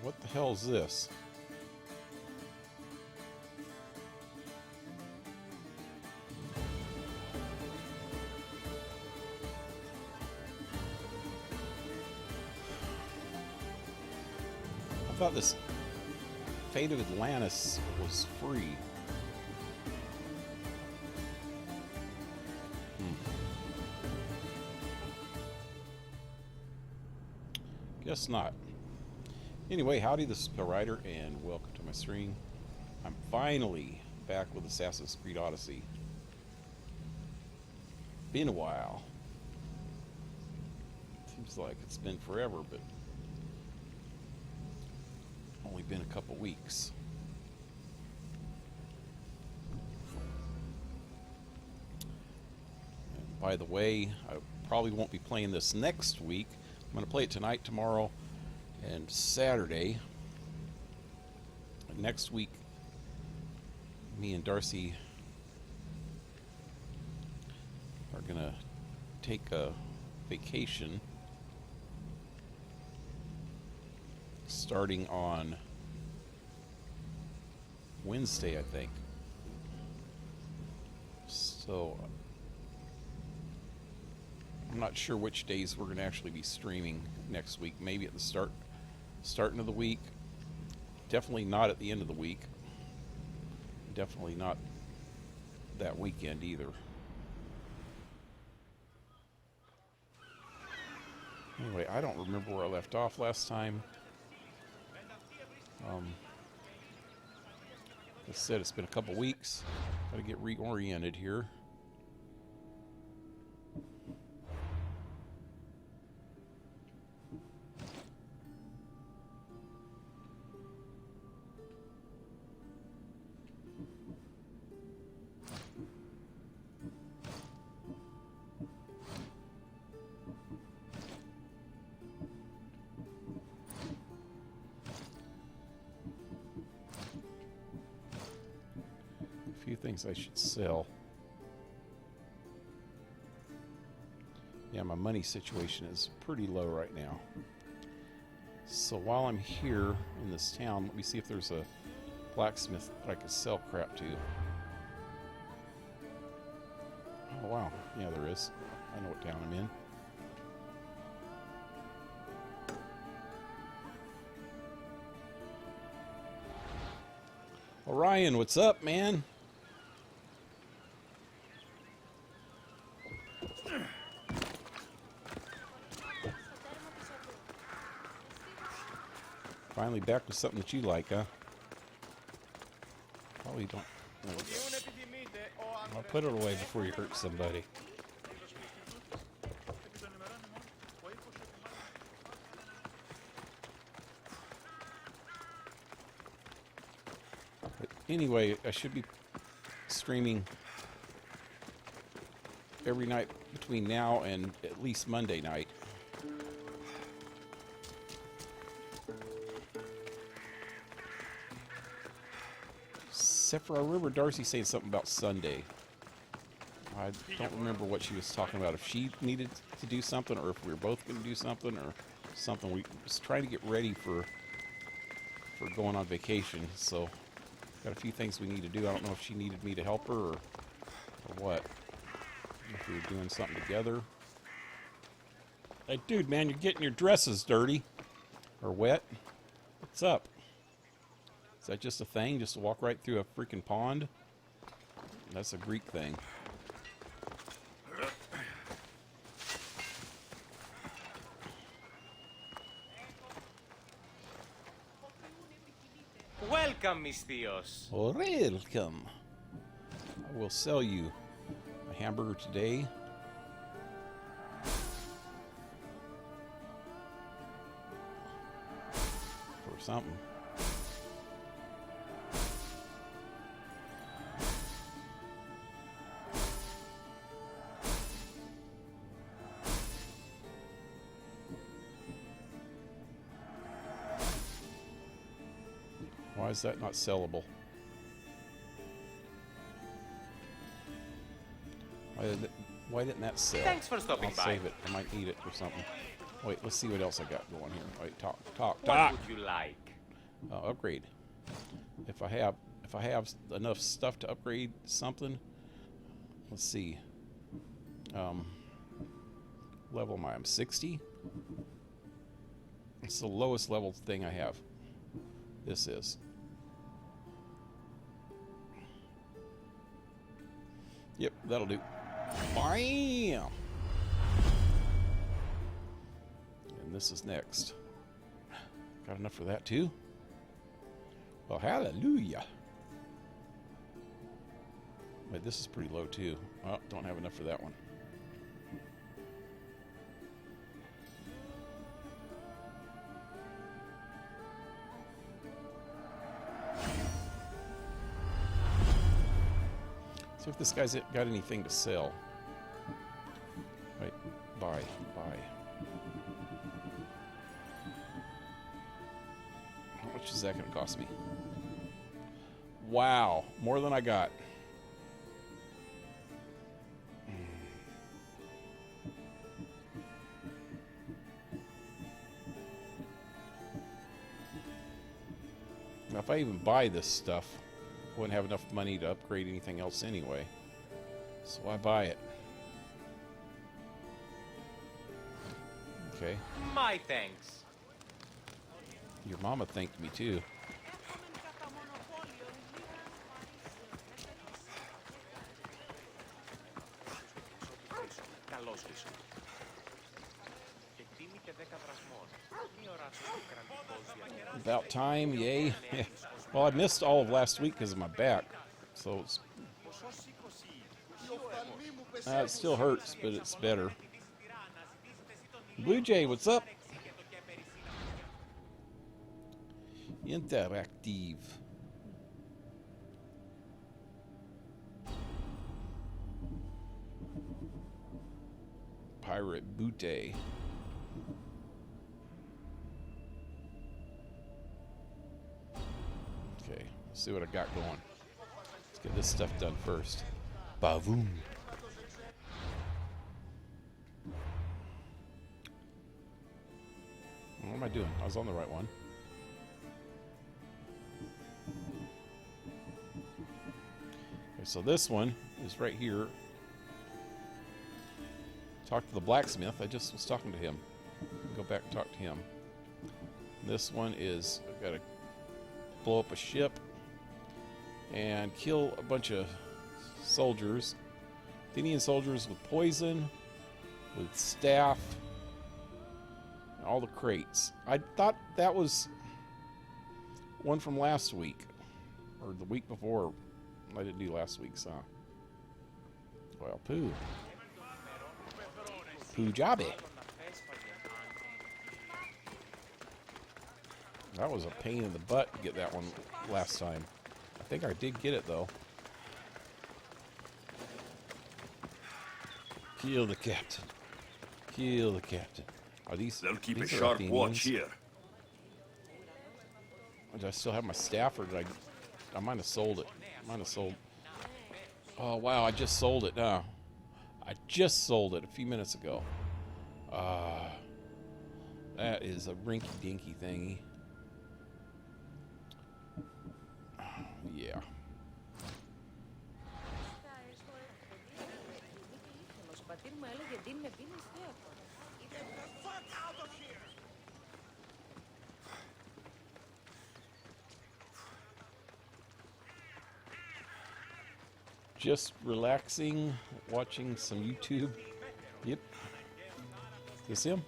What the hell is this? I thought this Fate of Atlantis was free. Guess not. Anyway, howdy, this is PaleRider, and welcome to my stream. I'm finally back with Assassin's Creed Odyssey. Been a while. Seems like it's been forever, but only been a couple weeks. And by the way, I probably won't be playing this next week. I'm going to play it tonight, tomorrow, and Saturday. And next week, me and Darcy are going to take a vacation starting on Wednesday, I think. So I'm not sure which days we're going to actually be streaming next week. Maybe at the starting of the week. Definitely not at the end of the week. Definitely not that weekend either. Anyway, I don't remember where I left off last time. Like I said, it's been a couple weeks. Got to get reoriented here. Few things I should sell. Yeah, my money situation is pretty low right now. So while I'm here in this town, let me see if there's a blacksmith that I could sell crap to. Oh wow, yeah there is. I know what town I'm in. Orion, what's up, man? Finally back with something that you like, huh? Probably don't. No. I'll put it away before you hurt somebody. But anyway, I should be streaming every night between now and at least Monday night. Except for I remember Darcy saying something about Sunday. I don't remember what she was talking about. If she needed to do something, or if we were both going to do something, or something. We was trying to get ready for going on vacation. So got a few things we need to do. I don't know if she needed me to help her or what. If we were doing something together. Hey, dude, man, you're getting your dresses dirty or wet. What's up? Is that just a thing? Just to walk right through a freaking pond? That's a Greek thing. Welcome, mis tíos. Welcome. I will sell you a hamburger today. For something. Why is that not sellable? Why didn't that sell? Thanks for stopping I'll by. save it. I might need it for something. Wait, let's see what else I got going here. Wait, talk. What would you like? Upgrade. If I have enough stuff to upgrade something, let's see. Level am I? I'm 60. It's the lowest level thing I have. This is. Yep, that'll do. Bam! And this is next. Got enough for that too? Well, hallelujah. Wait, this is pretty low too. Oh, don't have enough for that one. See if this guy's got anything to sell. Right, buy. How much is that going to cost me? Wow, more than I got. Now, if I even buy this stuff, I wouldn't have enough money to upgrade anything else anyway. So why buy it? Okay. My thanks. Your mama thanked me too. About time, yay. Well, I missed all of last week because of my back, so it still hurts, but it's better. Blue Jay, what's up? Interactive. Pirate Butte. Okay, let's see what I got going. Let's get this stuff done first. Bavoom. What am I doing? I was on the right one. Okay, so this one is right here. Talk to the blacksmith. I just was talking to him. Go back and talk to him. This one is, I've got to blow up a ship and kill a bunch of soldiers. Athenian soldiers with poison, with staff, and all the crates. I thought that was one from last week, or the week before. I didn't do last week's, huh? Well, poo. Poo jobby. That was a pain in the butt to get that one last time. I think I did get it, though. Kill the captain. Kill the captain. Are these? They'll keep a these are sharp Athenians? watch here. Do I still have my staff, or did I might have sold it. Might have sold. Oh wow! I just sold it. No, I just sold it a few minutes ago. That is a rinky-dinky thingy. Yeah. Just relaxing, watching some YouTube. Yep. This him?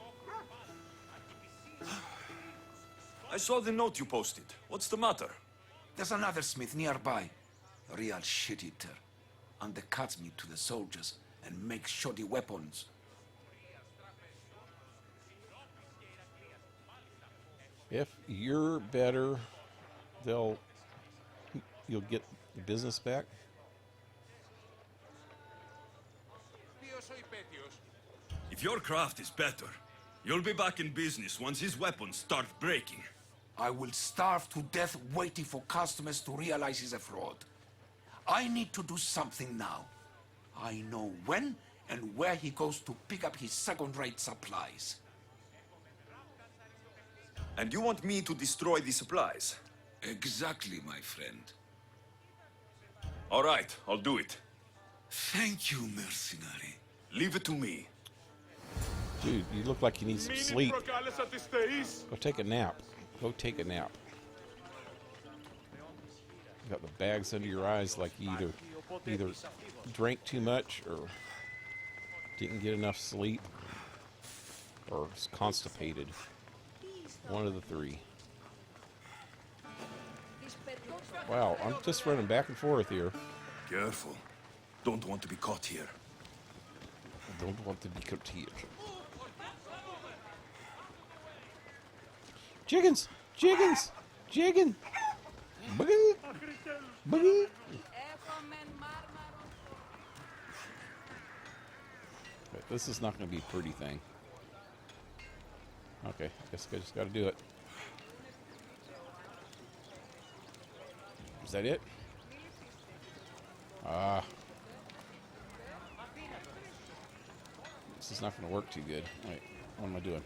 I saw the note you posted. What's the matter? There's another smith nearby. A real shit-eater. Undercuts me to the soldiers and makes shoddy weapons. If you're better, you'll get the business back. If your craft is better, you'll be back in business once his weapons start breaking. I will starve to death waiting for customers to realize he's a fraud. I need to do something now. I know when and where he goes to pick up his second-rate supplies. And you want me to destroy the supplies? Exactly, my friend. All right, I'll do it. Thank you, mercenary. Leave it to me. Dude, you look like you need some sleep. Go take a nap. Go take a nap. You got the bags under your eyes like you either drank too much or didn't get enough sleep or is constipated. One of the three. Wow, I'm just running back and forth here. Careful. Don't want to be caught here. I don't want to be caught here. Chickens! Chickens! Chicken! Boogie! Boogie! Okay, this is not going to be a pretty thing. Okay, I guess I just got to do it. Is that it? This is not going to work too good. Wait, what am I doing?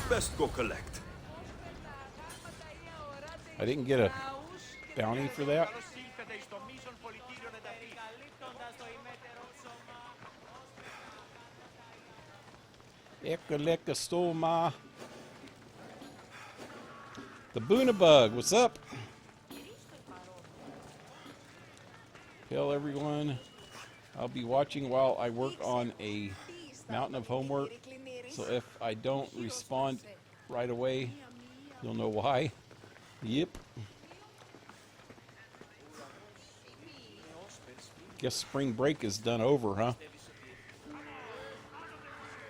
Best go collect. I didn't get a bounty for that. Ekaleka stoma. TheBunaBug, what's up? Tell everyone I'll be watching while I work on a mountain of homework. So if I don't respond right away, you'll know why. Yep. Guess spring break is done over, huh?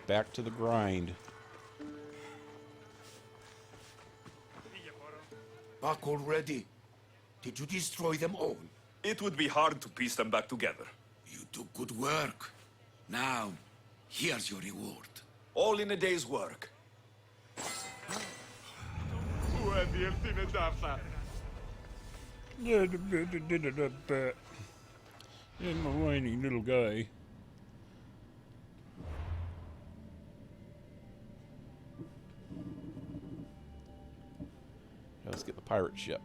Back to the grind. Back already? Did you destroy them all? It would be hard to piece them back together. You do good work. Now, here's your reward. All in a day's work. I'm a whiny little guy. Let's get the pirate ship.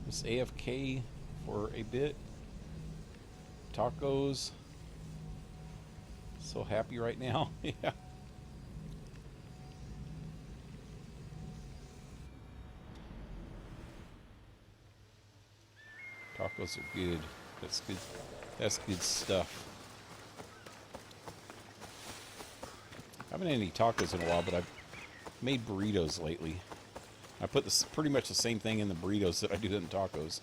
Just AFK for a bit. Tacos. So happy right now. Yeah. Tacos are good. That's good. That's good stuff. I haven't had any tacos in a while, but I've made burritos lately. I put this pretty much the same thing in the burritos that I do in tacos.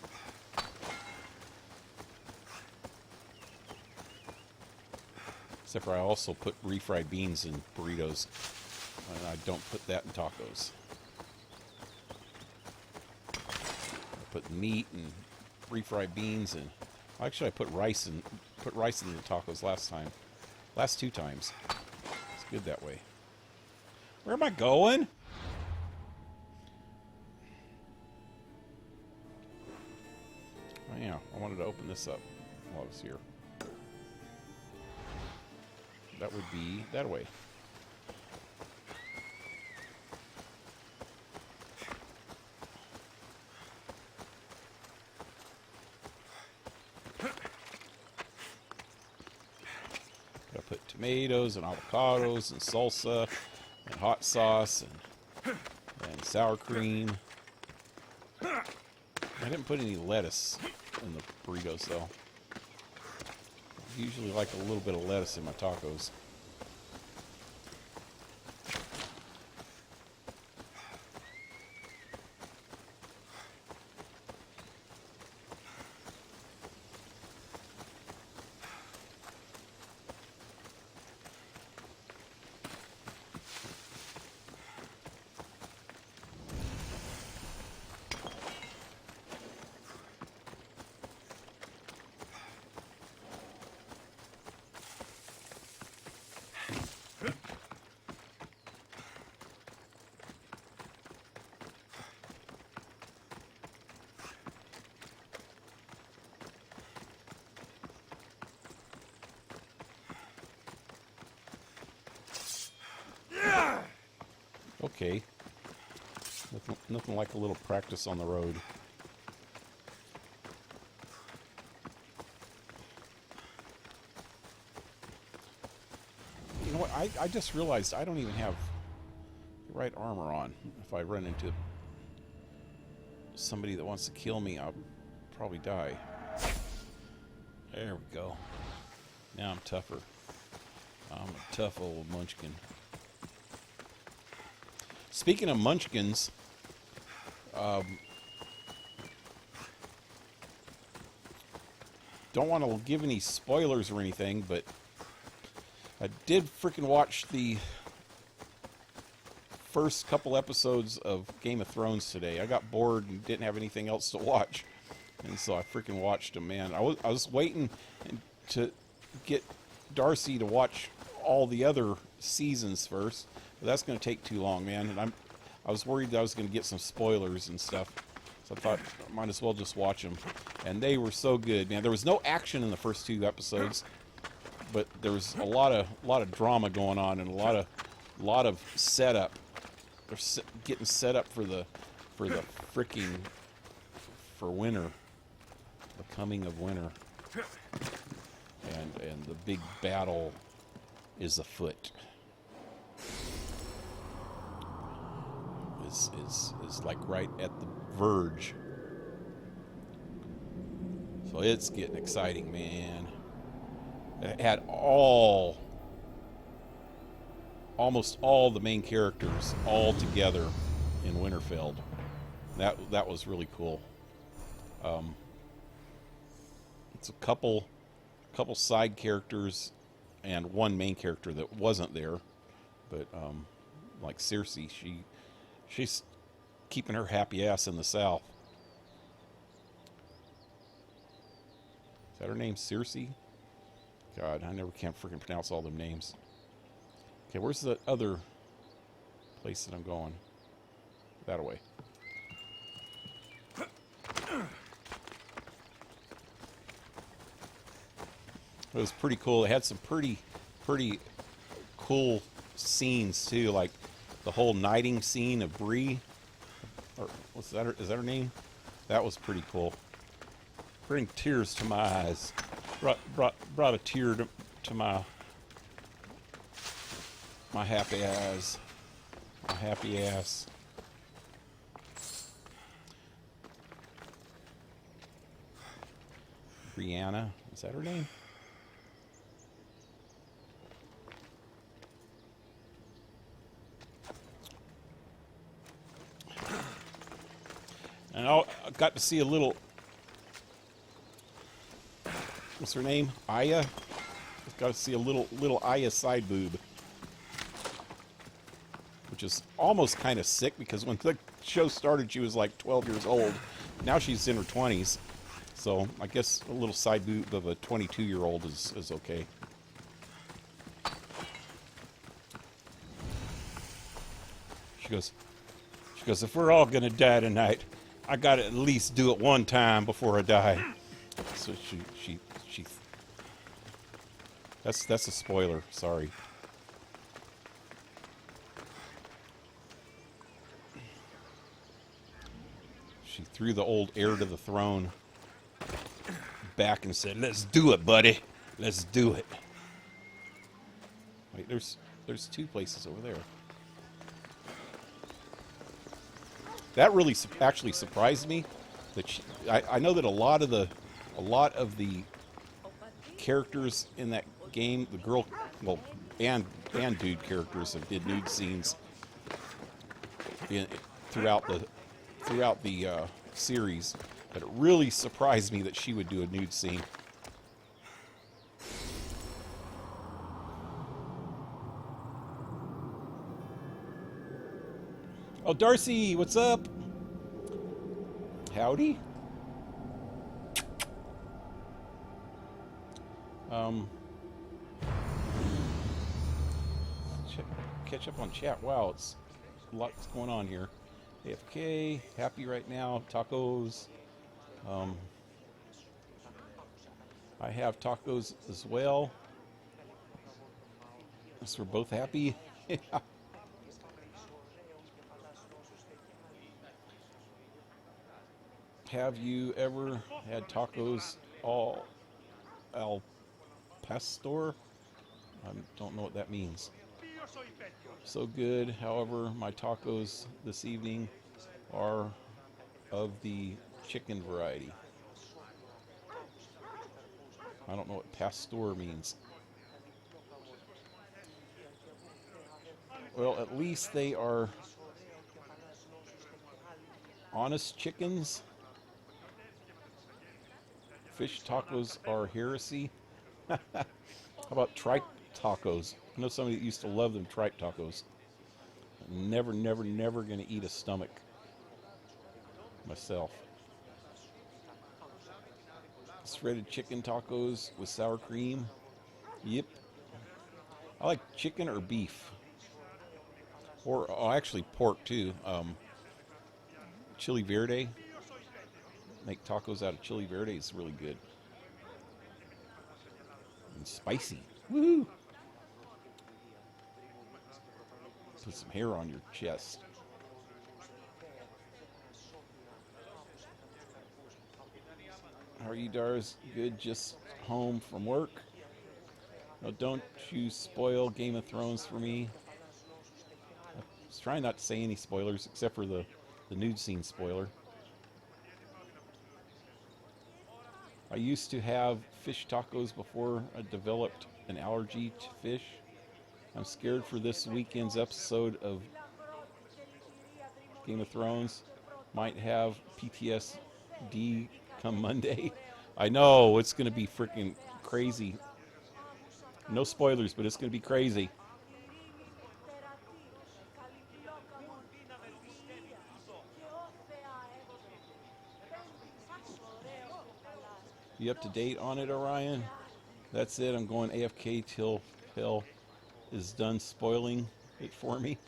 Except for I also put refried beans in burritos, and I don't put that in tacos. I put meat and refried beans, and actually I put rice in the tacos last 2 times. It's good that way. Where am I going? Oh yeah, I wanted to open this up while I was here. That would be that way. Gotta put tomatoes and avocados and salsa and hot sauce and sour cream. I didn't put any lettuce in the burritos though. I usually like a little bit of lettuce in my tacos. okay. Nothing like a little practice on the road. You know what? I just realized I don't even have the right armor on. If I run into somebody that wants to kill me, I'll probably die. There we go. Now I'm tougher. I'm a tough old munchkin. Speaking of munchkins, don't want to give any spoilers or anything, but I did freaking watch the first couple episodes of Game of Thrones today. I got bored and didn't have anything else to watch, and so I freaking watched them, man. I was waiting to get Darcy to watch all the other seasons first, but that's going to take too long, man. And I was worried that I was going to get some spoilers and stuff, so I thought I might as well just watch them. And they were so good, man. There was no action in the first 2 episodes, but there was a lot of drama going on and a lot of setup. They're getting set up for the freaking winter, the coming of winter, and the big battle is afoot. Is like right at the verge. So it's getting exciting, man. It had almost all the main characters all together in Winterfell. That was really cool. It's a couple side characters and one main character that wasn't there, but like Cersei, she's keeping her happy ass in the South. Is that her name, Cersei? God, I never can't freaking pronounce all them names. Okay, where's the other place that I'm going? That way. It was pretty cool. It had some pretty cool scenes too, like the whole knighting scene of Bree. Or what's that? Is that her name? That was pretty cool. Bring tears to my eyes. Brought a tear to my happy eyes. My happy ass. Brianna, is that her name? And I got to see a little, what's her name? Aya? Got to see a little Aya side boob. Which is almost kind of sick because when the show started she was like 12 years old. Now she's in her 20s. So I guess a little side boob of a 22-year-old is okay. She goes, if we're all gonna die tonight, I gotta at least do it one time before I die. So she that's a spoiler, sorry. She threw the old heir to the throne back and said, "Let's do it, buddy. Let's do it." Wait, there's 2 places over there. That really actually surprised me. That I know that a lot of the characters in that game, the girl, well, and dude characters have did nude scenes throughout the series. But it really surprised me that she would do a nude scene. Oh, Darcy, what's up? Howdy. Catch up on chat. Wow, it's a lot going on here. AFK, happy right now. Tacos. I have tacos as well. So we're both happy. Have you ever had tacos al pastor? I don't know what that means. So good. However, my tacos this evening are of the chicken variety. I don't know what pastor means. Well, at least they are honest chickens. Fish tacos are heresy. How about tripe tacos? I know somebody that used to love them tripe tacos. Never, never, never going to eat a stomach myself. Shredded chicken tacos with sour cream. Yep. I like chicken or beef. Or actually pork too. Chili verde. Make tacos out of chili verde. It's really good. And spicy. Woo! Put some hair on your chest. How are you, Dars? Good, just home from work. No, don't you spoil Game of Thrones for me. I was trying not to say any spoilers except for the nude scene spoiler. I used to have fish tacos before I developed an allergy to fish. I'm scared for this weekend's episode of Game of Thrones. Might have PTSD come Monday. I know, it's going to be freaking crazy. No spoilers, but it's going to be crazy. You up to date on it, Orion? That's it. I'm going AFK till hell is done spoiling it for me.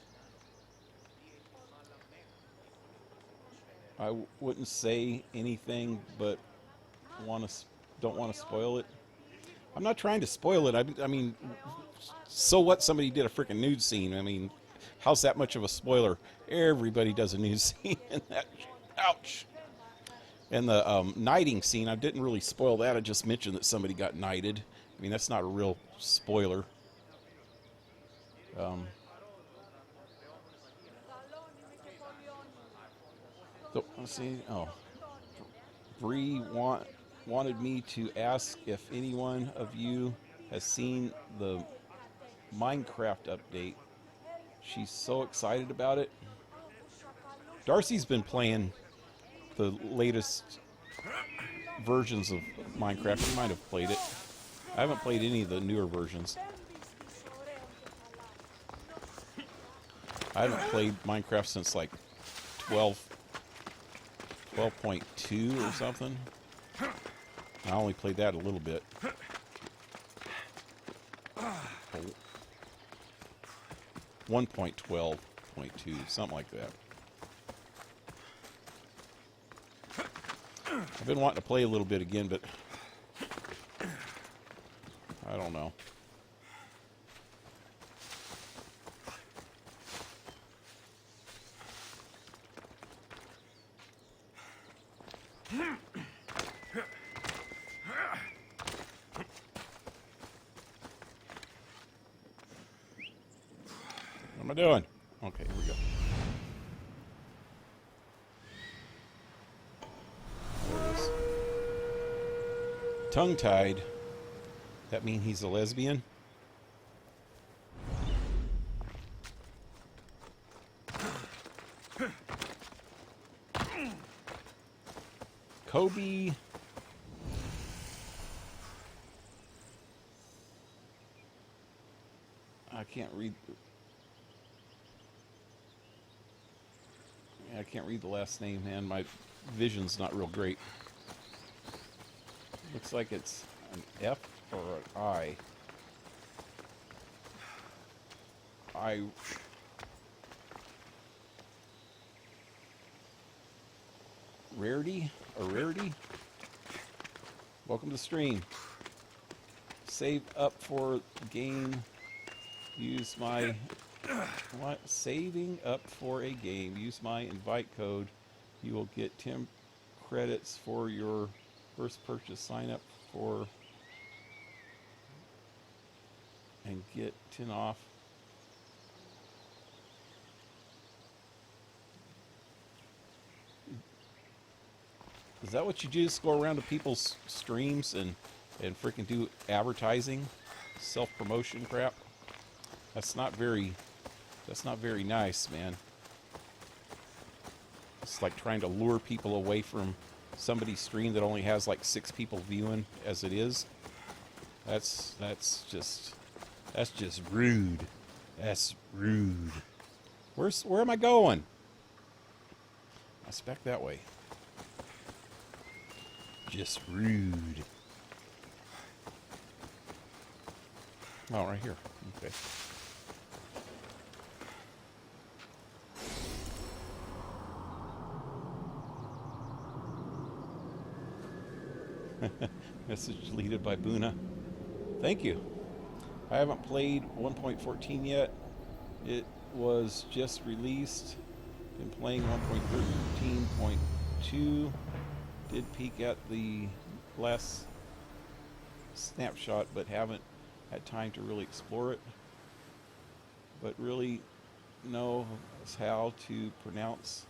I wouldn't say anything, but don't want to spoil it. I'm not trying to spoil it. I mean, so what? Somebody did a freaking nude scene. I mean, how's that much of a spoiler? Everybody does a nude scene in that. Ouch. And the knighting scene, I didn't really spoil that. I just mentioned that somebody got knighted. I mean, that's not a real spoiler. So, let's see. Oh, Bree wanted me to ask if anyone of you has seen the Minecraft update. She's so excited about it. Darcy's been playing the latest versions of Minecraft. You might have played it. I haven't played any of the newer versions. I haven't played Minecraft since like 12.2 or something. I only played that a little bit. 1.12.2, something like that. I've been wanting to play a little bit again, but I don't know. What am I doing? Okay, here we go. There it is. Tongue-tied. That mean he's a lesbian? Kobe. I can't read. I can't read the last name, man. My vision's not real great. Looks like it's an F or an I. Rarity? A rarity? Welcome to the stream. Save up for game. Use my... What? Saving up for a game. Use my invite code. You will get 10 credits for your first purchase. Sign up for and get 10 off. Is that what you do? Just go around to people's streams and freaking do advertising, self-promotion crap? That's not very nice, man. It's like trying to lure people away from somebody's stream that only has like 6 people viewing as it is. That's just rude. That's rude. Where am I going? I spec that way. Just rude. Oh, right here. Okay. Message deleted by Buna. Thank you. I haven't played 1.14 yet. It was just released. Been playing 1.13.2. Did peek at the last snapshot, but haven't had time to really explore it. But really knows how to pronounce.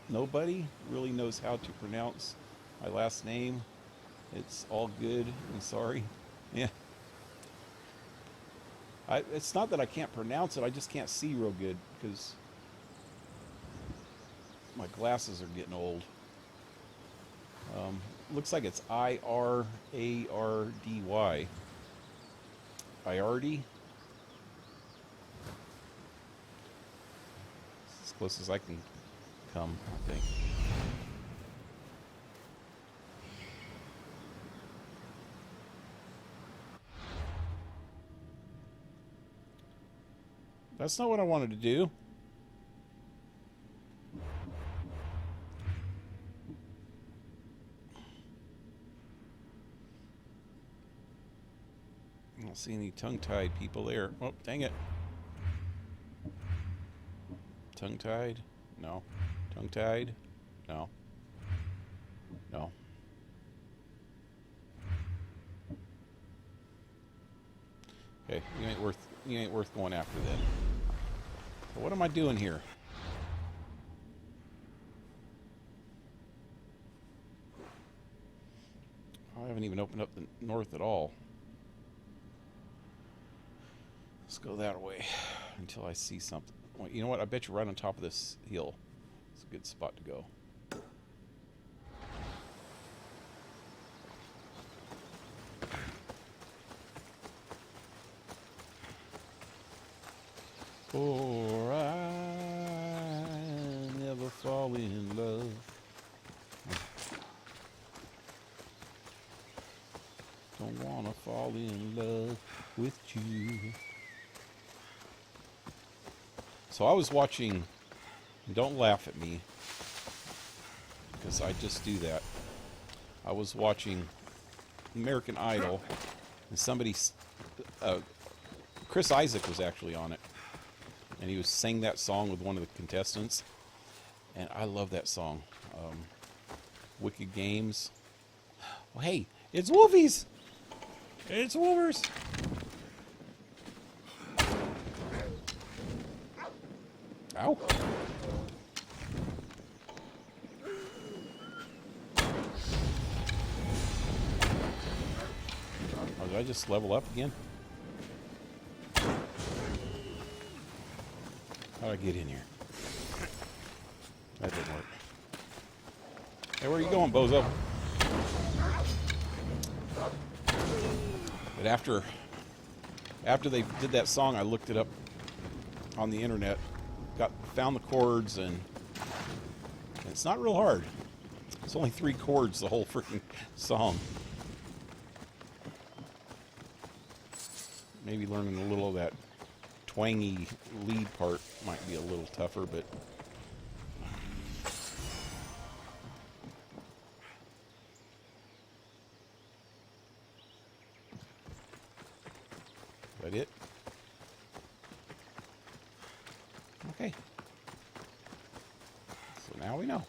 Nobody really knows how to pronounce my last name. It's all good and sorry. Yeah. It's not that I can't pronounce it, I just can't see real good because my glasses are getting old. Looks like it's I-R-A-R-D-Y. Iardy. As close as I can come, I think. That's not what I wanted to do. I don't see any tongue-tied people there. Oh, dang it. Tongue-tied? No. Tongue-tied? No. No. Okay, you ain't worth going after then. But what am I doing here? I haven't even opened up the north at all. Let's go that way until I see something. Well, you know what? I bet you're right on top of this hill. It's a good spot to go. For I never fall in love. Don't wanna fall in love with you. So I was watching, don't laugh at me, because I just do that. I was watching American Idol, and Chris Isaac was actually on it. And he was sang that song with one of the contestants. And I love that song. Wicked Games. Well, hey, it's Wolfies! It's Wolvers! Ow. Oh, did I just level up again? How'd I get in here? That didn't work. Hey, where are you going, bozo? But after they did that song, I looked it up on the internet, found the chords, and it's not real hard. It's only 3 chords, the whole freaking song. Maybe learning a little of that twangy lead part might be a little tougher, but is that it? Okay. Now we know.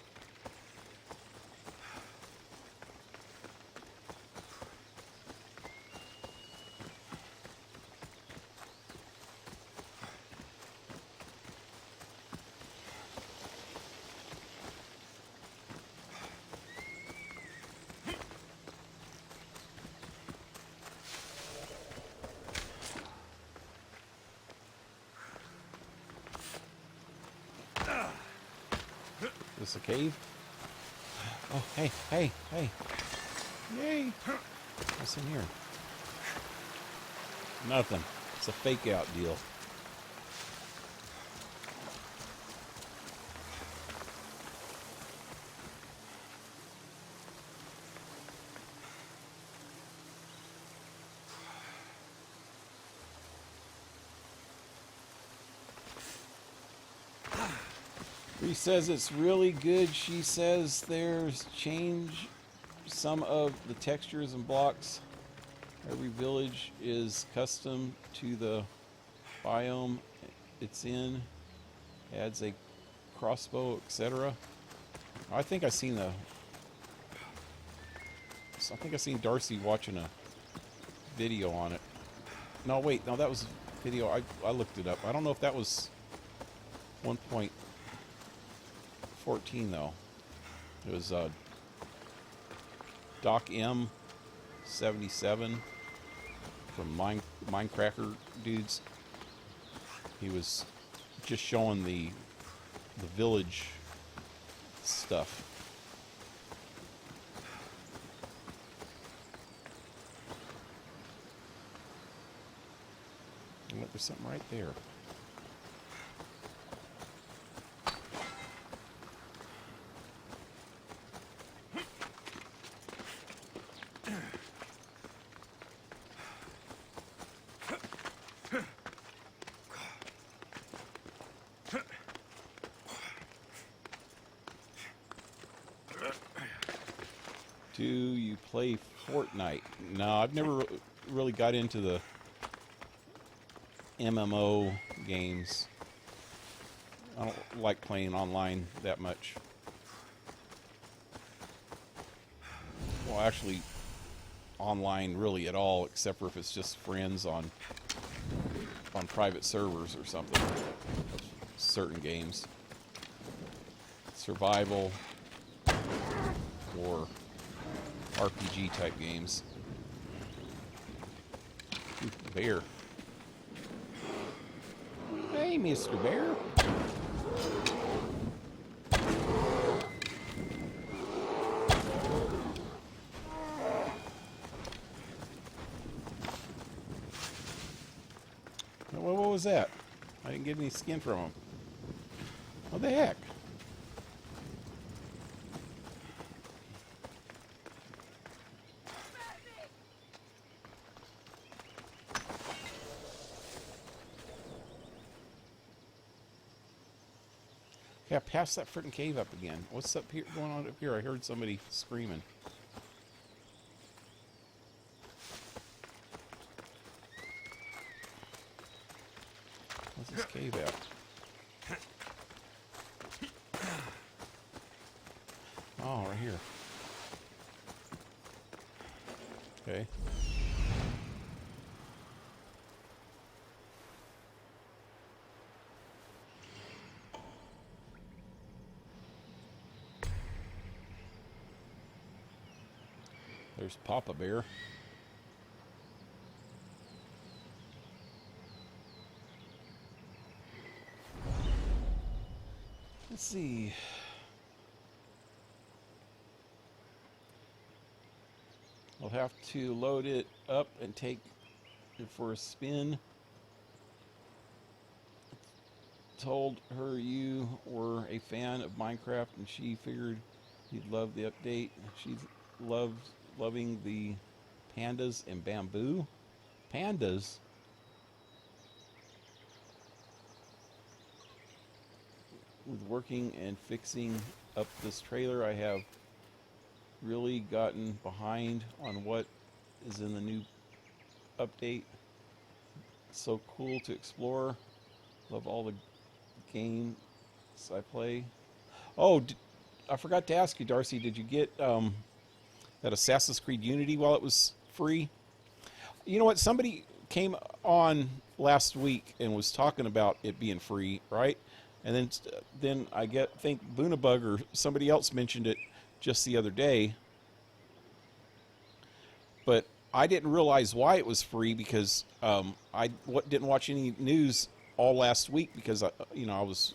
Is this a cave? Oh, hey, hey, hey. Yay. What's in here? Nothing. It's a fake out deal. He says it's really good. She says there's change some of the textures and blocks. Every village is custom to the biome it's in. Adds a crossbow, etc. I think I seen Darcy watching a video on it. No, wait, no, that was a video. I looked it up. I don't know if that was 1.14 though. It was Doc M77 from Minecracker dudes. He was just showing the village stuff. Look, there's something right there. Do you play Fortnite? No, I've never really got into the MMO games. I don't like playing online that much. Well, actually, online really at all, except for if it's just friends on private servers or something. Certain games, survival or RPG type games. Ooh, bear. Hey, Mr. Bear. What was that? I didn't get any skin from him. What the heck? Yeah, pass that frickin' cave up again. What's up here going on up here? I heard somebody screaming. What's this cave at? Oh, right here. Okay. There's Papa Bear. Let's see. I'll have to load it up and take it for a spin. Told her you were a fan of Minecraft and she figured you'd love the update. She's loving the pandas and bamboo. Pandas? With working and fixing up this trailer, I have really gotten behind on what is in the new update. It's so cool to explore. Love all the games I play. Oh, I forgot to ask you, Darcy. Did you get that Assassin's Creed Unity while it was free? You know what? Somebody came on last week and was talking about it being free, right? And then I think TheBunaBug or somebody else mentioned it just the other day. But I didn't realize why it was free because I didn't watch any news all last week because I was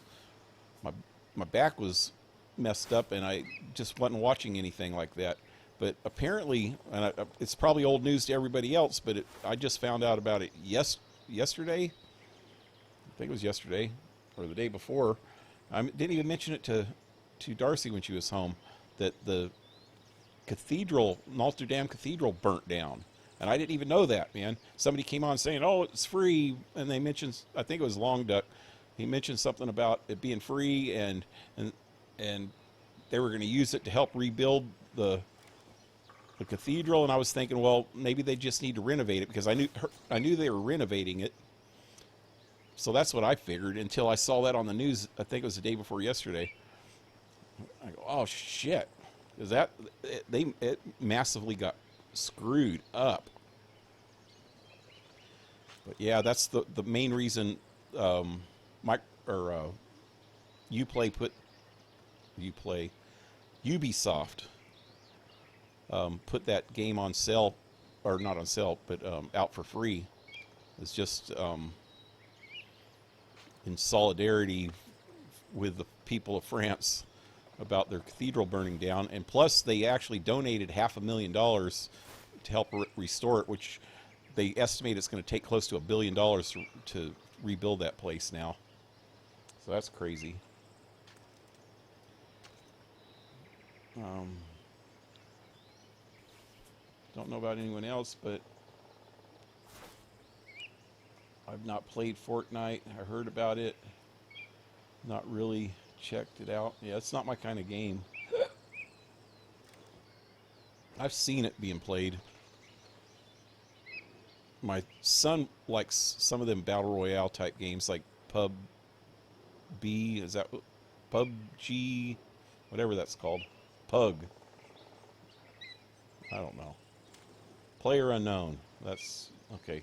my back was messed up and I just wasn't watching anything like that. But apparently, and it's probably old news to everybody else, but I just found out about it yesterday. I think it was yesterday or the day before. I didn't even mention it to Darcy when she was home that the cathedral, Notre Dame Cathedral, burnt down. And I didn't even know that, man. Somebody came on saying, oh, it's free. And they mentioned, I think it was Long Duck. He mentioned something about it being free and they were going to use it to help rebuild the cathedral. And I was thinking, well, maybe they just need to renovate it because I knew they were renovating it. So that's what I figured until I saw that on the news. I think it was the day before yesterday. I go, oh shit. Because it massively got screwed up. But yeah, that's the main reason Ubisoft put that game on sale, or not on sale, but out for free. It's just in solidarity with the people of France about their cathedral burning down, and plus they actually donated $500,000 to help restore it, which they estimate it's going to take close to $1 billion to rebuild that place now. So that's crazy. Don't know about anyone else, but I've not played Fortnite. I heard about it. Not really checked it out. Yeah, it's not my kind of game. I've seen it being played. My son likes some of them battle royale type games like PUBG, is that PUBG, whatever that's called. Pug. I don't know. Player unknown. That's okay.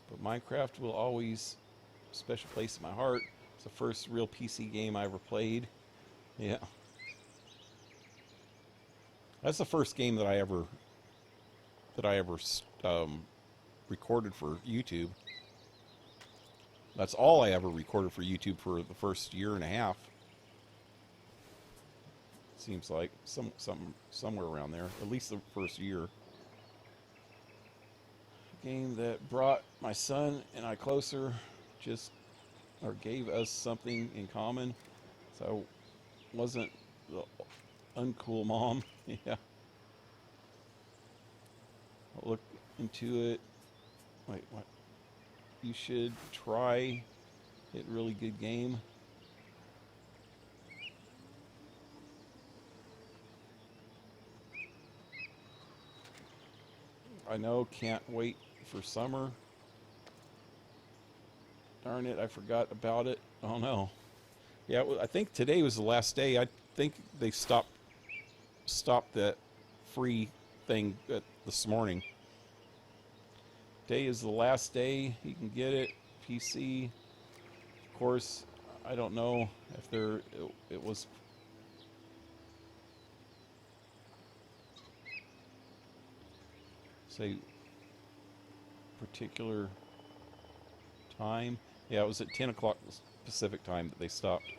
But Minecraft will always a special place in my heart. It's the first real PC game I ever played. Yeah. That's the first game that I ever recorded for YouTube. That's all I ever recorded for YouTube for the first year and a half. Seems like somewhere around there, at least the first year. Game that brought my son and I closer, or gave us something in common. So I wasn't the uncool mom. Yeah. I'll look into it. Wait, what? You should try it. Really good game. I know, can't wait for summer. Darn it, I forgot about it. Oh no. Yeah, I think today was the last day. I think they stopped that free thing this morning. Today is the last day you can get it. PC. Of course, I don't know if it was say particular time. Yeah, it was at 10 o'clock Pacific time that they stopped.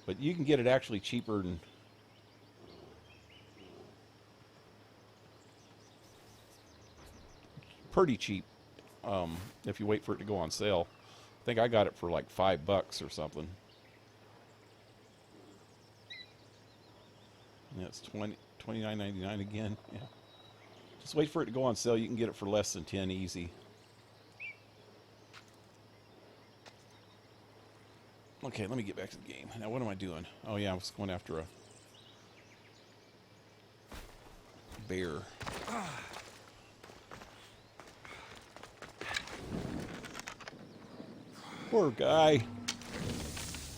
But you can get it actually cheaper than pretty cheap if you wait for it to go on sale. I think I got it for like $5 or something. Yeah, it's $29.99 again. Yeah. Just wait for it to go on sale. You can get it for less than 10 easy. Okay, let me get back to the game. Now, what am I doing? Oh, yeah, I was going after a bear. Poor guy.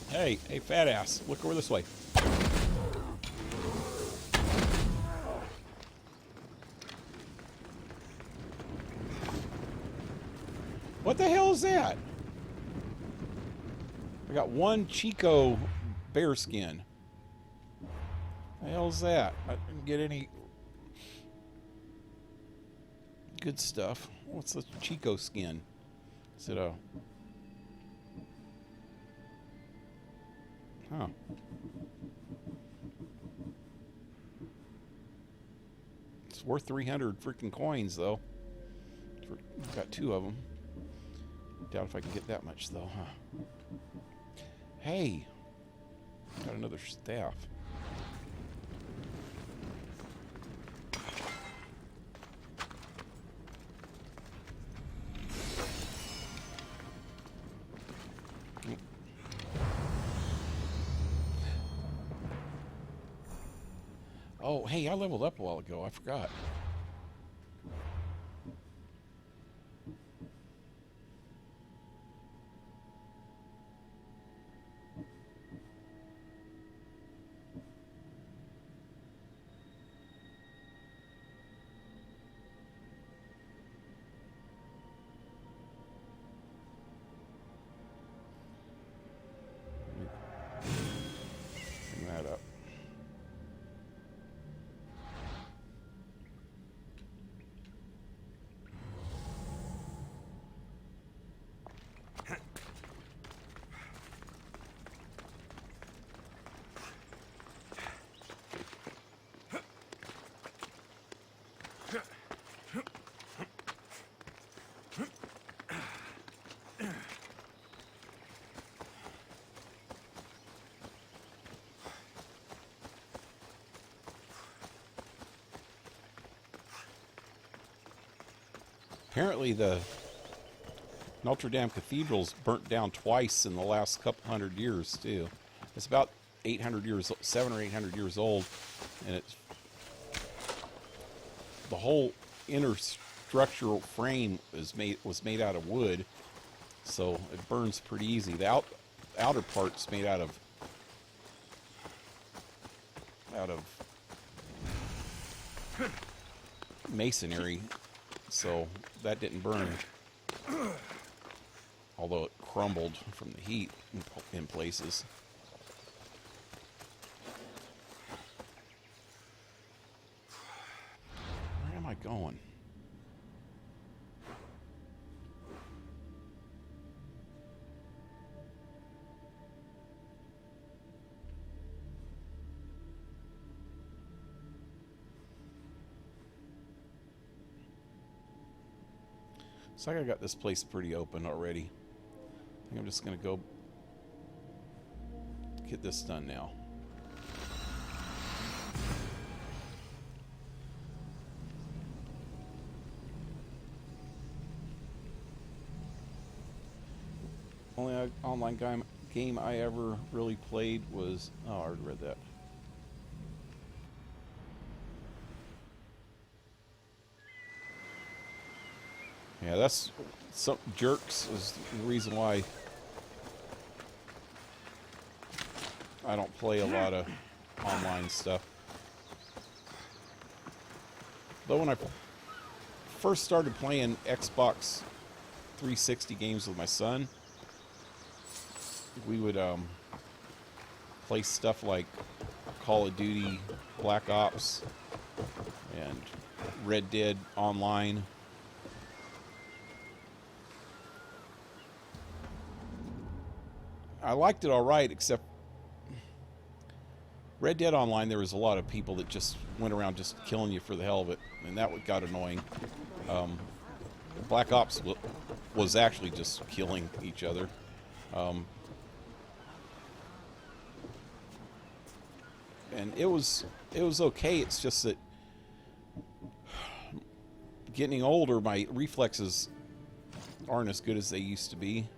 Hey, fat ass. Look over this way. What the hell is that? I got one Chico bear skin. The hell is that? I didn't get any good stuff. What's the Chico skin? Is it a... Huh. It's worth 300 freaking coins, though. Got 2 of them. Doubt if I can get that much, though, huh? Hey! Got another staff. Oh, hey, I leveled up a while ago. I forgot. Bring that up. Apparently the Notre Dame Cathedral's burnt down twice in the last couple hundred years, too. It's about 800 years, 700 or 800 years old, and it's... The whole inner structural frame was made out of wood, so it burns pretty easy. The outer part's made out of masonry, so that didn't burn, although it crumbled from the heat in places. Where am I going? Looks like I got this place pretty open already. I think I'm just gonna go get this done now. Only online game I ever really played was... Oh, I already read that. Yeah, that's... Some jerks is the reason why I don't play a lot of online stuff. Though when I first started playing Xbox 360 games with my son, we would play stuff like Call of Duty, Black Ops, and Red Dead Online. I liked it all right, except Red Dead Online, there was a lot of people that just went around just killing you for the hell of it, and that got annoying. Black Ops was actually just killing each other. And it was okay. It's just that getting older, my reflexes aren't as good as they used to be.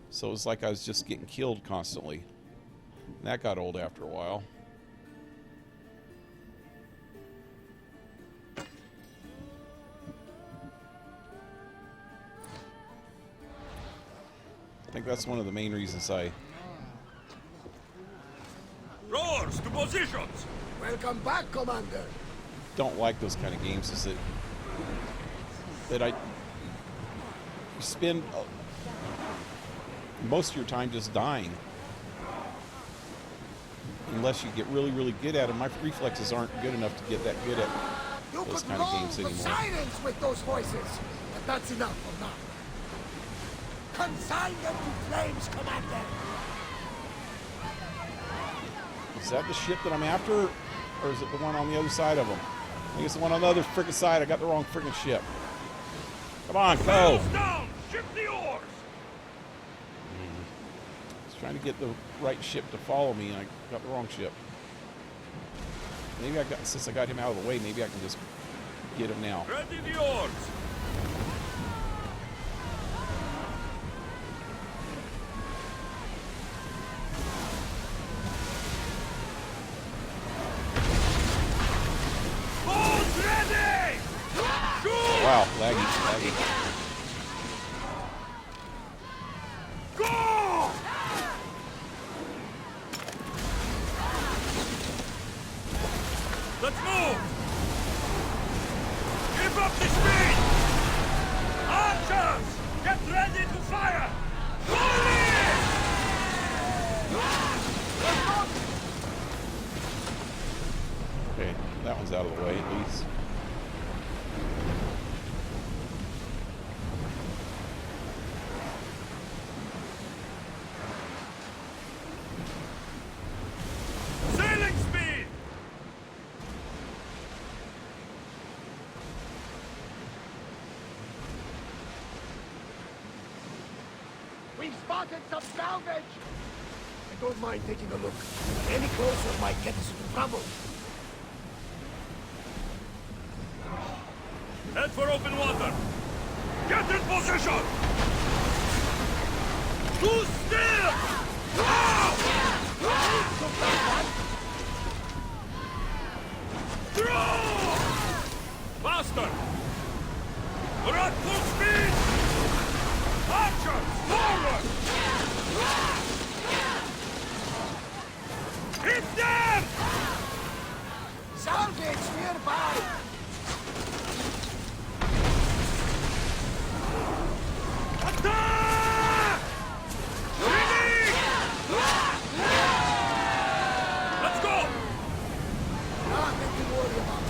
So it was like I was just getting killed constantly. And that got old after a while. I think that's one of the main reasons I Rowers to positions! Welcome back, Commander. don't like those kind of games. Is that you spend most of your time just dying. Unless you get really, really good at them. My reflexes aren't good enough to get that good at You those could kind of roll games the anymore. sirens with those voices, but that's enough for now. Consign them to flames, Commander. Is that the ship that I'm after? Or is it the one on the other side of them? I think it's the one on the other freaking side. I got the wrong freaking ship. Come on, go! Sails down! Ship the oars! I was trying to get the right ship to follow me, and I got the wrong ship. Maybe since I got him out of the way, maybe I can just get him now. Ready the oars! Boats ready! Shoot! Wow, laggy. Go! Let's move! Keep up the speed! Archers! Get ready to fire! Okay, that one's out of the way at least. Sailing speed! We've spotted some salvage. I don't mind taking a look. Any closer might get us into trouble. Head for open water! Get in position! Too still! Throw! Faster! We're at full speed! Archers, forward! Hit them! Salvage nearby. Attack! Ready! Let's go! Nothing to worry about.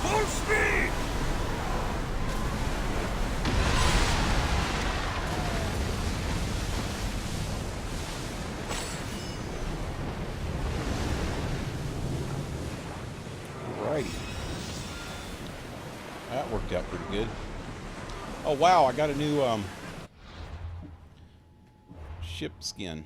Full speed! Alrighty. That worked out pretty good. Oh wow, I got a new ship skin.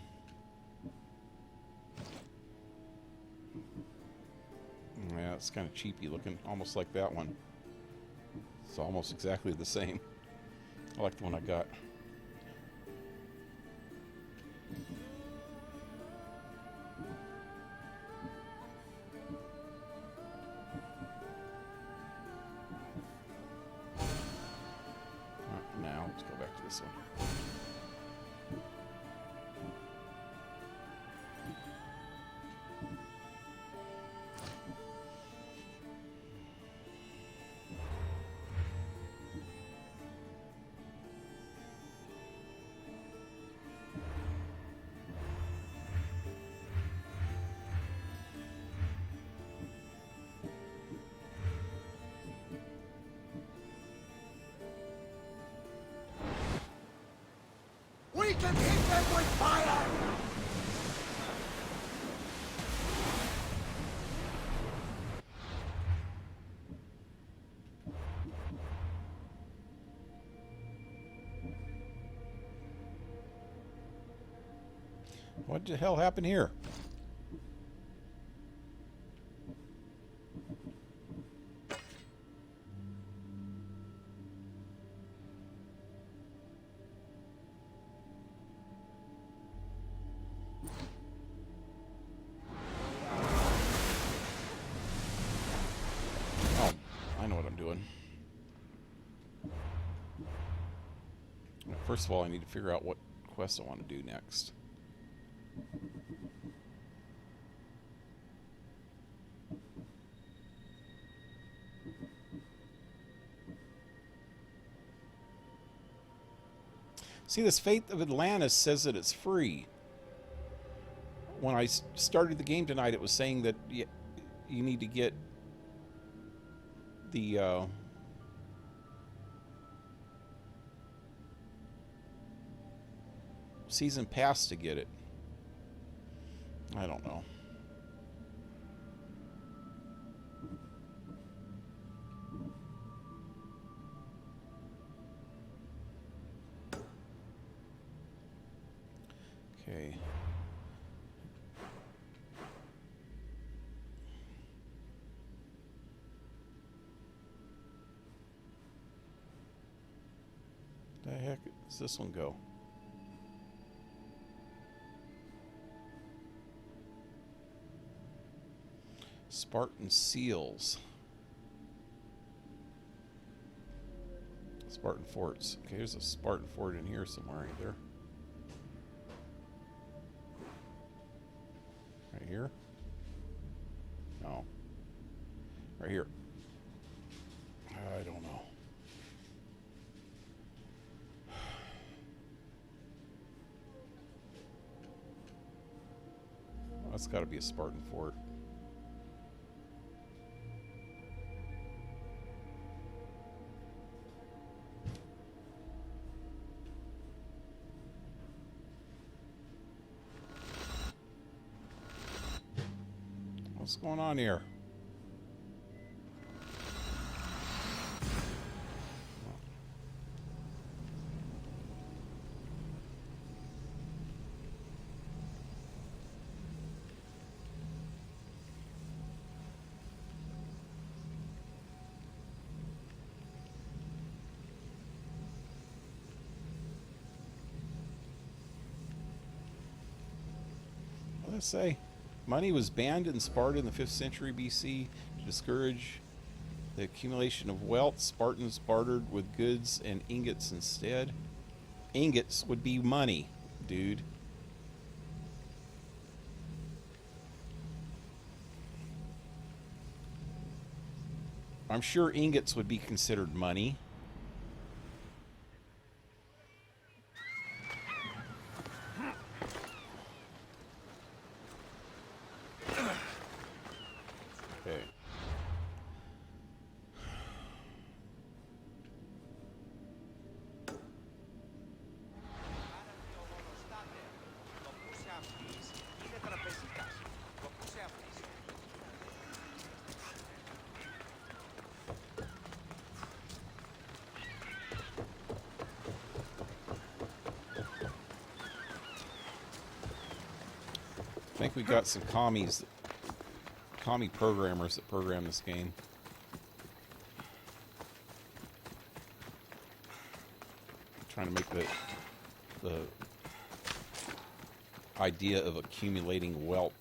Yeah, it's kind of cheapy looking, almost like that one. It's almost exactly the same. I like the one I got. Now, let's go back to this one. We can hit them with fire! What the hell happened here? First of all, I need to figure out what quest I want to do next. See, this Fate of Atlantis says that it's free. When I started the game tonight, it was saying that you need to get the season pass to get it. I don't know. Okay. The heck does this one go? Spartan Seals. Spartan Forts. Okay, there's a Spartan Fort in here somewhere, right there. Right here? No. Right here. I don't know. Well, that's got to be a Spartan Fort. What's going on here? What did I say? Money was banned in Sparta in the 5th century BC to discourage the accumulation of wealth. Spartans bartered with goods and ingots instead. Ingots would be money, dude. I'm sure ingots would be considered money. Okay. I think we got some commie programmers that program this game. Trying to make the idea of accumulating wealth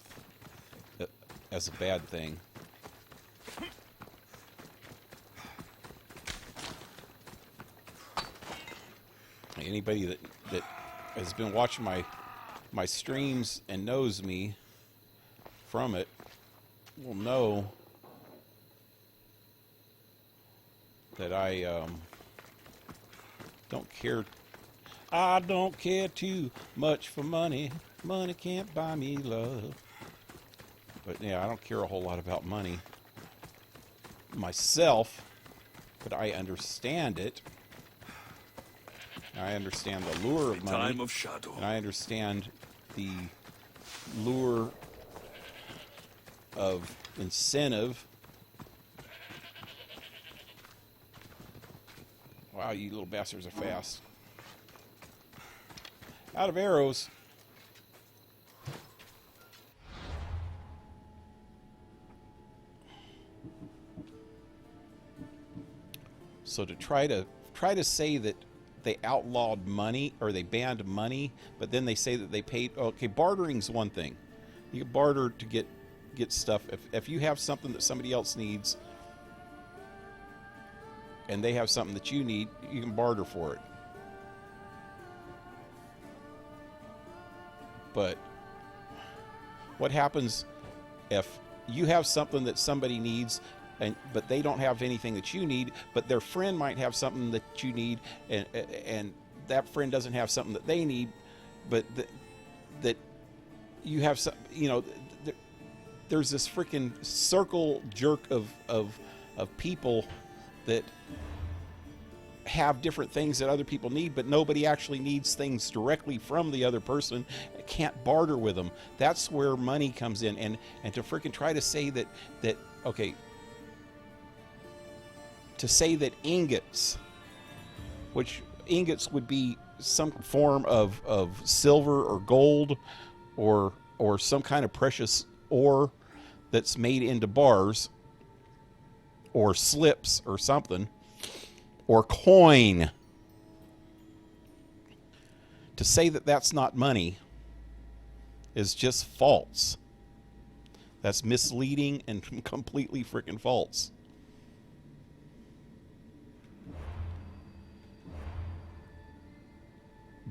as a bad thing. Anybody that has been watching my streams and knows me from it will know that I don't care. I don't care too much for money. Money can't buy me love. But yeah, I don't care a whole lot about money myself, but I understand it. I understand the lure of money. Time of shadow. And I understand the lure of incentive. Wow, you little bastards are fast. Out of arrows. So to try to say that they outlawed money or they banned money, but then they say that they paid. Okay, bartering's one thing. You can barter to get stuff. If you have something that somebody else needs and they have something that you need, you can barter for it. But what happens if you have something that somebody needs, but they don't have anything that you need, but their friend might have something that you need, and that friend doesn't have something that they need, but that you have some, you know, there's this freaking circle jerk of people that have different things that other people need, but nobody actually needs things directly from the other person, can't barter with them. That's where money comes in. And to freaking try to say that okay, to say that ingots, which ingots would be some form of silver or gold or some kind of precious ore that's made into bars or slips or something, or coin, to say that that's not money is just false. That's misleading and completely freaking false.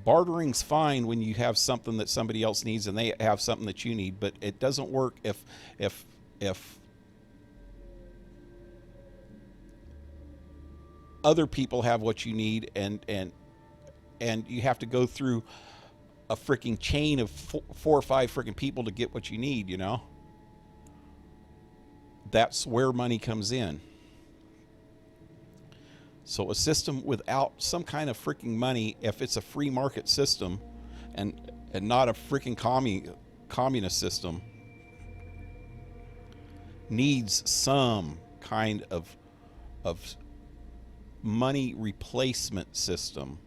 Bartering's fine when you have something that somebody else needs and they have something that you need, but it doesn't work if other people have what you need, and you have to go through a freaking chain of four or five freaking people to get what you need, you know? That's where money comes in. So a system without some kind of freaking money, if it's a free market system and not a freaking communist system, needs some kind of money replacement system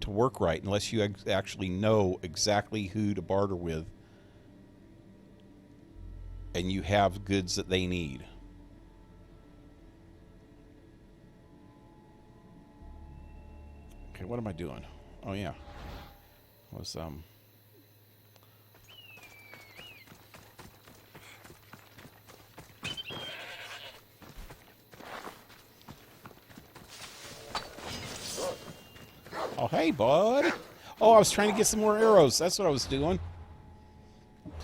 to work right, unless you actually know exactly who to barter with and you have goods that they need. Okay, what am I doing? Oh yeah, was oh, hey, bud. Oh, I was trying to get some more arrows. That's what I was doing.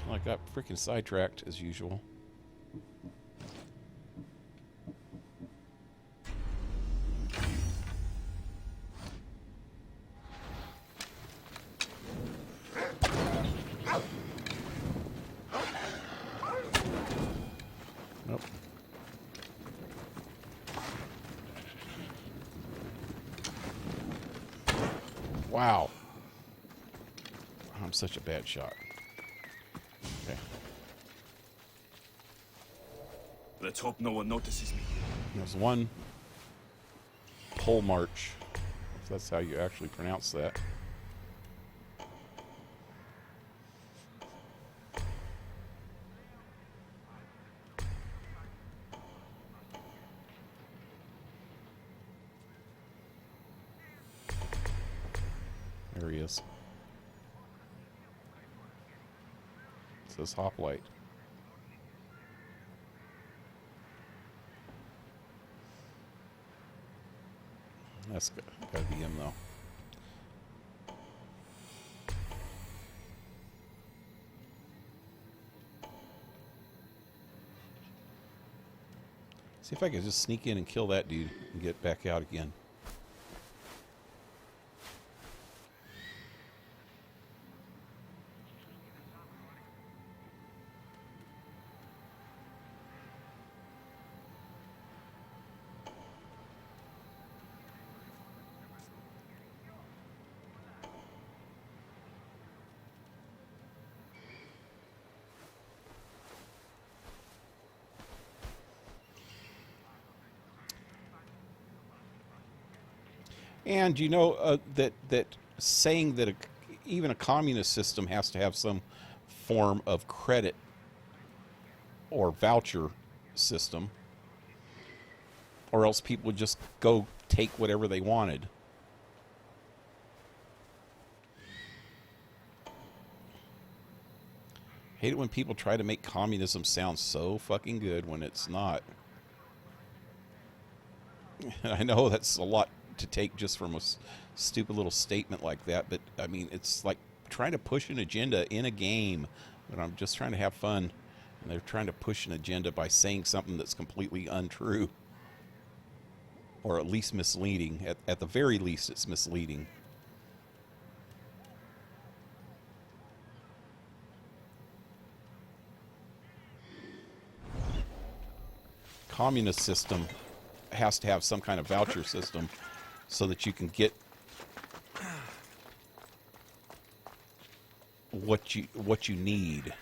I got freaking sidetracked, as usual. Nope. Wow. I'm such a bad shot. Okay. Let's hope no one notices me. There's one pole march, if that's how you actually pronounce that. There he is. It says hoplite. That's gotta be him, though. See if I can just sneak in and kill that dude and get back out again. And you know that saying that even a communist system has to have some form of credit or voucher system, or else people would just go take whatever they wanted. Hate it when people try to make communism sound so fucking good when it's not. I know that's a lot to take just from a stupid little statement like that. But I mean, it's like trying to push an agenda in a game when I'm just trying to have fun, and they're trying to push an agenda by saying something that's completely untrue, or at least misleading. At the very least, it's misleading. Communist system has to have some kind of voucher system so that you can get what you need.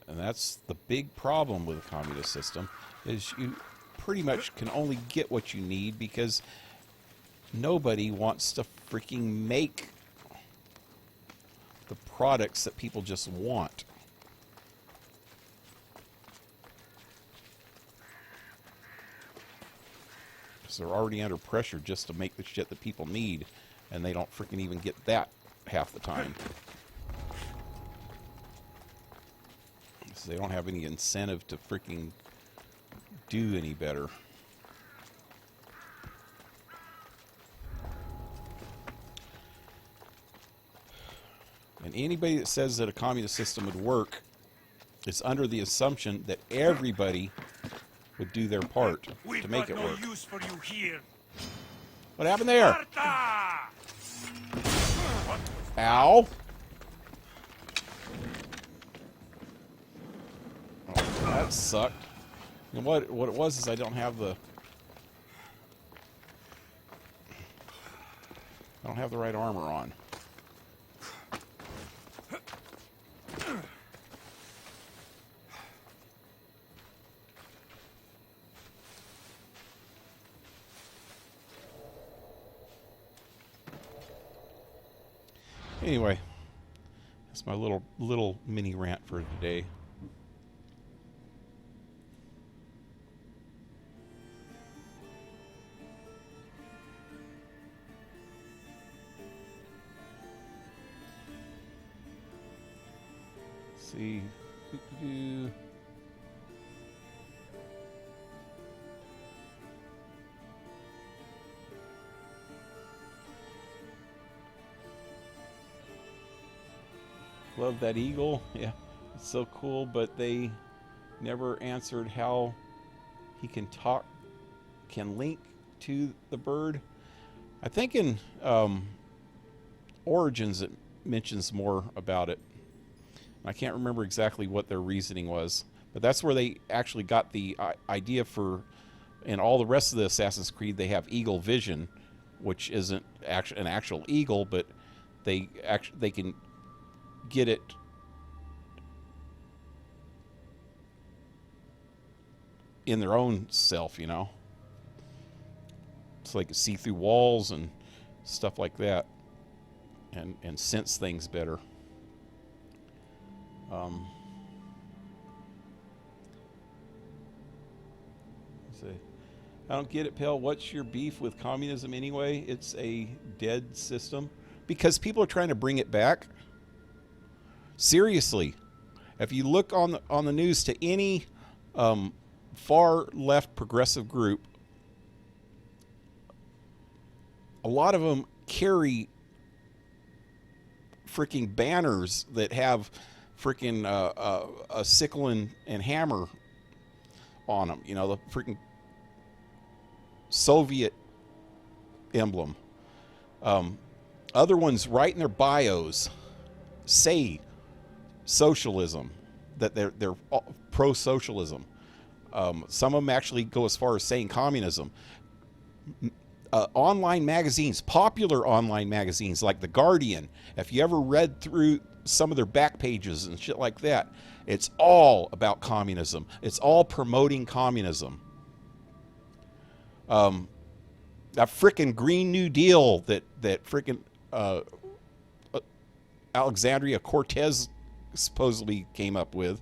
And that's the big problem with a communist system, is you pretty much can only get what you need because nobody wants to freaking make the products that people just want. They're already under pressure just to make the shit that people need, and they don't freaking even get that half the time. So they don't have any incentive to freaking do any better. And anybody that says that a communist system would work is under the assumption that everybody would do their part to make it work. Use for you here. What happened there? Ow! Oh, that sucked. And what it was is I don't have the right armor on. Anyway, that's my little mini rant for today. Let's see. Love that eagle. Yeah, it's so cool, but they never answered how he can link to the bird. I think in Origins it mentions more about it. I can't remember exactly what their reasoning was, but that's where they actually got the idea for, in all the rest of the Assassin's Creed, they have eagle vision, which isn't an actual eagle, but they can get it in their own self, you know. So they can see through walls and stuff like that, and sense things better. Let's see. I don't get it, Pale. What's your beef with communism anyway? It's a dead system because people are trying to bring it back. Seriously, if you look on the news to any far left progressive group, a lot of them carry freaking banners that have freaking a sickle and hammer on them. You know, the freaking Soviet emblem. Other ones right in their bios say socialism, that they're pro-socialism. Some of them actually go as far as saying communism. Online magazines, popular online magazines like The Guardian, if you ever read through some of their back pages and shit like that, it's all about communism. It's all promoting communism. That frickin' Green New Deal that frickin' Alexandria Cortez supposedly came up with.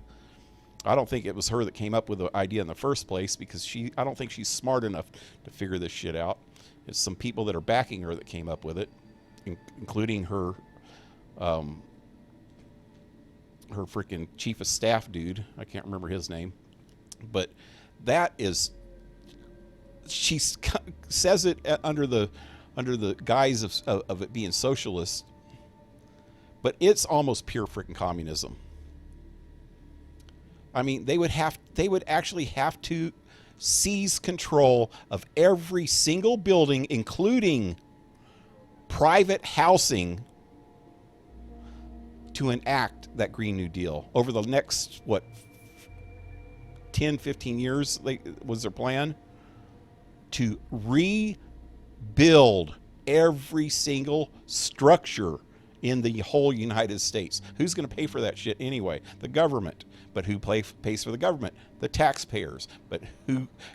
I don't think it was her that came up with the idea in the first place, because I don't think she's smart enough to figure this shit out. It's some people that are backing her that came up with it, including her freaking chief of staff dude. I can't remember his name, but that is she says it under the guise of it being socialist, but it's almost pure freaking communism. I mean, they would actually have to seize control of every single building, including private housing, to enact that Green New Deal over the next, what, 10, 15 years was their plan, to rebuild every single structure in the whole United States. Who's going to pay for that shit anyway? The government. But who pays for the government? The taxpayers. But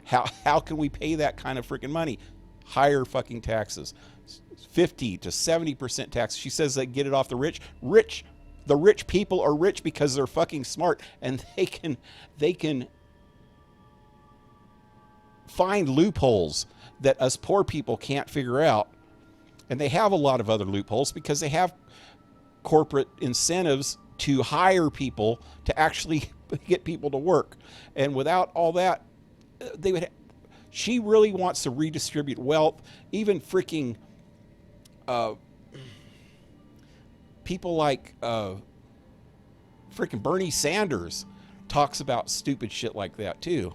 how can we pay that kind of freaking money? Higher fucking taxes. 50 to 70% tax. She says they get it off the rich. The rich people are rich because they're fucking smart, and they can find loopholes that us poor people can't figure out. And they have a lot of other loopholes because they have corporate incentives to hire people to actually get people to work. And without all that, she really wants to redistribute wealth. Even freaking people like freaking Bernie Sanders talks about stupid shit like that too.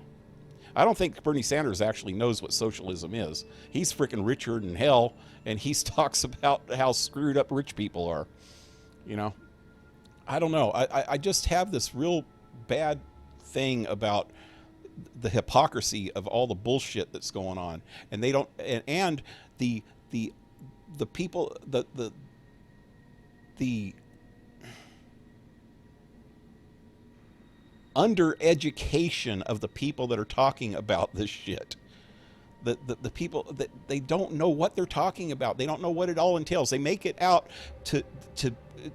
I don't think Bernie Sanders actually knows what socialism is. He's freaking richer than hell, and he talks about how screwed up rich people are. You know, I don't know. I just have this real bad thing about the hypocrisy of all the bullshit that's going on, and they don't. And the people, the under-education of the people that are talking about this shit. The people that they don't know what they're talking about. They don't know what it all entails. They make it out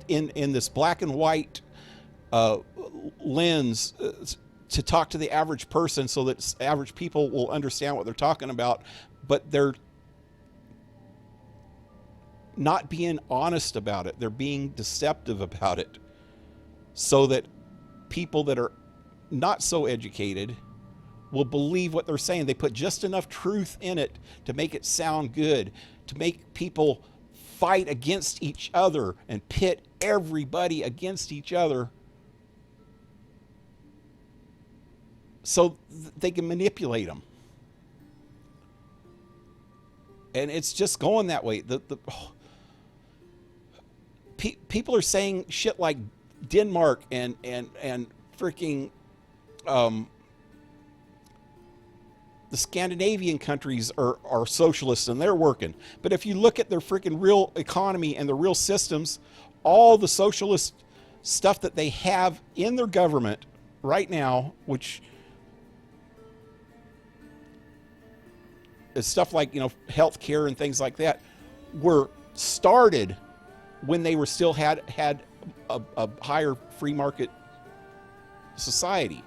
in this black and white lens to talk to the average person so that average people will understand what they're talking about, but they're not being honest about it. They're being deceptive about it so that people that are not so educated will believe what they're saying. They put just enough truth in it to make it sound good, to make people fight against each other and pit everybody against each other so they can manipulate them. And it's just going that way. People are saying shit like Denmark and freaking the Scandinavian countries are socialists and they're working. But if you look at their freaking real economy and the real systems, all the socialist stuff that they have in their government right now, which is stuff like, you know, healthcare and things like that, were started when they were still had a higher free market society.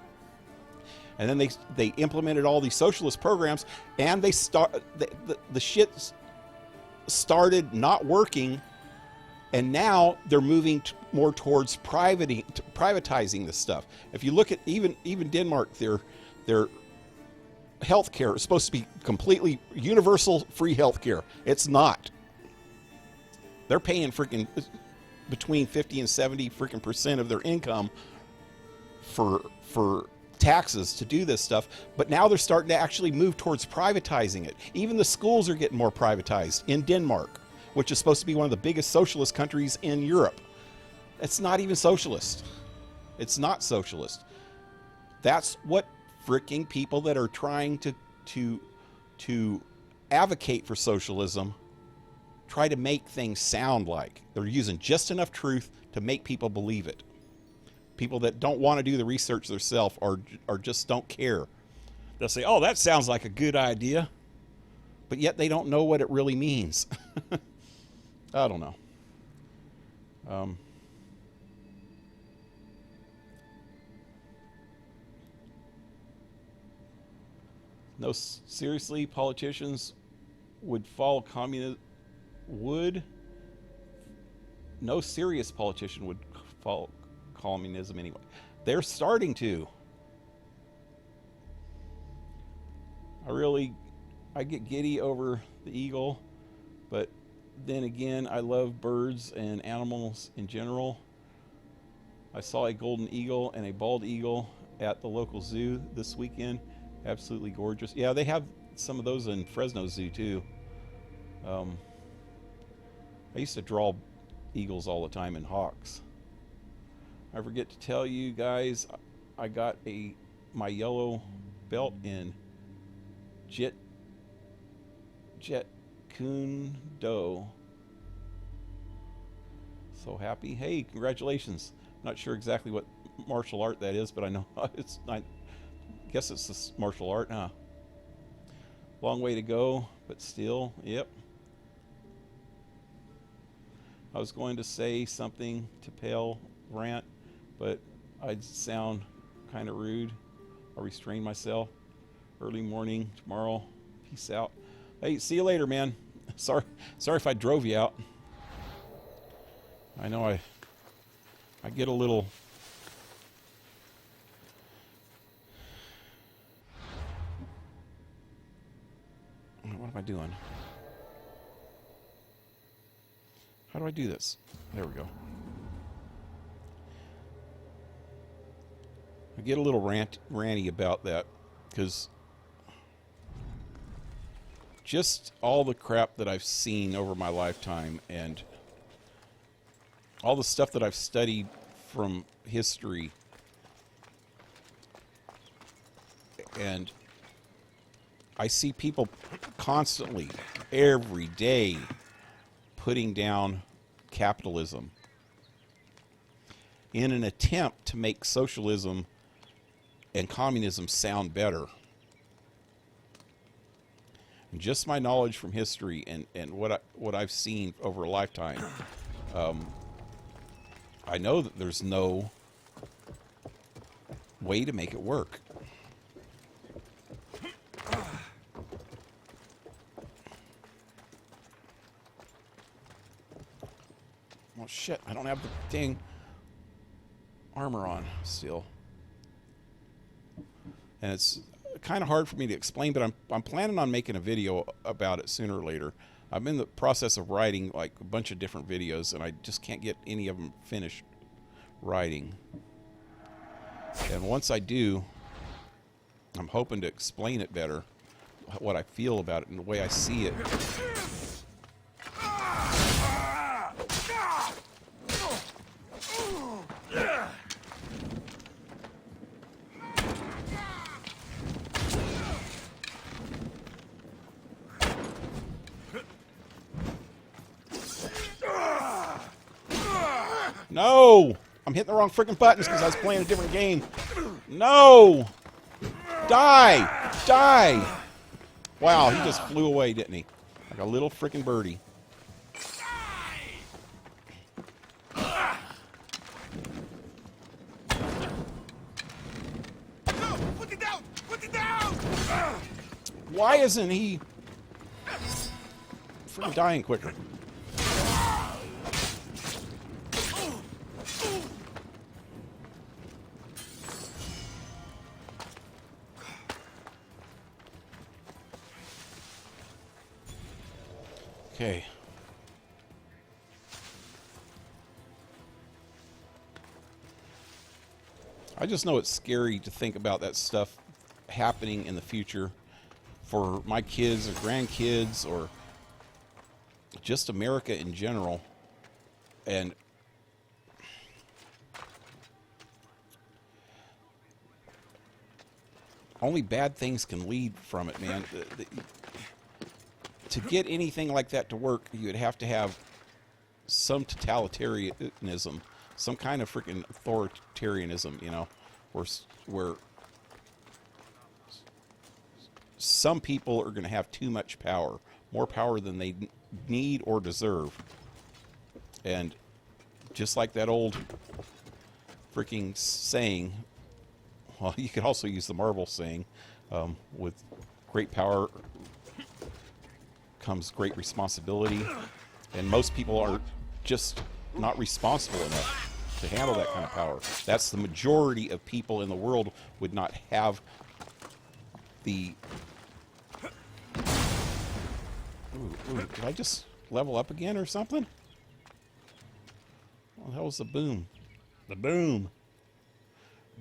And then they implemented all these socialist programs, and the shit started not working, and now they're moving more towards privatizing this stuff. If you look at even Denmark, their healthcare is supposed to be completely universal free healthcare. It's not. They're paying freaking between 50 and 70 freaking % of their income for taxes to do this stuff, but now they're starting to actually move towards privatizing it. Even the schools are getting more privatized in Denmark, which is supposed to be one of the biggest socialist countries in Europe. It's not even socialist. It's not socialist. That's what freaking people that are trying to advocate for socialism try to make things sound like. They're using just enough truth to make people believe it. People that don't want to do the research themselves or just don't care. They'll say, oh, that sounds like a good idea. But yet they don't know what it really means. I don't know. No, seriously, politicians would follow communism. No serious politician would follow communism anyway. They're starting to. I get giddy over the eagle, but then again, I love birds and animals in general. I saw a golden eagle and a bald eagle at the local zoo this weekend. Absolutely gorgeous. Yeah, they have some of those in Fresno Zoo too. I used to draw eagles all the time and hawks. I forget to tell you guys, I got my yellow belt in Jet Kundo. So happy. Hey, congratulations. Not sure exactly what martial art that is, but I know it's not. I guess it's this martial art, huh? Long way to go, but still, yep. I was going to say something to Pale Rant, but I'd sound kind of rude. I'll restrain myself. Early morning tomorrow. Peace out. Hey, see you later, man. Sorry if I drove you out. I know I get a little. What am I doing? How do I do this? There we go. I get a little ranty about that because just all the crap that I've seen over my lifetime and all the stuff that I've studied from history, and I see people constantly, every day, putting down capitalism in an attempt to make socialism and communism sound better. And just my knowledge from history and what I've seen over a lifetime, I know that there's no way to make it work. Well, shit, I don't have the dang armor on still. And it's kind of hard for me to explain, but I'm planning on making a video about it sooner or later. I'm in the process of writing like a bunch of different videos, and I just can't get any of them finished writing. And once I do, I'm hoping to explain it better, what I feel about it and the way I see it. No! I'm hitting the wrong freaking buttons because I was playing a different game. No! Die! Die! Wow, he just flew away, didn't he? Like a little freaking birdie. Put it down! Put it down! Why isn't he freaking dying quicker? Okay. I just know it's scary to think about that stuff happening in the future for my kids or grandkids or just America in general. And only bad things can lead from it, man. To get anything like that to work, you would have to have some totalitarianism, some kind of freaking authoritarianism, you know, where some people are going to have too much power, more power than they need or deserve. And just like that old freaking saying, well, you could also use the Marvel saying, with great power comes great responsibility, and most people are just not responsible enough to handle that kind of power. That's the majority of people in the world would not have the Ooh, did I just level up again or something? What the hell was the boom? The boom.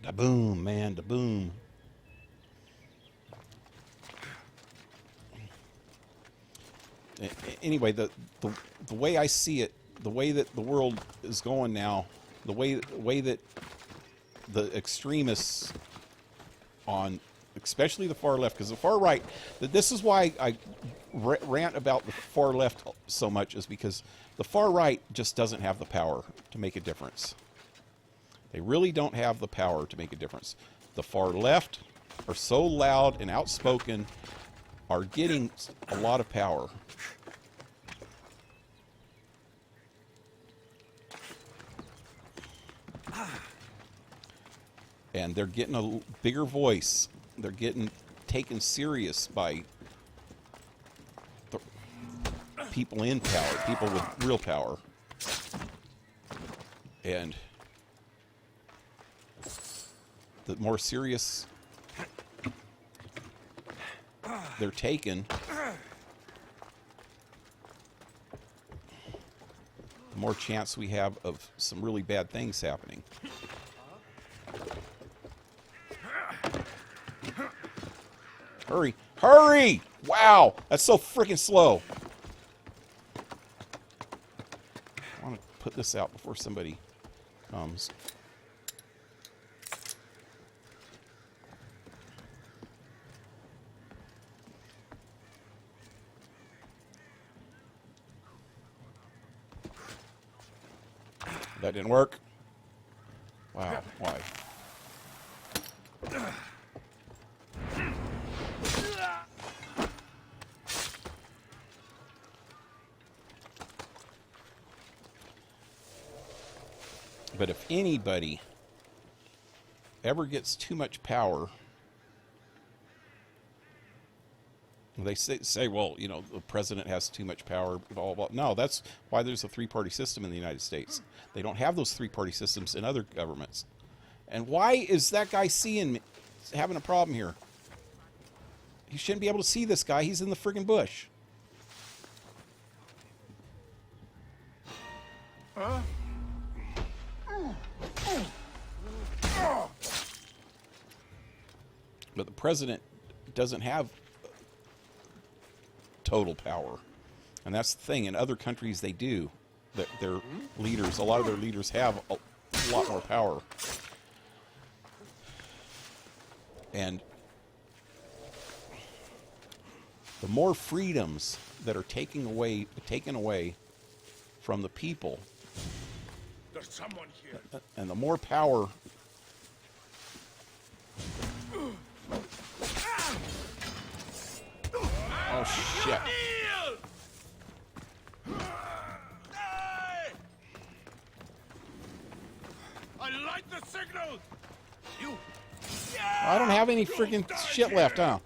The boom, man, the boom. Anyway, the way I see it, the way that the world is going now, the way that the extremists on, especially the far left, because the far right, this is why I rant about the far left so much, is because the far right just doesn't have the power to make a difference. They really don't have the power to make a difference. The far left are so loud and outspoken, are getting a lot of power. And they're getting a bigger voice. They're getting taken serious by the people in power, people with real power. And the more serious they're taken, the more chance we have of some really bad things happening. Hurry! Hurry! Wow! That's so freaking slow. I want to put this out before somebody comes. That didn't work. Wow, why? But if anybody ever gets too much power, they say, well, you know, the president has too much power, blah, blah, blah. No, that's why there's a three-party system in the United States. They don't have those three-party systems in other governments. And why is that guy seeing me, having a problem here? He shouldn't be able to see this guy. He's in the friggin' bush. Huh? But the president doesn't have total power. And that's the thing. In other countries, they do. Their leaders, a lot of their leaders have a lot more power. And the more freedoms that are taken away from the people, There's someone here. and the more power oh shit. I like the signal. You. I don't have any freaking shit left, huh?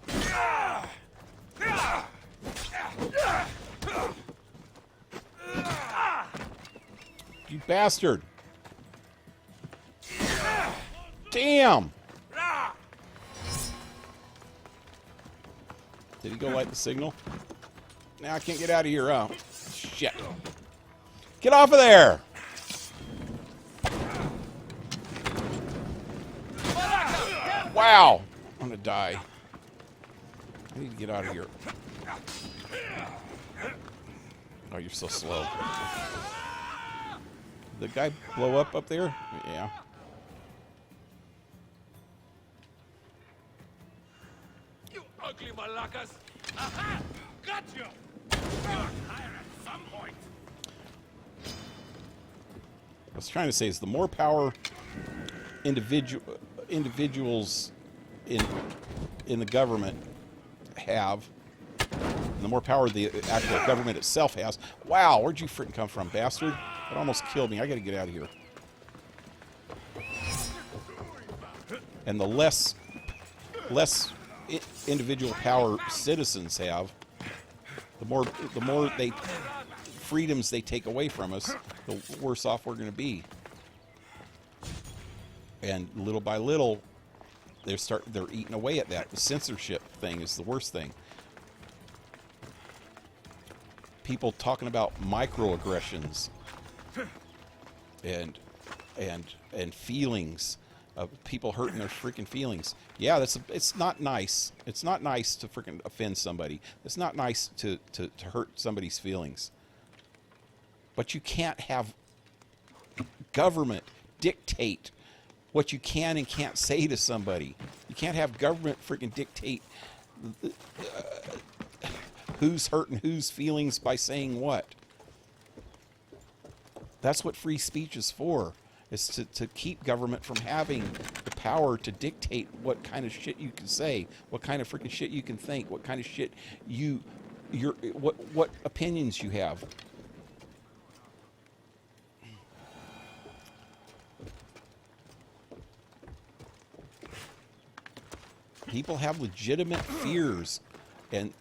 You bastard. Damn. Did he go light the signal? Now I can't get out of here, huh? Shit. Get off of there! Wow! I'm gonna die. I need to get out of here. Oh, you're so slow. Did the guy blow up there? Yeah. You ugly malakas. Aha! Got you. You're tired at some point. What I was trying to say is the more power individuals in the government have, and the more power the actual government itself has. Wow, where'd you freaking come from, bastard? That almost killed me. I gotta get out of here. And the less individual power citizens have, the more freedoms they take away from us, the worse off we're going to be. And little by little, they're eating away at that. The censorship thing is the worst thing. people talking about microaggressions and feelings of people hurting their freaking feelings. Yeah, it's not nice. It's not nice to freaking offend somebody. It's not nice to hurt somebody's feelings. But you can't have government dictate what you can and can't say to somebody. You can't have government freaking dictate who's hurting whose feelings by saying what. That's what free speech is for. Is to keep government from having the power to dictate what kind of shit you can say, what kind of freaking shit you can think, what kind of shit what opinions you have. People have legitimate fears, and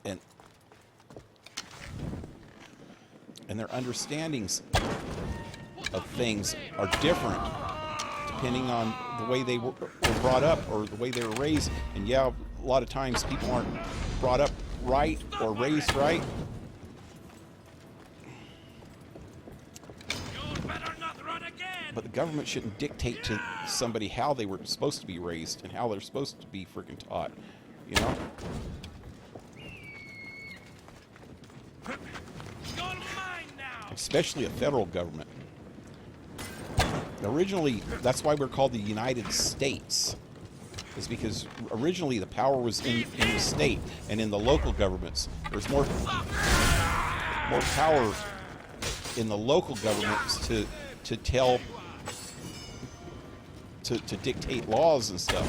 their understandings of things are different depending on the way they were brought up or the way they were raised. And yeah, a lot of times people aren't brought up right or raised right. But the government shouldn't dictate to somebody how they were supposed to be raised and how they're supposed to be freaking taught, you know? Especially a federal government. Originally, that's why we're called the United States. Is because originally the power was in the state and in the local governments. There's more power in the local governments to tell, to dictate laws and stuff.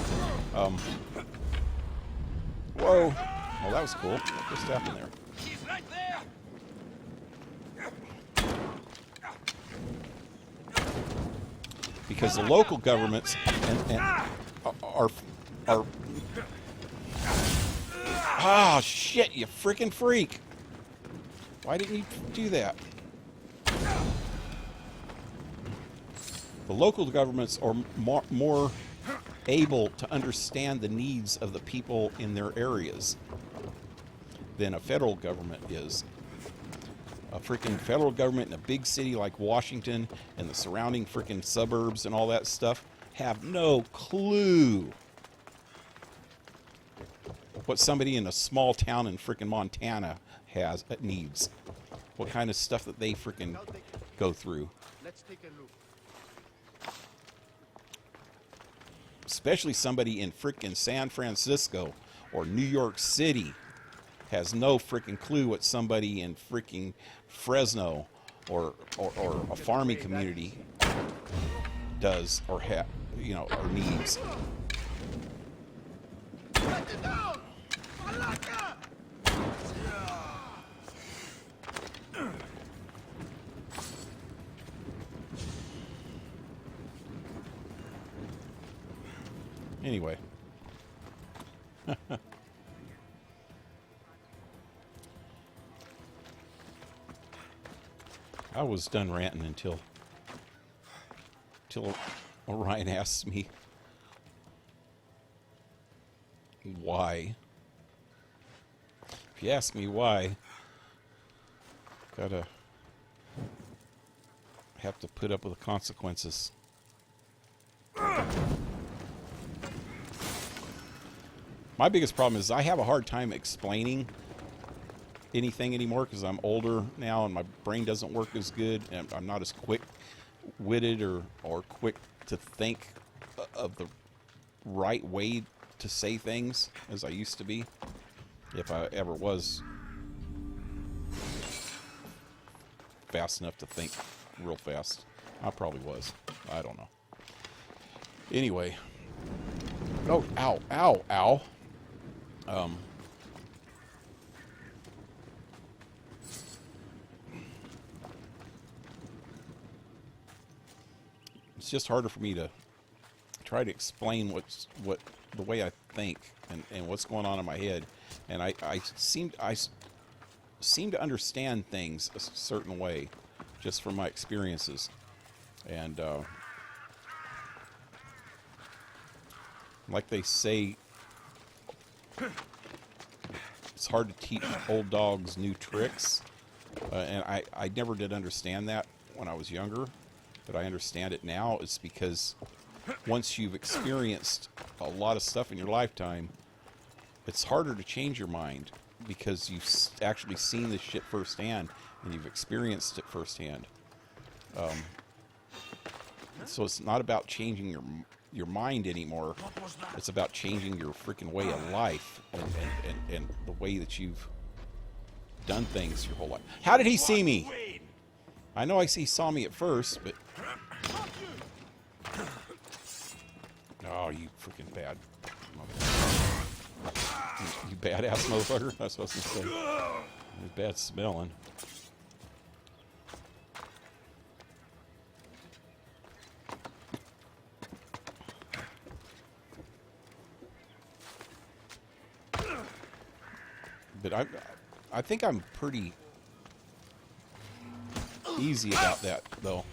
Whoa! Oh, that was cool. What just happened there? Because the local governments are ah, shit, you freaking freak. Why didn't you do that? The local governments are more able to understand the needs of the people in their areas than a federal government is. A freaking federal government in a big city like Washington and the surrounding freaking suburbs and all that stuff have no clue what somebody in a small town in freaking Montana needs. What kind of stuff that they freaking go through. Let's take a look. Especially somebody in freaking San Francisco or New York City has no freaking clue what somebody in freaking Fresno or a farming community does or or needs. Anyway. I was done ranting until Orion asked me why. If you ask me why, gotta have to put up with the consequences. My biggest problem is I have a hard time explaining anything anymore because I'm older now and my brain doesn't work as good and I'm not as quick-witted or quick to think of the right way to say things as I used to be, if I ever was fast enough to think real fast. I probably was. I don't know. Anyway. Oh, ow, ow, ow. It's just harder for me to try to explain what the way I think and what's going on in my head, and I seem to understand things a certain way just from my experiences, and like they say, it's hard to teach old dogs new tricks. And I never did understand that when I was younger, but I understand it now. It's because once you've experienced a lot of stuff in your lifetime, it's harder to change your mind because you've actually seen this shit firsthand and you've experienced it firsthand. So it's not about changing your mind anymore. It's about changing your freaking way of life and the way that you've done things your whole life. How did he see me? I know he saw me at first, but... Oh, you freaking bad motherfucker. You badass motherfucker? That's what I was going to say. You're bad smelling. But I think I'm easy about that, though.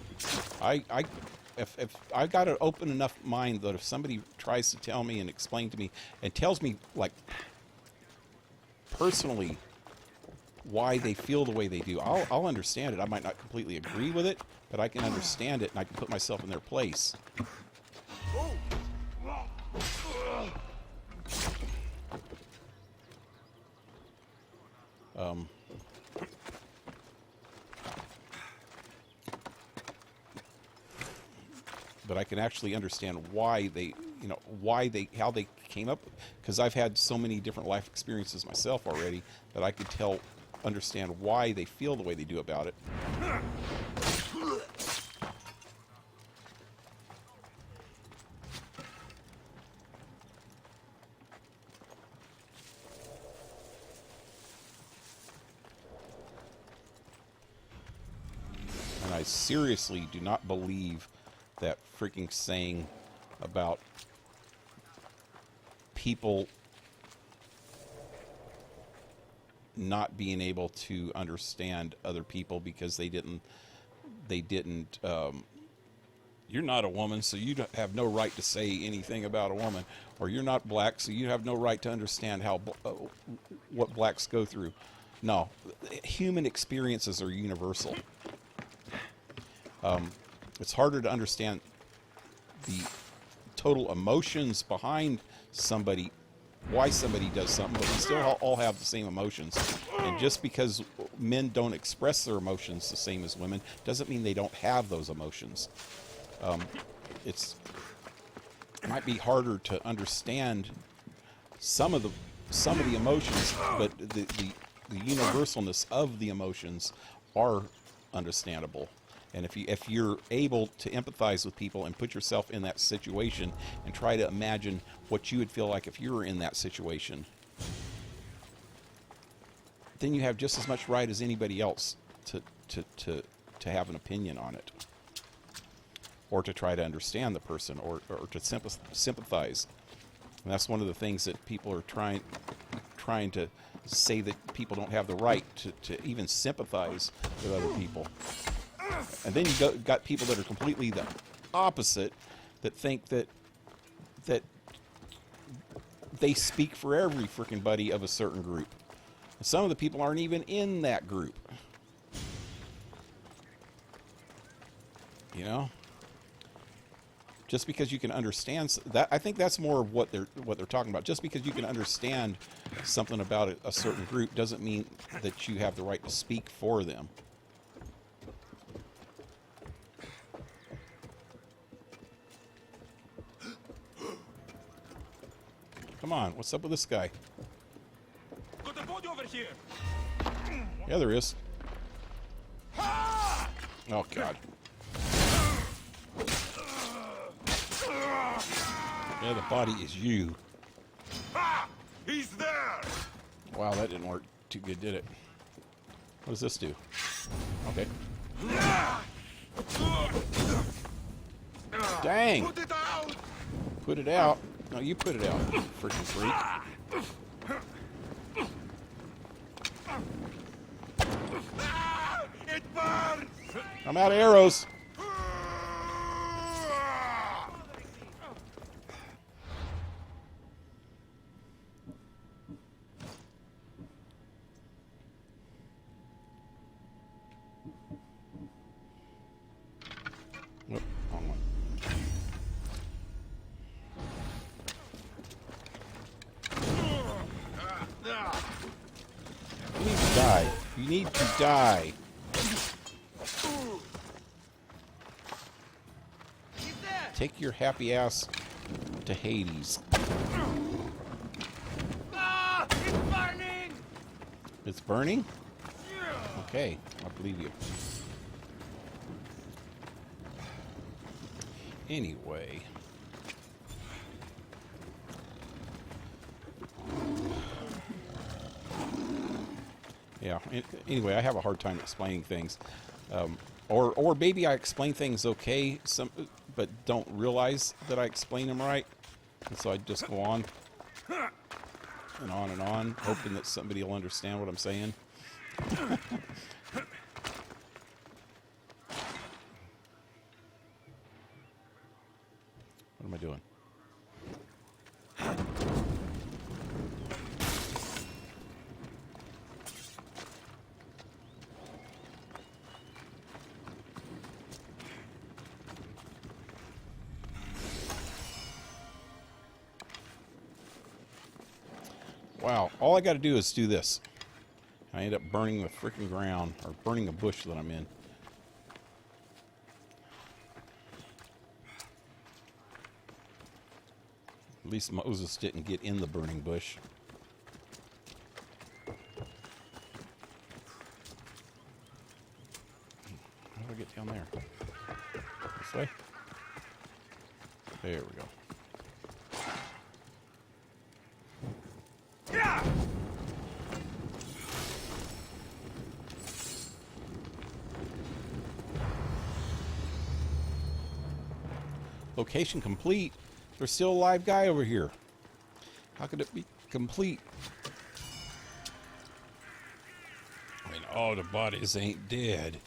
If I got an open enough mind that if somebody tries to tell me and explain to me and tells me, like, personally why they feel the way they do, I'll understand it. I might not completely agree with it, but I can understand it and I can put myself in their place. But I can actually understand why they, how they came up, because I've had so many different life experiences myself already that I could understand why they feel the way they do about it. And I seriously do not believe that freaking saying about people not being able to understand other people because they didn't you're not a woman, so you have no right to say anything about a woman, or you're not black, so you have no right to understand how what blacks go through. No, human experiences are universal. It's harder to understand the total emotions behind somebody, why somebody does something, but we still all have the same emotions. And just because men don't express their emotions the same as women doesn't mean they don't have those emotions. It might be harder to understand some of the emotions, but the universalness of the emotions are understandable. And if you're able to empathize with people and put yourself in that situation and try to imagine what you would feel like if you were in that situation, then you have just as much right as anybody else to have an opinion on it, or to try to understand the person, or to sympathize. And that's one of the things that people are trying to say, that people don't have the right to even sympathize with other people. And then you got people that are completely the opposite, that think that they speak for every freaking buddy of a certain group. And some of the people aren't even in that group. You know? Just because you can understand that, I think that's more of what they're talking about. Just because you can understand something about a certain group doesn't mean that you have the right to speak for them. Come on, what's up with this guy? Got a body over here. Yeah, there is. Oh, God. Yeah, the body is you. He's there. Wow, that didn't work too good, did it? What does this do? Okay. Dang! Put it out. Put it out. No, you put it out, you freaking freak. It burns. I'm out of arrows. You need to die. Take your happy ass to Hades. Ah! It's burning! It's burning? Okay, I believe you. Anyway. Yeah, anyway, I have a hard time explaining things. Or maybe I explain things okay, but don't realize that I explain them right. And so I just go on and on, hoping that somebody will understand what I'm saying. What am I doing? Wow, all I got to do is do this. I end up burning the freaking ground, or burning a bush that I'm in. At least Moses didn't get in the burning bush. How do I get down there? This way? There we go. Location complete. There's still a live guy over here. How could it be complete? I mean, all the bodies ain't dead.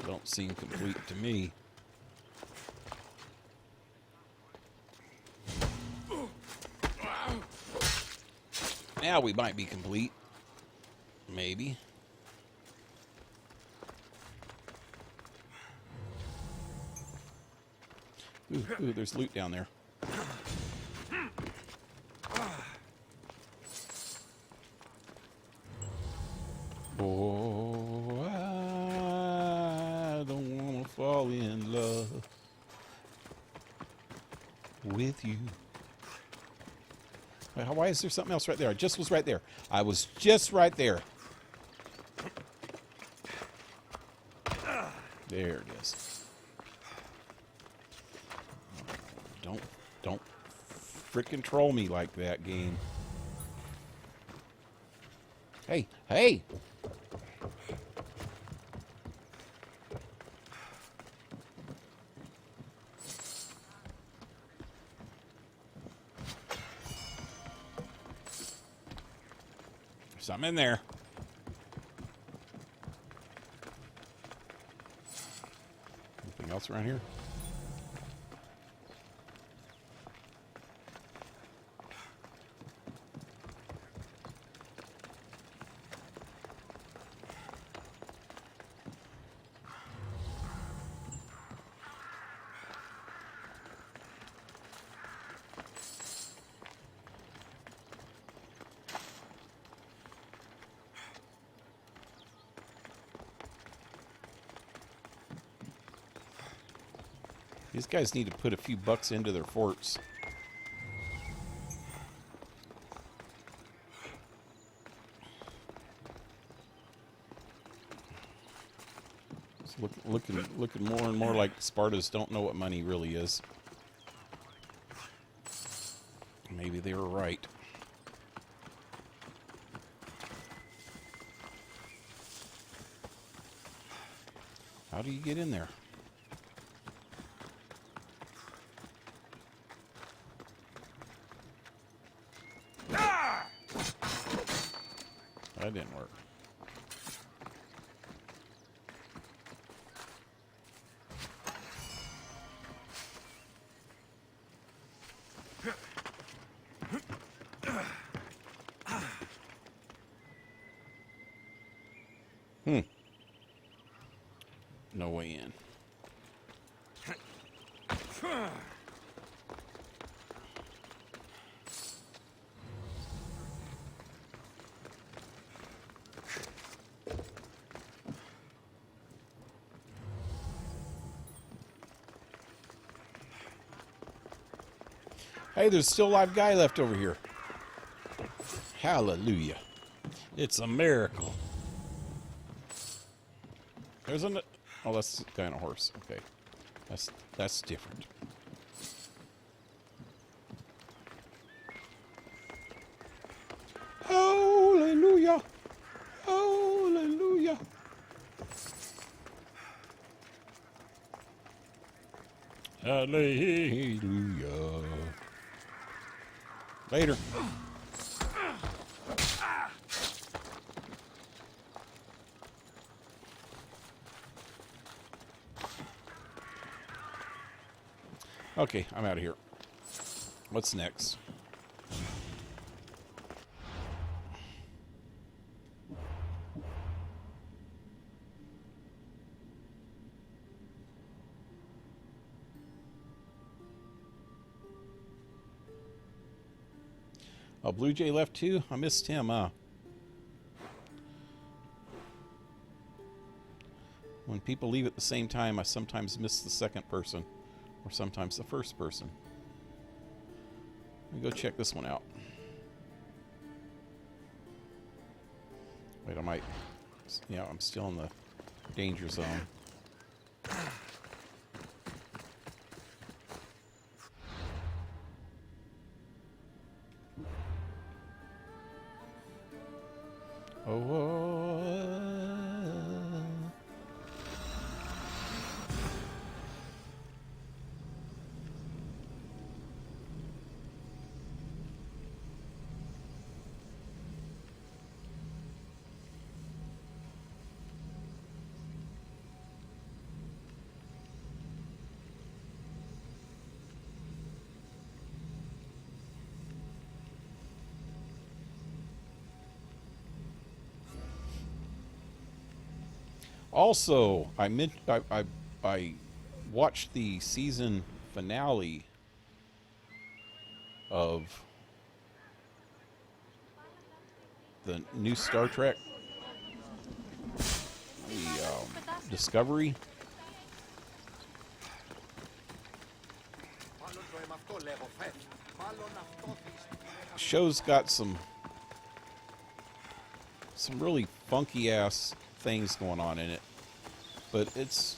Don't seem complete to me. Now we might be complete. Maybe. Ooh, there's loot down there. Oh, I don't want to fall in love with you. Wait, why is there something else right there? I just was right there. I was just right there. There it is. Don't frickin' troll me like that, game. Hey, hey! There's something in there. Anything else around here? These guys need to put a few bucks into their forts. It's looking more and more like Spartas don't know what money really is. Maybe they were right. How do you get in there? That didn't work. No way in. Hey, there's still a live guy left over here. Hallelujah. It's a miracle. There's an... Oh, that's the guy on a horse. Okay. That's different. Hallelujah. Hallelujah. Hallelujah. Later. Okay, I'm out of here. What's next? Oh, Blue Jay left too? I missed him, When people leave at the same time, I sometimes miss the second person, or sometimes the first person. Let me go check this one out. Wait, I might... Yeah, I'm still in the danger zone. Also, I watched the season finale of the new Star Trek, the Discovery. Show's got some really funky ass things going on in it, but it's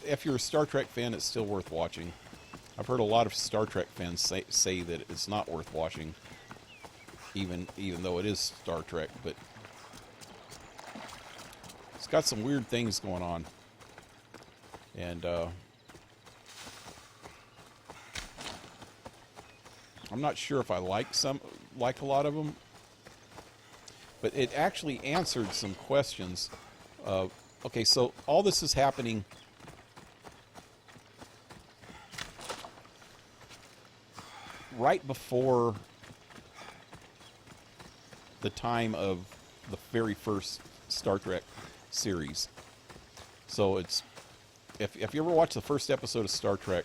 if you're a Star Trek fan, it's still worth watching. I've heard a lot of Star Trek fans say that it's not worth watching, even though it is Star Trek, but it's got some weird things going on, and I'm not sure if I like a lot of them, but it actually answered some questions. Okay, so all this is happening right before the time of the very first Star Trek series. So it's, if you ever watch the first episode of Star Trek,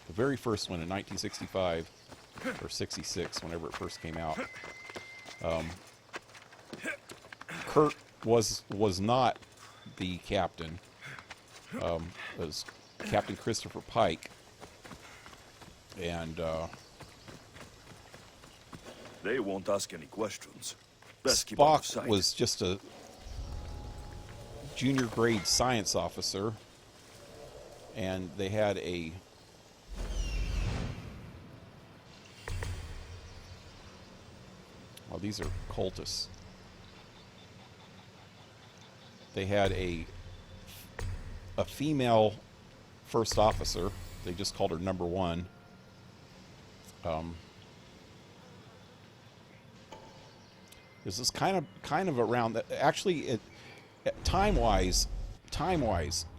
the very first one in 1965 or 66, whenever it first came out, Kirk was not the captain. It was Captain Christopher Pike, and they won't ask any questions. Best keep out of sight. Spock was just a junior grade science officer, and they had a well, these are cultists. They had a female first officer. They just called her number 1. This is kind of around that. Actually, time-wise,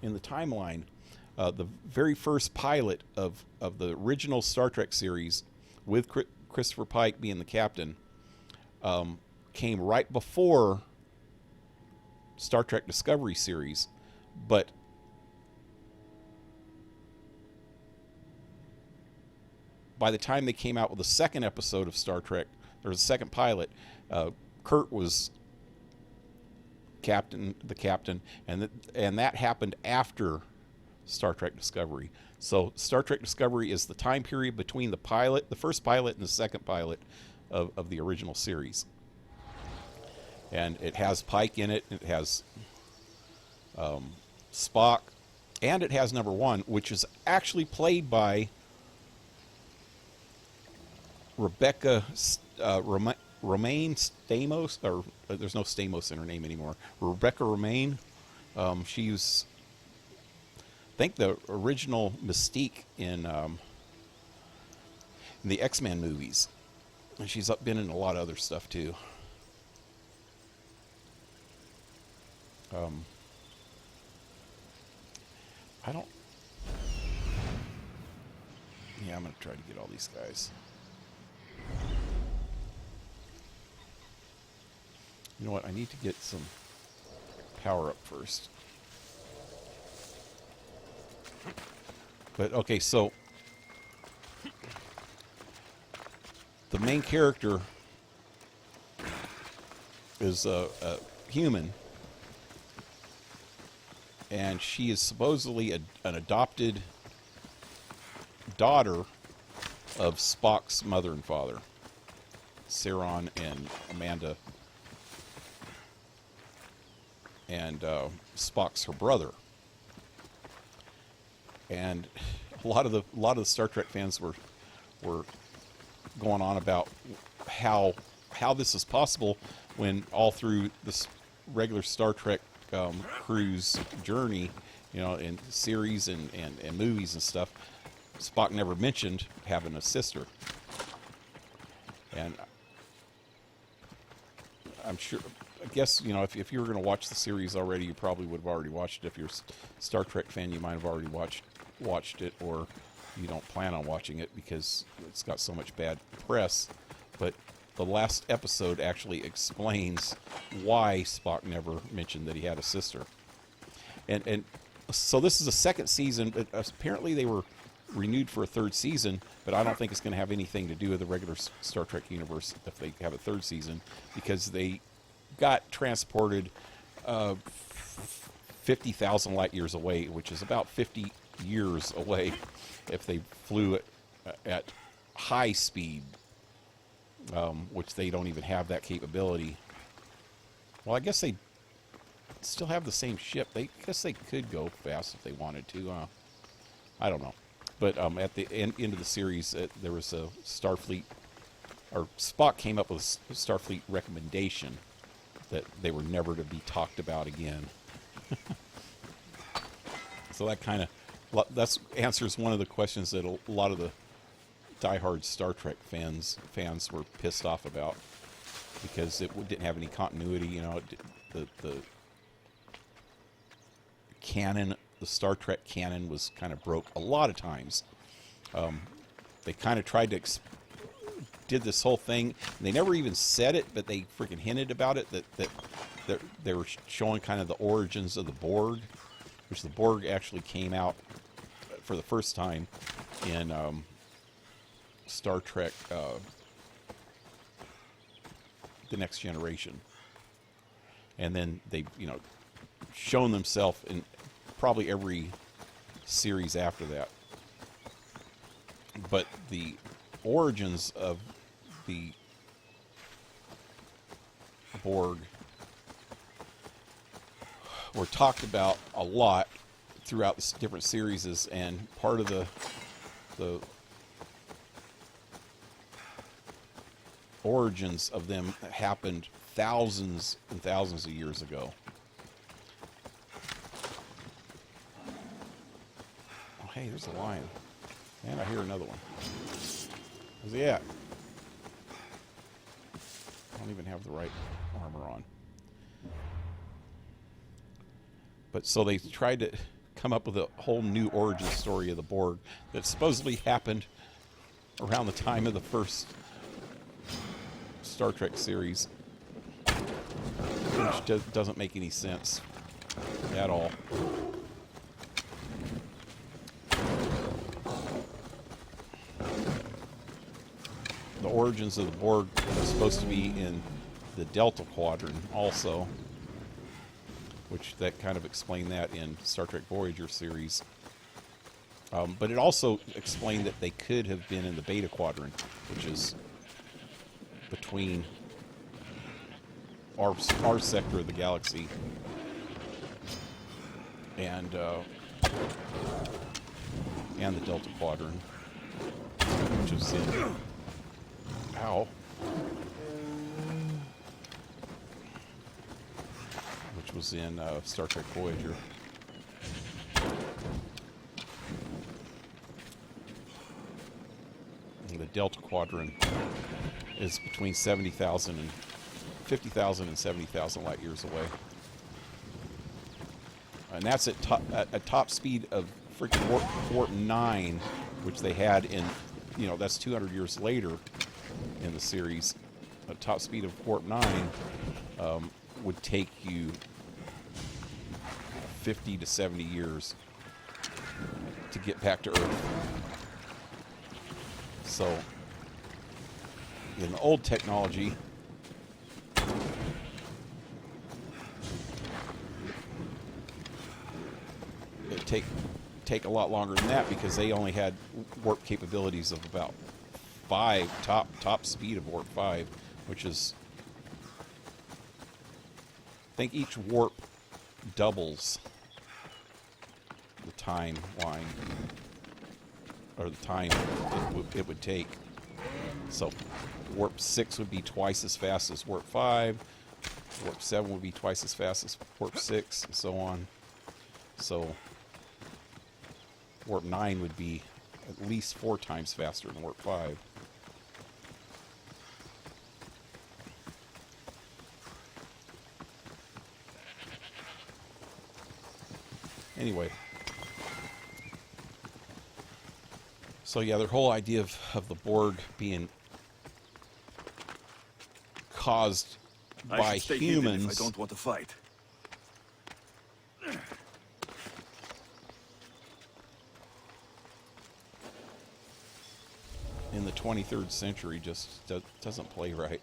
in the timeline, the very first pilot of the original Star Trek series, with Christopher Pike being the captain, came right before Star Trek Discovery series, but by the time they came out with the second episode of Star Trek, there was a second pilot, Kurt was the captain, and that happened after Star Trek Discovery. So Star Trek Discovery is the time period between the first pilot and the second pilot of the original series. And it has Pike in it. It has Spock. And it has number 1, which is actually played by Rebecca Romaine Stamos, or there's no Stamos in her name anymore. Rebecca Romaine. She's, I think, the original Mystique in the X-Men movies. And she's been in a lot of other stuff, too. I don't... Yeah, I'm going to try to get all these guys. You know what? I need to get some power up first. But, okay, so... the main character is a human. And she is supposedly an adopted daughter of Spock's mother and father, Saron and Amanda. And Spock's her brother. And a lot of the Star Trek fans were going on about how this is possible when all through this regular Star Trek crew's journey, you know, in series and movies and stuff, Spock never mentioned having a sister. And I'm sure, I guess, you know, if you were going to watch the series already, you probably would have already watched it. If you're a Star Trek fan, you might have already watched it, or you don't plan on watching it because it's got so much bad press. But the last episode actually explains why Spock never mentioned that he had a sister. And so this is a second season. Apparently they were renewed for a third season, but I don't think it's going to have anything to do with the regular Star Trek universe if they have a third season, because they got transported 50,000 light years away, which is about 50 years away if they flew at high speed, which they don't even have that capability. Well, I guess they still have the same ship. I guess they could go fast if they wanted to. I don't know. But at the end of the series, there was a Starfleet, or Spock came up with a Starfleet recommendation that they were never to be talked about again. So that kind of answers one of the questions that a lot of the diehard Star Trek fans were pissed off about, because it didn't have any continuity. You know, the canon, the Star Trek canon, was kind of broke a lot of times. They kind of tried to did this whole thing. And they never even said it, but they freaking hinted about it, that they were showing kind of the origins of the Borg, which the Borg actually came out for the first time in Star Trek The Next Generation. And then they, you know, shown themselves in probably every series after that. But the origins of the Borg were talked about a lot throughout the different series, and part of the origins of them happened thousands and thousands of years ago. Oh, hey, there's a lion. And I hear another one. Where's he at? I don't even have the right armor on. But so they tried to come up with a whole new origin story of the Borg that supposedly happened around the time of the first Star Trek series, which doesn't make any sense at all. The origins of the Borg are supposed to be in the Delta Quadrant also, which that kind of explained that in Star Trek Voyager series. But it also explained that they could have been in the Beta Quadrant, which is between our sector of the galaxy and the Delta Quadrant, which was in... Ow. Which was in Star Trek Voyager. And the Delta Quadrant is between 50,000 and 70,000 light years away. And that's at top speed of freaking warp 9, which they had in, you know, that's 200 years later in the series. At top speed of warp 9 would take you 50 to 70 years to get back to Earth. So, in the old technology, it'd take a lot longer than that because they only had warp capabilities of about 5, top speed of warp 5, which is, I think each warp doubles the timeline, or the time it would take. So warp 6 would be twice as fast as warp 5, warp 7 would be twice as fast as warp 6, and so on. So warp 9 would be at least 4 times faster than warp 5. Anyway. So yeah, their whole idea of the Borg being caused by humans. If I don't want to fight. In the 23rd century just doesn't play right.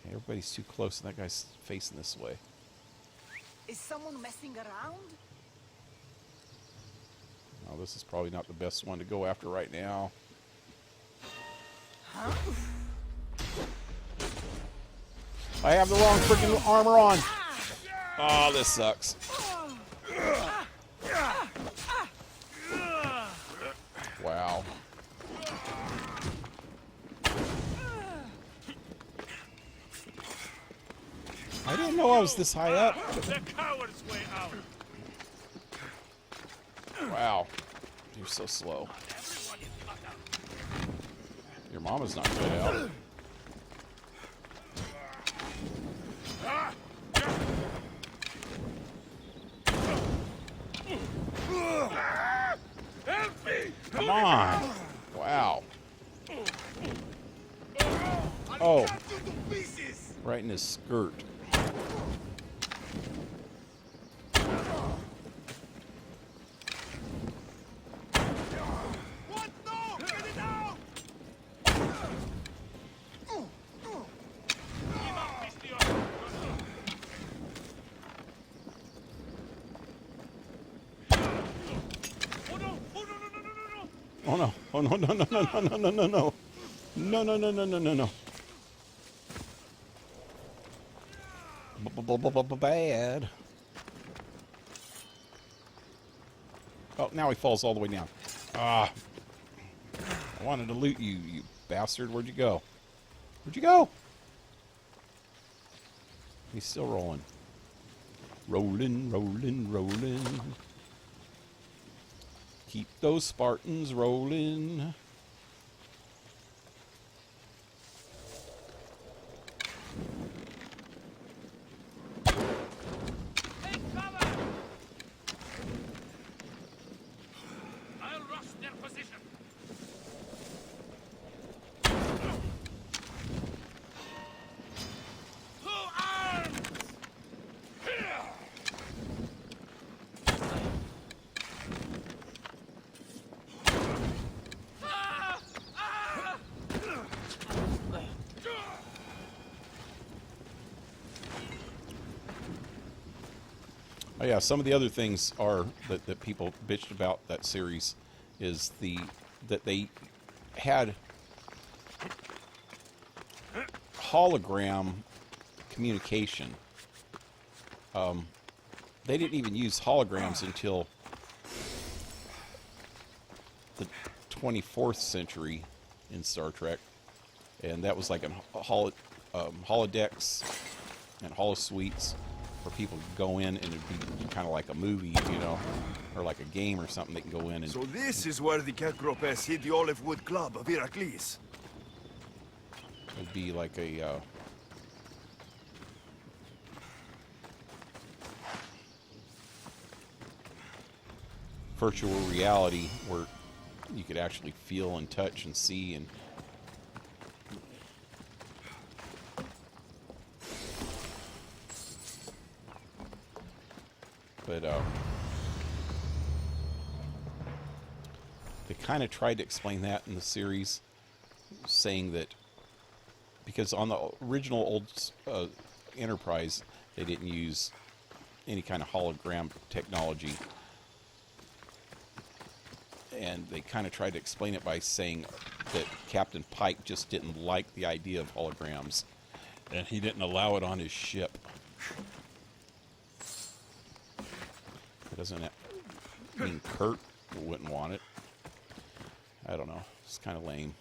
Everybody's too close and that guy's facing this way. Is someone messing around? Oh, this is probably not the best one to go after right now. Huh? I have the wrong freaking armor on. Oh, this sucks. Wow. I didn't know I was this high up. The coward's way out. Wow. You're so slow. Your mama's not good out. Help me! Come on. Wow. Oh. Right in his skirt. What? No! Get it out! Oh no. Oh no, no, no, no, no, no, no, no, no. No, no, no, no, no, no, no. Bad. Oh, now he falls all the way down. Ah. I wanted to loot you, you bastard. Where'd you go? Where'd you go? He's still rolling. Rolling, rolling, rolling. Keep those Spartans rolling. Take cover! I'll rush their position. To arms! Oh yeah, some of the other things are that people bitched about that series is that they had hologram communication. They didn't even use holograms until the 24th century in Star Trek, and that was like holodecks and holosuites where people could go in and it'd be kind of like a movie, you know, or like a game or something. They can go in and... So this is where the Kekropes hid the Olive Wood Club of Iraklis. It'd be like a... virtual reality where you could actually feel and touch and see and... But, they kind of tried to explain that in the series, saying that because on the original old Enterprise, they didn't use any kind of hologram technology. And they kind of tried to explain it by saying that Captain Pike just didn't like the idea of holograms, and he didn't allow it on his ship. It doesn't mean Kurt wouldn't want it. I don't know. It's kind of lame.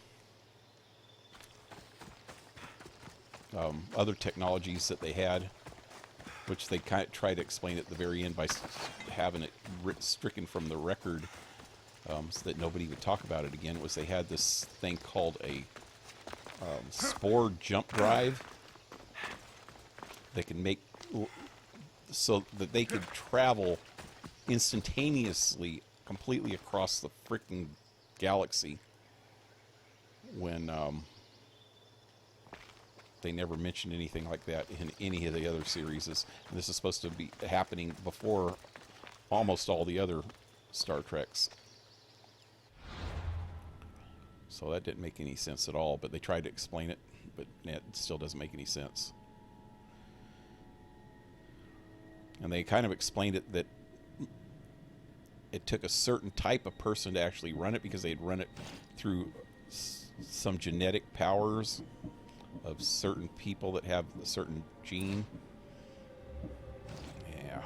Other technologies that they had, which they kind of tried to explain at the very end by having it stricken from the record, so that nobody would talk about it again, was they had this thing called a spore jump drive. They could make so that they could travel instantaneously completely across the freaking galaxy when they never mentioned anything like that in any of the other series. And this is supposed to be happening before almost all the other Star Treks. So that didn't make any sense at all, but they tried to explain it, but it still doesn't make any sense. And they kind of explained it that it took a certain type of person to actually run it because they'd run it through some genetic powers of certain people that have a certain gene. Yeah.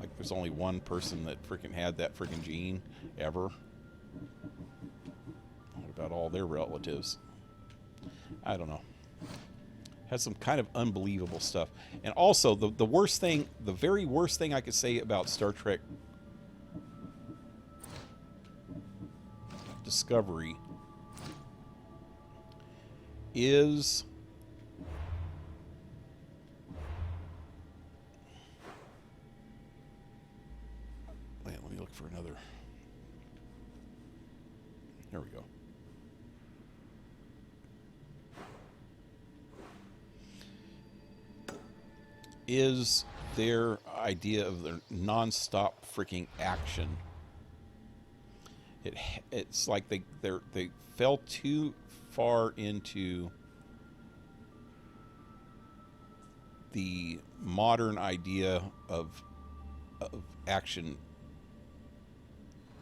Like there's only one person that freaking had that freaking gene ever. What about all their relatives? I don't know. Has some kind of unbelievable stuff. And also, the worst thing, the very worst thing I could say about Star Trek Discovery is wait, let me look for another. There we go. Is their idea of their non-stop freaking action. It's like they fell too far into the modern idea of action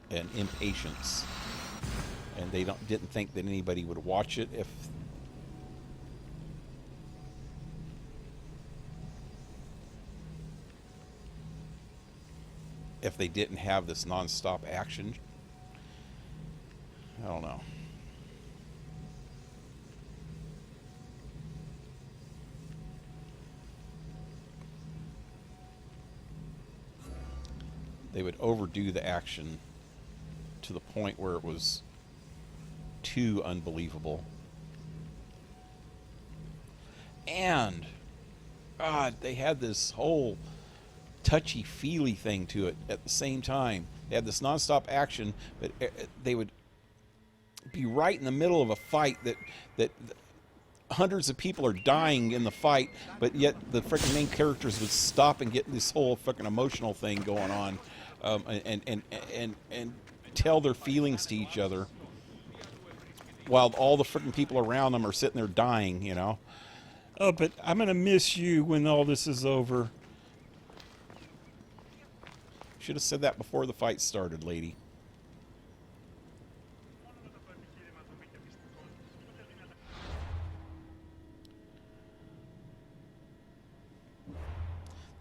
and impatience, and they didn't think that anybody would watch it if they didn't have this non-stop action. I don't know. They would overdo the action to the point where it was too unbelievable. And God, they had this whole touchy-feely thing to it at the same time. They had this non-stop action, but they would be right in the middle of a fight that hundreds of people are dying in the fight, but yet the freaking main characters would stop and get this whole fucking emotional thing going on, and tell their feelings to each other while all the freaking people around them are sitting there dying, you know. Oh, but I'm gonna miss you when all this is over. Should have said that before the fight started, lady.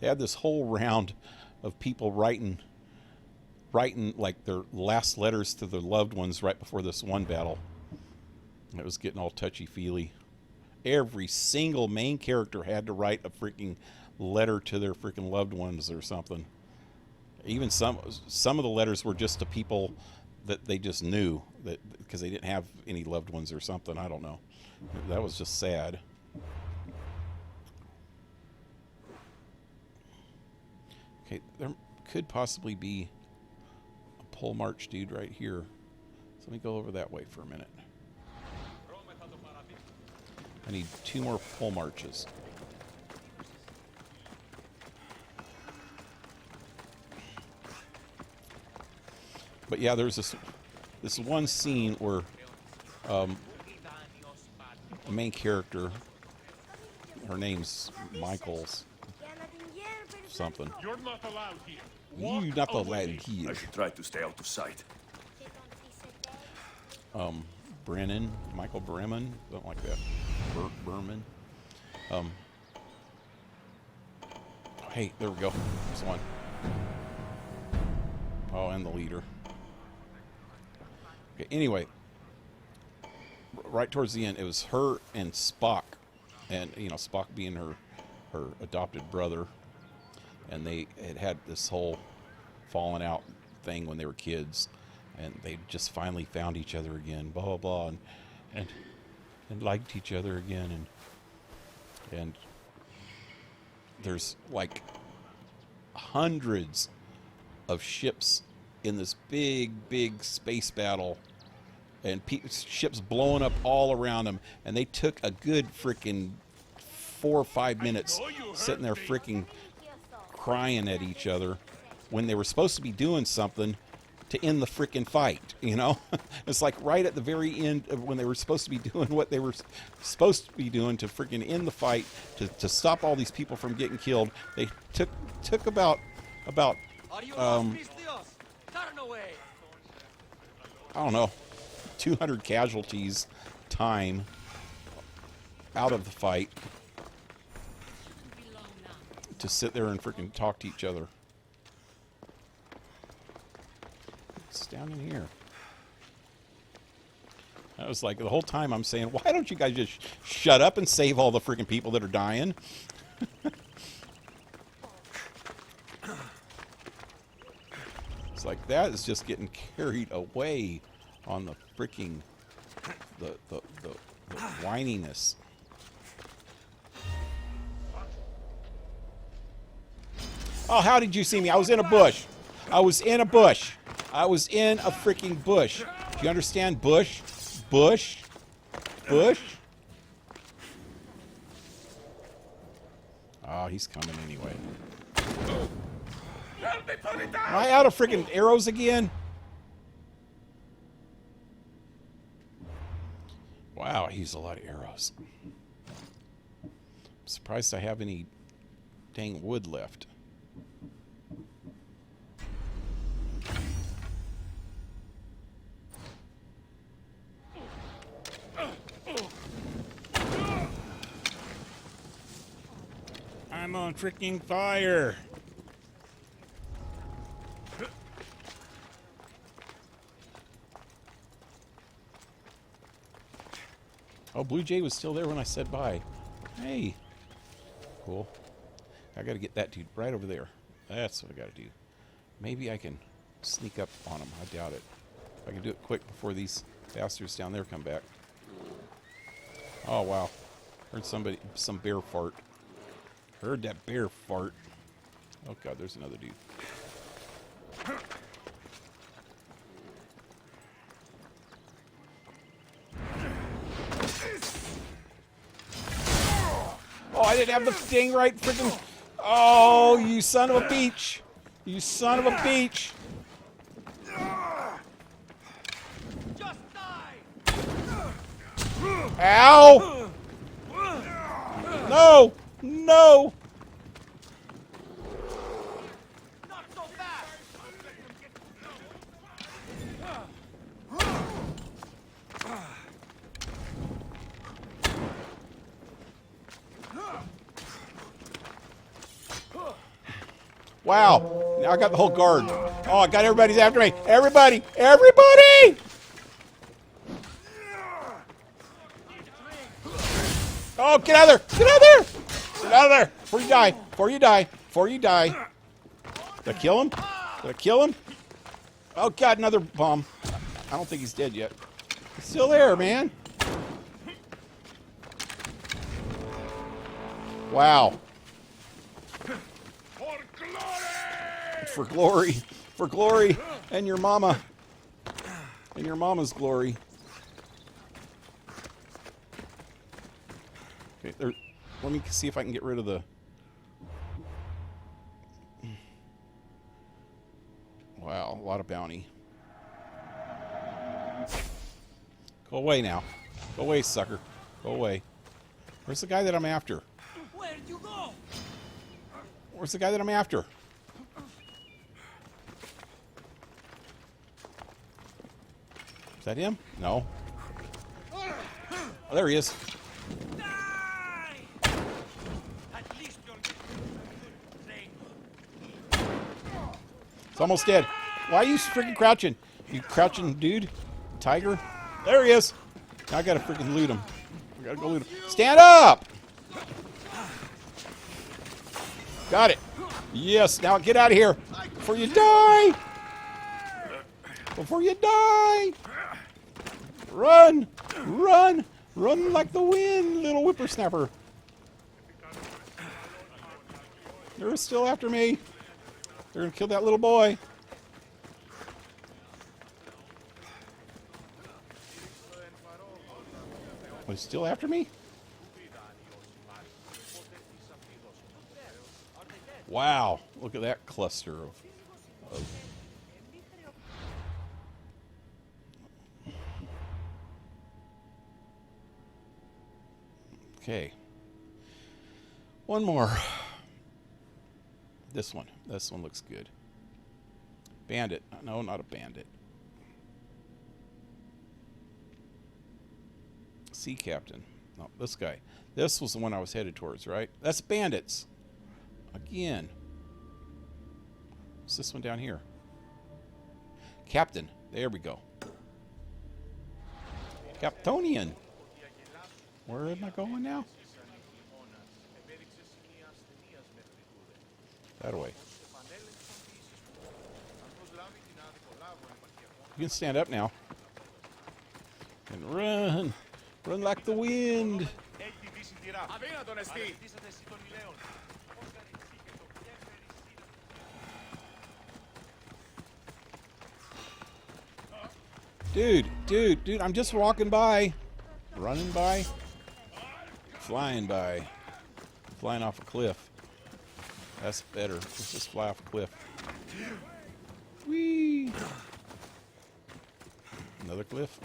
They had this whole round of people writing like their last letters to their loved ones right before this one battle. It was getting all touchy-feely. Every single main character had to write a freaking letter to their freaking loved ones or something. Even some of the letters were just to people that they just knew, that because they didn't have any loved ones or something. I don't know. That was just sad. Okay, there could possibly be a pole march dude right here. So let me go over that way for a minute. I need 2 more pole marches. But yeah, there's this one scene where the main character, her name's Michaels something. You're not allowed here. You're not allowed here. I should try to stay out of sight. Brennan, Michael Bremen, something like that. Berman. Hey, there we go. There's one. Oh, and the leader. Okay, anyway, right towards the end, it was her and Spock, and you know, Spock being her adopted brother, and they had this whole falling out thing when they were kids, and they just finally found each other again, blah blah blah, and liked each other again, and there's like hundreds of ships in this big space battle, and ships blowing up all around them, and they took a good freaking 4 or 5 minutes sitting there freaking crying at each other when they were supposed to be doing something to end the freaking fight, you know? It's like right at the very end of when they were supposed to be doing what they were supposed to be doing to freaking end the fight, to stop all these people from getting killed. They took about I don't know, 200 casualties time out of the fight to sit there and freaking talk to each other. It's down in here. I was like, the whole time I'm saying, why don't you guys just shut up and save all the freaking people that are dying? It's like that is just getting carried away on the freaking the whininess. Oh, how did you see me? I was in a bush. I was in a bush. I was in a freaking bush. Do you understand? Bush? Bush? Bush? Oh, he's coming anyway. Am I out of freaking arrows again? Wow, he's a lot of arrows. I'm surprised I have any dang wood left. I'm on freaking fire. Oh, Blue Jay was still there when I said bye. Hey. Cool. I gotta get that dude right over there. That's what I gotta do. Maybe I can sneak up on him. I doubt it. If I can do it quick before these bastards down there come back. Oh, wow. Heard some bear fart. Heard that bear fart. Oh, God, there's another dude. Oh, I didn't have the thing right freaking... Oh, you son of a peach. You son of a peach. Just die! Ow! No! No! Not so fast! Wow. Now I got the whole guard. Oh, I got everybody's after me. Everybody! Everybody! Oh, get out of there! Get out of there! Get out of there! Before you die. Before you die. Before you die. Did I kill him? Did I kill him? Oh, God, another bomb. I don't think he's dead yet. He's still there, man. Wow. For glory. For glory. And your mama. And your mama's glory. Okay, there. Let me see if I can get rid of the... Wow, a lot of bounty. Go away now. Go away, sucker. Go away. Where's the guy that I'm after? Where'd you go? Where's the guy that I'm after? Is that him? No. Oh, there he is. Die! At least you're getting good. It's almost dead. Why are you freaking crouching? You crouching dude? Tiger? There he is. Now I gotta freaking loot him. I gotta go loot him. Stand up! Got it. Yes, now get out of here. Before you die! Before you die! Run! Run! Run like the wind, little whippersnapper. They're still after me. They're gonna kill that little boy. Are they still after me? Wow, look at that cluster of okay. One more. This one. This one looks good. Bandit. No, not a bandit. Sea captain. No, this guy. This was the one I was headed towards, right? That's bandits. Again. What's this one down here? Captain. There we go. Captonian. Where am I going now? That way. You can stand up now. And run. Run like the wind. Dude, I'm just walking by. Running by. Flying by. Flying off a cliff. That's better. Let's just fly off a cliff. Whee! Another cliff.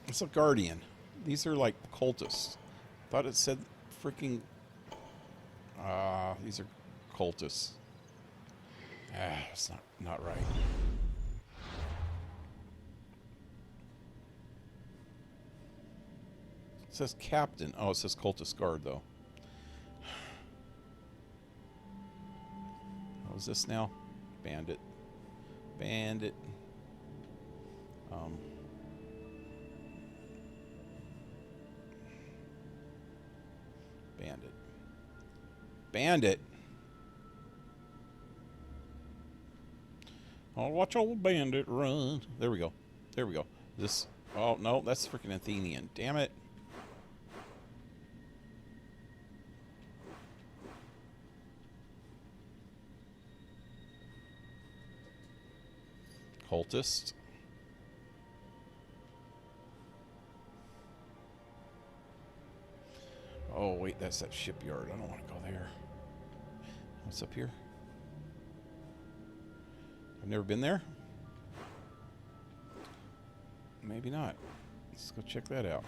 It's a guardian. These are like cultists. Thought it said freaking... these are cultists. It's not right. It says captain. Oh, it says cultist guard, though. What was this now? Bandit. Bandit. Bandit. Bandit. Oh, watch old bandit run. There we go. There we go. This. Oh, no, that's freaking Athenian. Damn it. Cultist. Oh, wait, that's that shipyard. I don't want to go there. What's up here? I've never been there. Maybe not. Let's go check that out.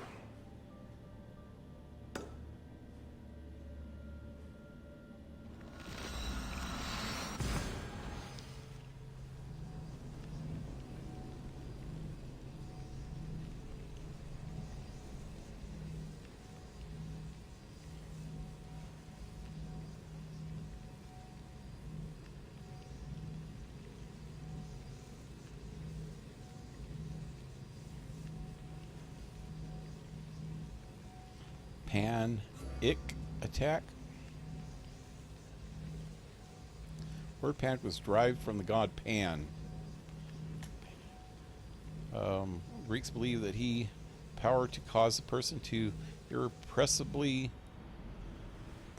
Pan-ic attack. Word panic was derived from the god Pan. Greeks believe that he power to cause a person to irrepressibly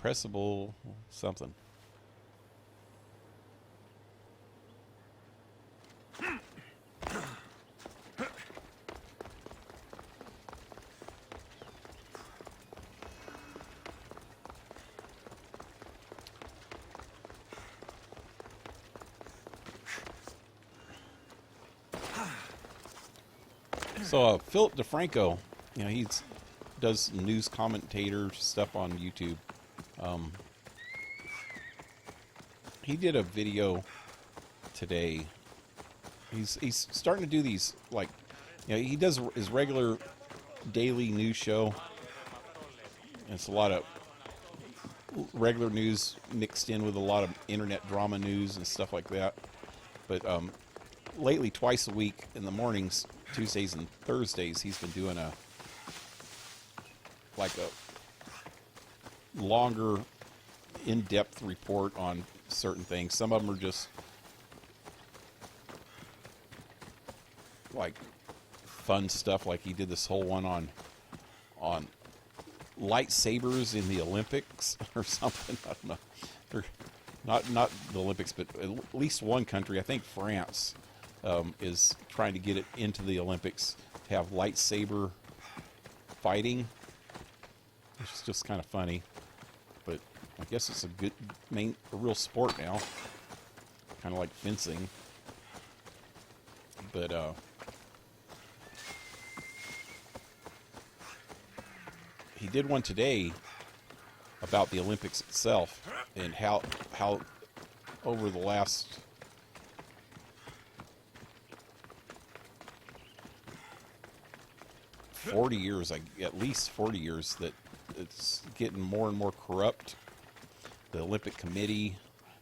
pressable something. So Philip DeFranco, you know, he does news commentator stuff on YouTube. He did a video today. He's starting to do these, like, you know, he does his regular daily news show. And it's a lot of regular news mixed in with a lot of internet drama news and stuff like that. But lately, twice a week in the mornings, Tuesdays and Thursdays, he's been doing a longer, in-depth report on certain things. Some of them are just like fun stuff, like he did this whole one on lightsabers in the Olympics or something. I don't know. They're not the Olympics, but at least one country, I think France, is trying to get it into the Olympics to have lightsaber fighting, which is just kind of funny. But I guess it's a real sport now, kind of like fencing. But he did one today about the Olympics itself and how over the last 40 years, at least 40 years, that it's getting more and more corrupt. The Olympic Committee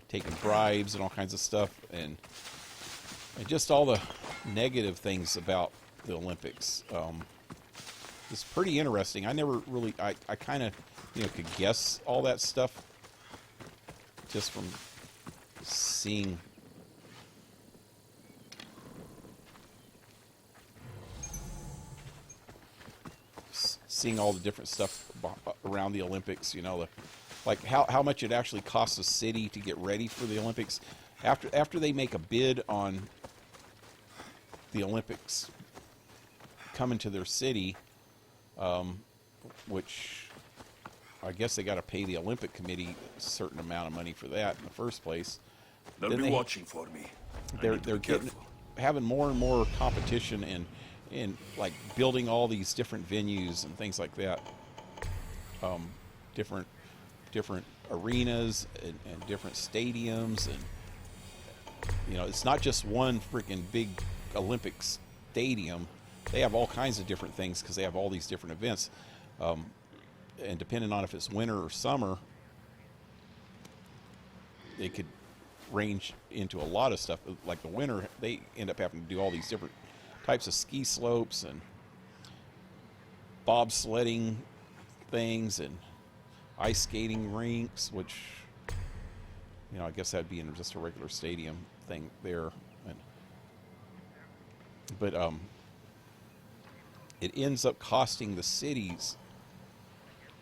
taking bribes and all kinds of stuff, and just all the negative things about the Olympics. It's pretty interesting. I never really, I kind of, could guess all that stuff just from seeing all the different stuff around the Olympics, like how much it actually costs a city to get ready for the Olympics. After they make a bid on the Olympics coming to their city, which I guess they got to pay the Olympic Committee a certain amount of money for that in the first place. They'll be watching for me. They're having more and more competition in like building all these different venues and things like that. Different arenas and different stadiums, and it's not just one freaking big Olympic stadium. They have all kinds of different things because they have all these different events, and depending on if it's winter or summer, they could range into a lot of stuff. Like the winter, they end up having to do all these different types of ski slopes and bobsledding things and ice skating rinks, which I guess that'd be in just a regular stadium thing there. But it ends up costing the cities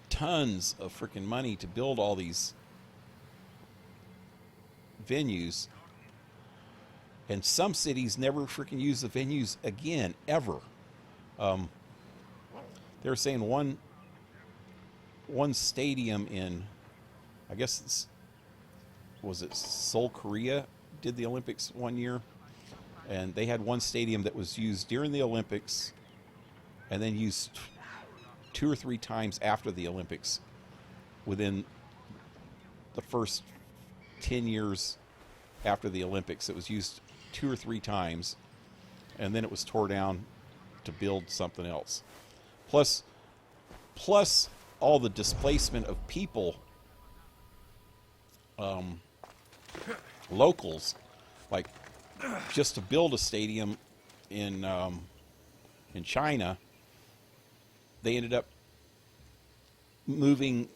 tons of freaking money to build all these venues, and some cities never freaking use the venues again, ever. They're saying one stadium in, I guess was it Seoul, Korea, did the Olympics one year, And they had one stadium that was used during the Olympics and then used 2 or 3 times after the Olympics within the first 10 years after the Olympics. It was used 2 or 3 times, and then it was tore down to build something else. Plus all the displacement of people, locals, like just to build a stadium in China, they ended up moving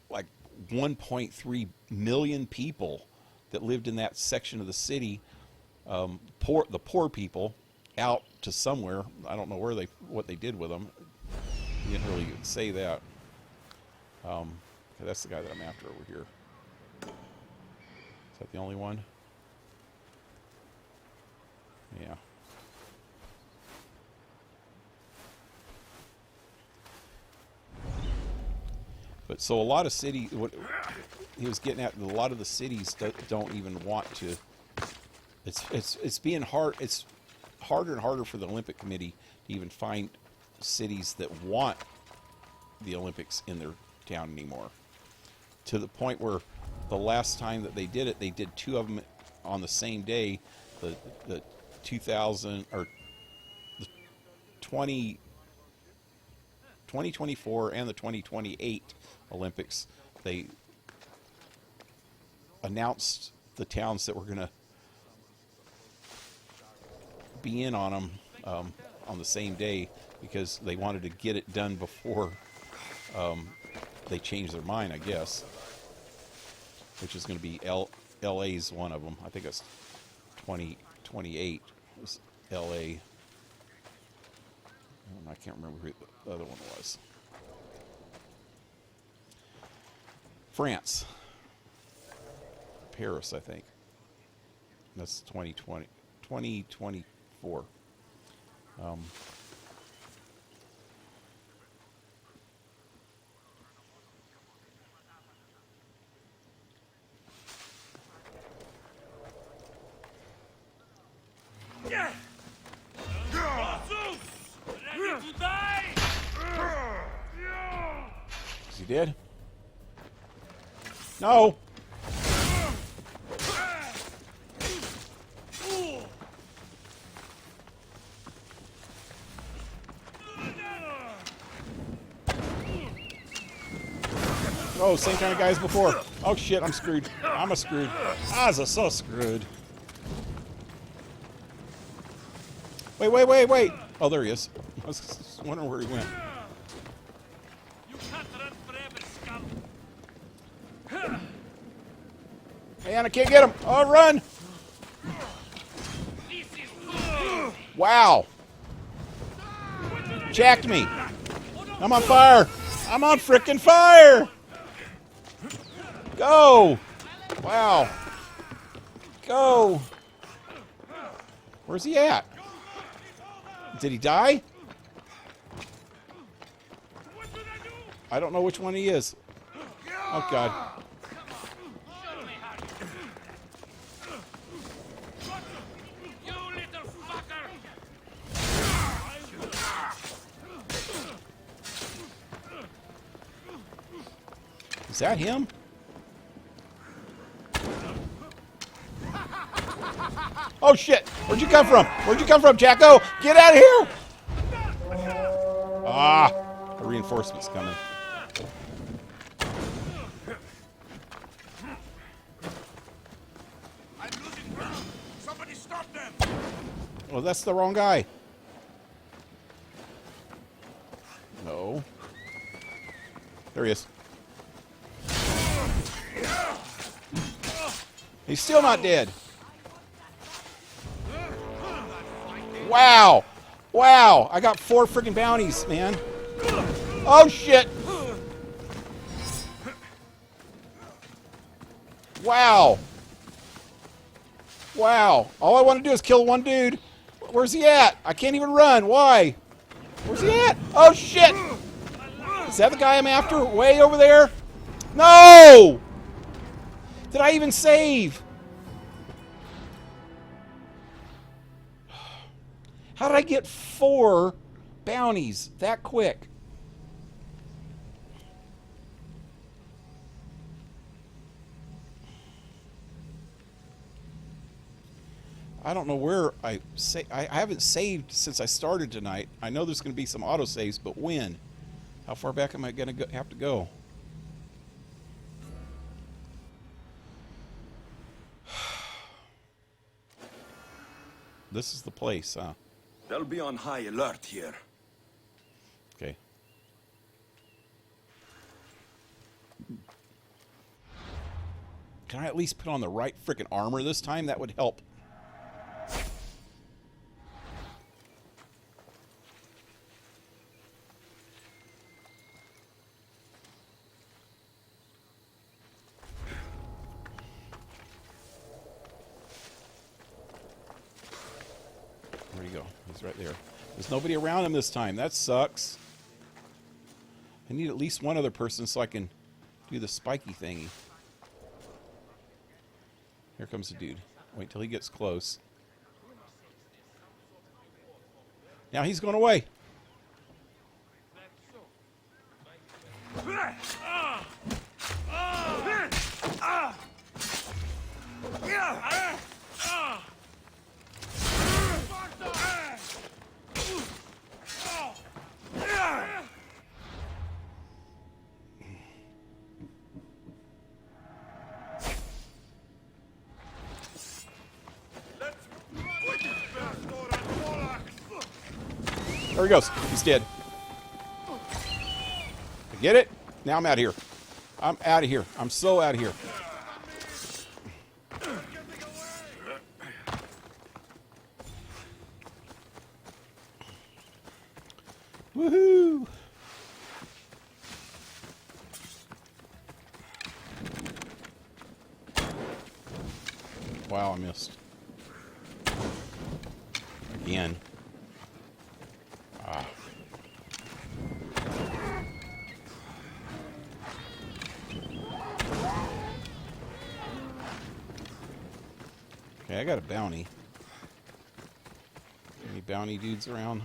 like 1.3 million people that lived in that section of the city, the poor people, out to somewhere. I don't know what they did with them. You didn't really say that. That's the guy that I'm after over here. Is that the only one? Yeah. But so a lot of cities, what he was getting at, a lot of the cities don't even want to. It's being hard. It's harder and harder for the Olympic Committee to even find cities that want the Olympics in their town anymore. To the point where the last time that they did it, they did 2 of them on the same day. The 2000 or the 2024 and the 2028 Olympics. They announced the towns that were going to be in on them on the same day because they wanted to get it done before they changed their mind, I guess. Which is going to be LA's one of them. I think it's 2028 was LA. I can't remember who the other one was. France. Paris, I think. That's 2024. Ready to die? Is he dead? No! Oh, same kind of guy as before. Oh shit, I'm screwed. I'm screwed. I'm so screwed. Wait. Oh, there he is. I was wondering where he went. You can't run forever, scum. Man, I can't get him. Oh, run! This is Wow. Jacked me. I'm on fire. I'm on frickin' fire. Go. Wow. Go. Where's he at? Did he die? I don't know which one he is. Oh, God. You little fucker! Is that him? Oh, shit! Where'd you come from? Where'd you come from, Jacko? Get out of here! Ah! The reinforcements coming. I'm losing ground. Somebody stop them. Well, that's the wrong guy. No. There he is. He's still not dead. Wow. Wow. I got 4 freaking bounties, man. Oh, shit. Wow. Wow. All I want to do is kill one dude. Where's he at? I can't even run. Why? Where's he at? Oh, shit. Is that the guy I'm after? Way over there? No! Did I even save? How did I get 4 bounties that quick? I don't know where I haven't saved since I started tonight. I know there's going to be some autosaves, but when? How far back am I going to have to go? This is the place, huh? They'll be on high alert here. Okay. Can I at least put on the right frickin' armor this time? That would help. Where'd he go? He's right there. There's nobody around him this time. That sucks. I need at least one other person so I can do the spiky thingy. Here comes the dude. Wait till he gets close. Now he's going away. There he goes. He's dead. Get it? Now I'm out of here. I'm out of here. I'm so out of here. Woohoo! Wow, I missed. Again. Okay, I got a bounty. Any bounty dudes around?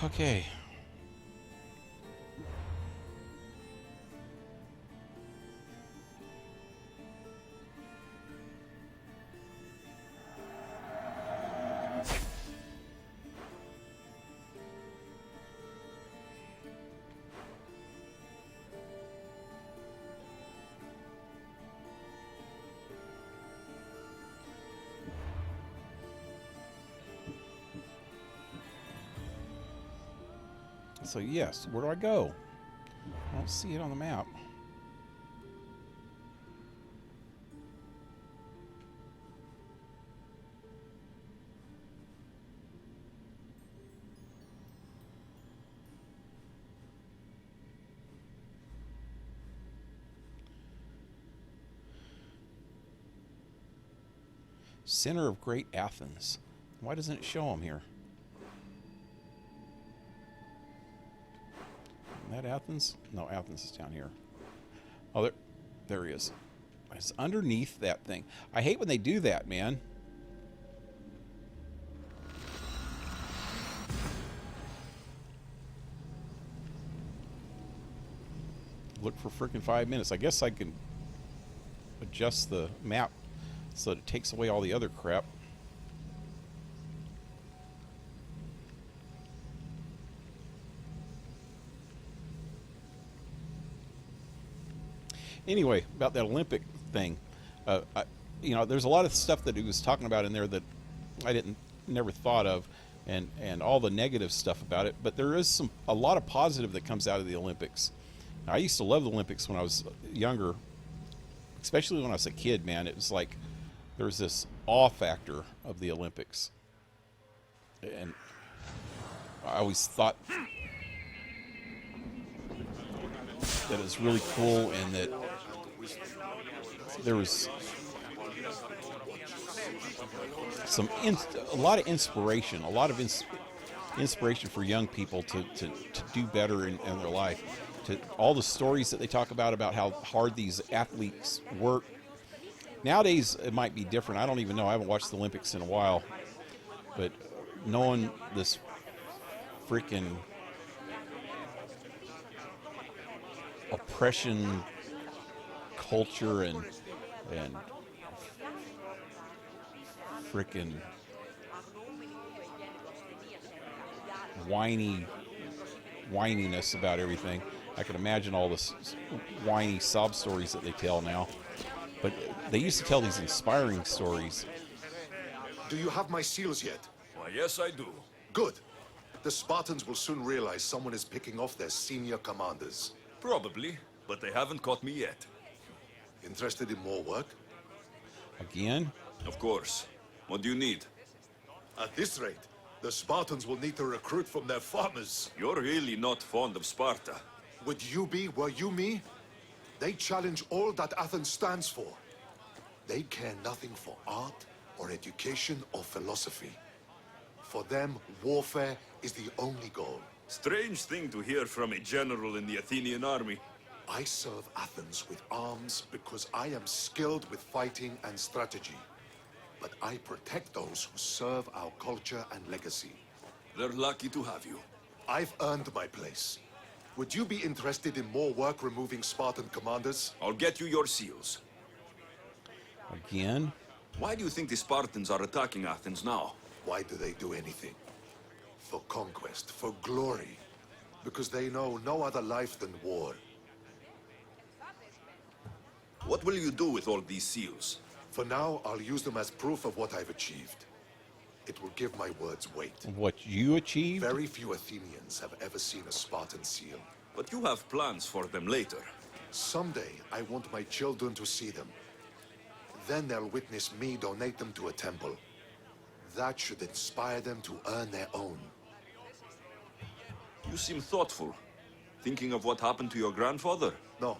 Okay. So yes, where do I go? I don't see it on the map. Center of Great Athens. Why doesn't it show them here? That Athens? No, Athens is down here. Oh, there he is. It's underneath that thing. I hate when they do that, man. Look for freaking 5 minutes. I guess I can adjust the map so that it takes away all the other crap. Anyway, about that Olympic thing, you know, there's a lot of stuff that he was talking about in there that I never thought of, and all the negative stuff about it. But there is a lot of positive that comes out of the Olympics. Now, I used to love the Olympics when I was younger, especially when I was a kid. Man, it was like there was this awe factor of the Olympics, and I always thought that it was really cool, and that there was a lot of inspiration, inspiration for young people to do better in their life. to all the stories that they talk about how hard these athletes work. Nowadays, it might be different. I don't even know. I haven't watched the Olympics in a while. But knowing this freaking oppression culture and freaking whininess about everything. I can imagine all the whiny sob stories that they tell now. But they used to tell these inspiring stories. Do you have my seals yet? Why, yes, I do. Good. The Spartans will soon realize someone is picking off their senior commanders. Probably, but they haven't caught me yet. Interested in more work? Again? Of course. What do you need? At this rate, the Spartans will need to recruit from their farmers. You're really not fond of Sparta. Would you be, were you me? They challenge all that Athens stands for. They care nothing for art, or education, or philosophy. For them, warfare is the only goal. Strange thing to hear from a general in the Athenian army. I serve Athens with arms because I am skilled with fighting and strategy. But I protect those who serve our culture and legacy. They're lucky to have you. I've earned my place. Would you be interested in more work removing Spartan commanders? I'll get you your seals. Again? Why do you think the Spartans are attacking Athens now? Why do they do anything? For conquest, for glory. Because they know no other life than war. What will you do with all these seals? For now, I'll use them as proof of what I've achieved. It will give my words weight. What you achieved? Very few Athenians have ever seen a Spartan seal. But you have plans for them later. Someday, I want my children to see them. Then they'll witness me donate them to a temple. That should inspire them to earn their own. You seem thoughtful. Thinking of what happened to your grandfather? No.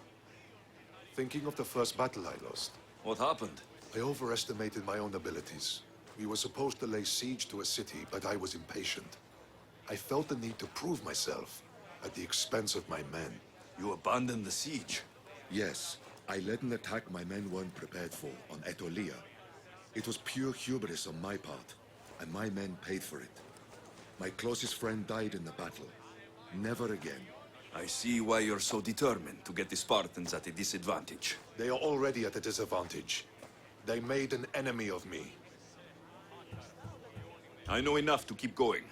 Thinking of the first battle I lost. What happened? I overestimated my own abilities. We were supposed to lay siege to a city, but I was impatient. I felt the need to prove myself at the expense of my men. You abandoned the siege. Yes, I led an attack my men weren't prepared for on Aetolia. It was pure hubris on my part, and my men paid for it. My closest friend died in the battle. Never again. I see why you're so determined to get the Spartans at a disadvantage. They are already at a disadvantage. They made an enemy of me. I know enough to keep going.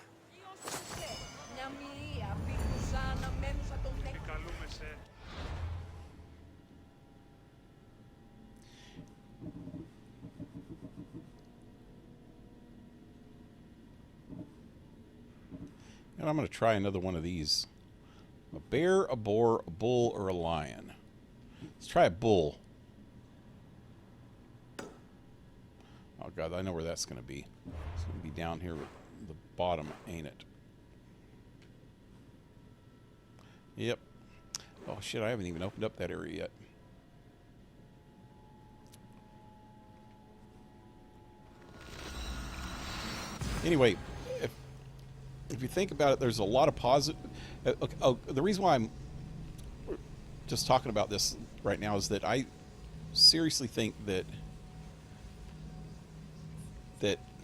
And I'm going to try another one of these. A bear, a boar, a bull, or a lion. Let's try a bull. Oh god, I know where that's going to be. It's going to be down here at the bottom, ain't it? Yep. Oh shit, I haven't even opened up that area yet. Anyway, if you think about it, there's a lot of positive... the reason why I'm just talking about this right now is that I seriously think that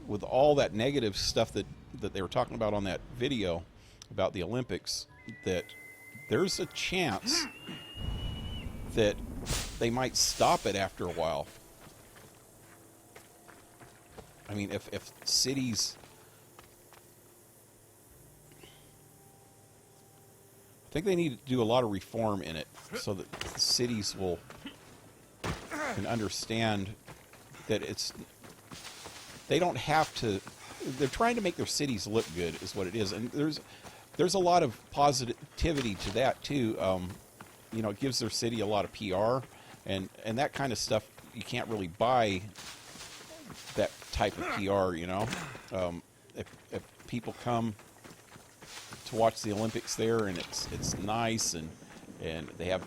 with all that negative stuff that they were talking about on that video about the Olympics, that there's a chance that they might stop it after a while. I mean, if cities... I think they need to do a lot of reform in it so that the cities can understand that they don't have to. They're trying to make their cities look good, is what it is, and there's a lot of positivity to that too. You know, it gives their city a lot of PR, and that kind of stuff you can't really buy. That type of PR, you know, if people come to watch the Olympics there, and it's nice, and they have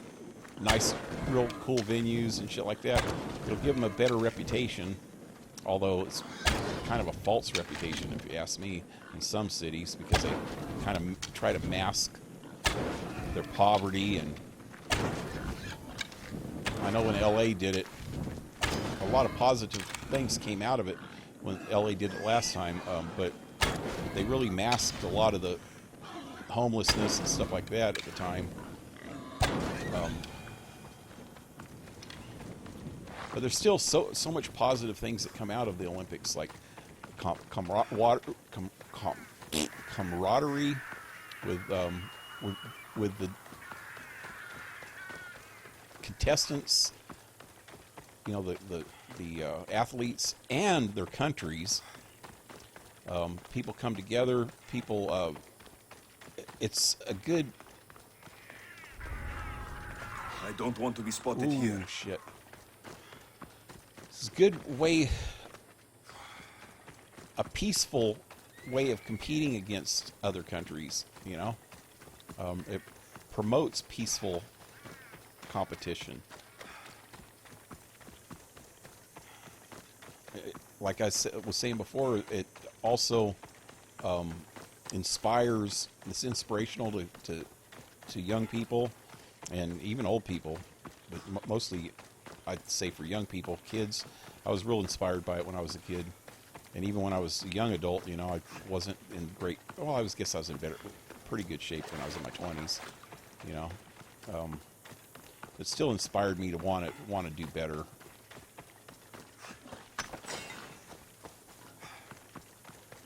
nice, real cool venues and shit like that, it'll give them a better reputation, although it's kind of a false reputation, if you ask me, in some cities, because they kind of try to mask their poverty, and I know when LA did it, a lot of positive things came out of it when LA did it last time, but they really masked a lot of the homelessness and stuff like that at the time. But there's still so much positive things that come out of the Olympics, like camaraderie with the contestants, you know, the athletes and their countries. People come together. People, it's a good. I don't want to be spotted Ooh, here. shit. It's a good way, a peaceful way of competing against other countries, you know? It promotes peaceful competition. Like I was saying before, it also inspires, it's inspirational to young people and even old people, but mostly I'd say for young people, kids. I was real inspired by it when I was a kid. And even when I was a young adult, you know, I wasn't in great, well, I guess I was in pretty good shape when I was in my 20s, you know. It still inspired me to want to do better.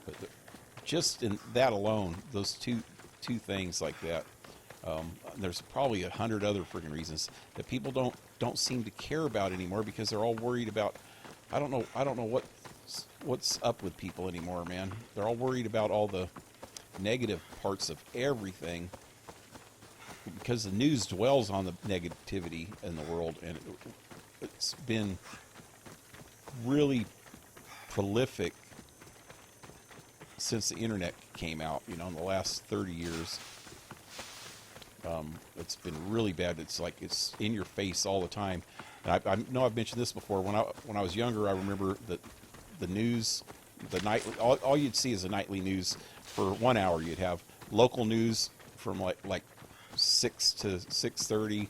But just in that alone, those two things like that, there's probably 100 other freaking reasons that people don't seem to care about anymore, because they're all worried about, I don't know what's up with people anymore, man. They're all worried about all the negative parts of everything, because the news dwells on the negativity in the world, and it's been really prolific since the internet came out, you know, in the last 30 years. It's been really bad. It's like it's in your face all the time. And I know I've mentioned this before. When I was younger, I remember that the news, the nightly, all you'd see is the nightly news for 1 hour. You'd have local news from like 6 to 6:30,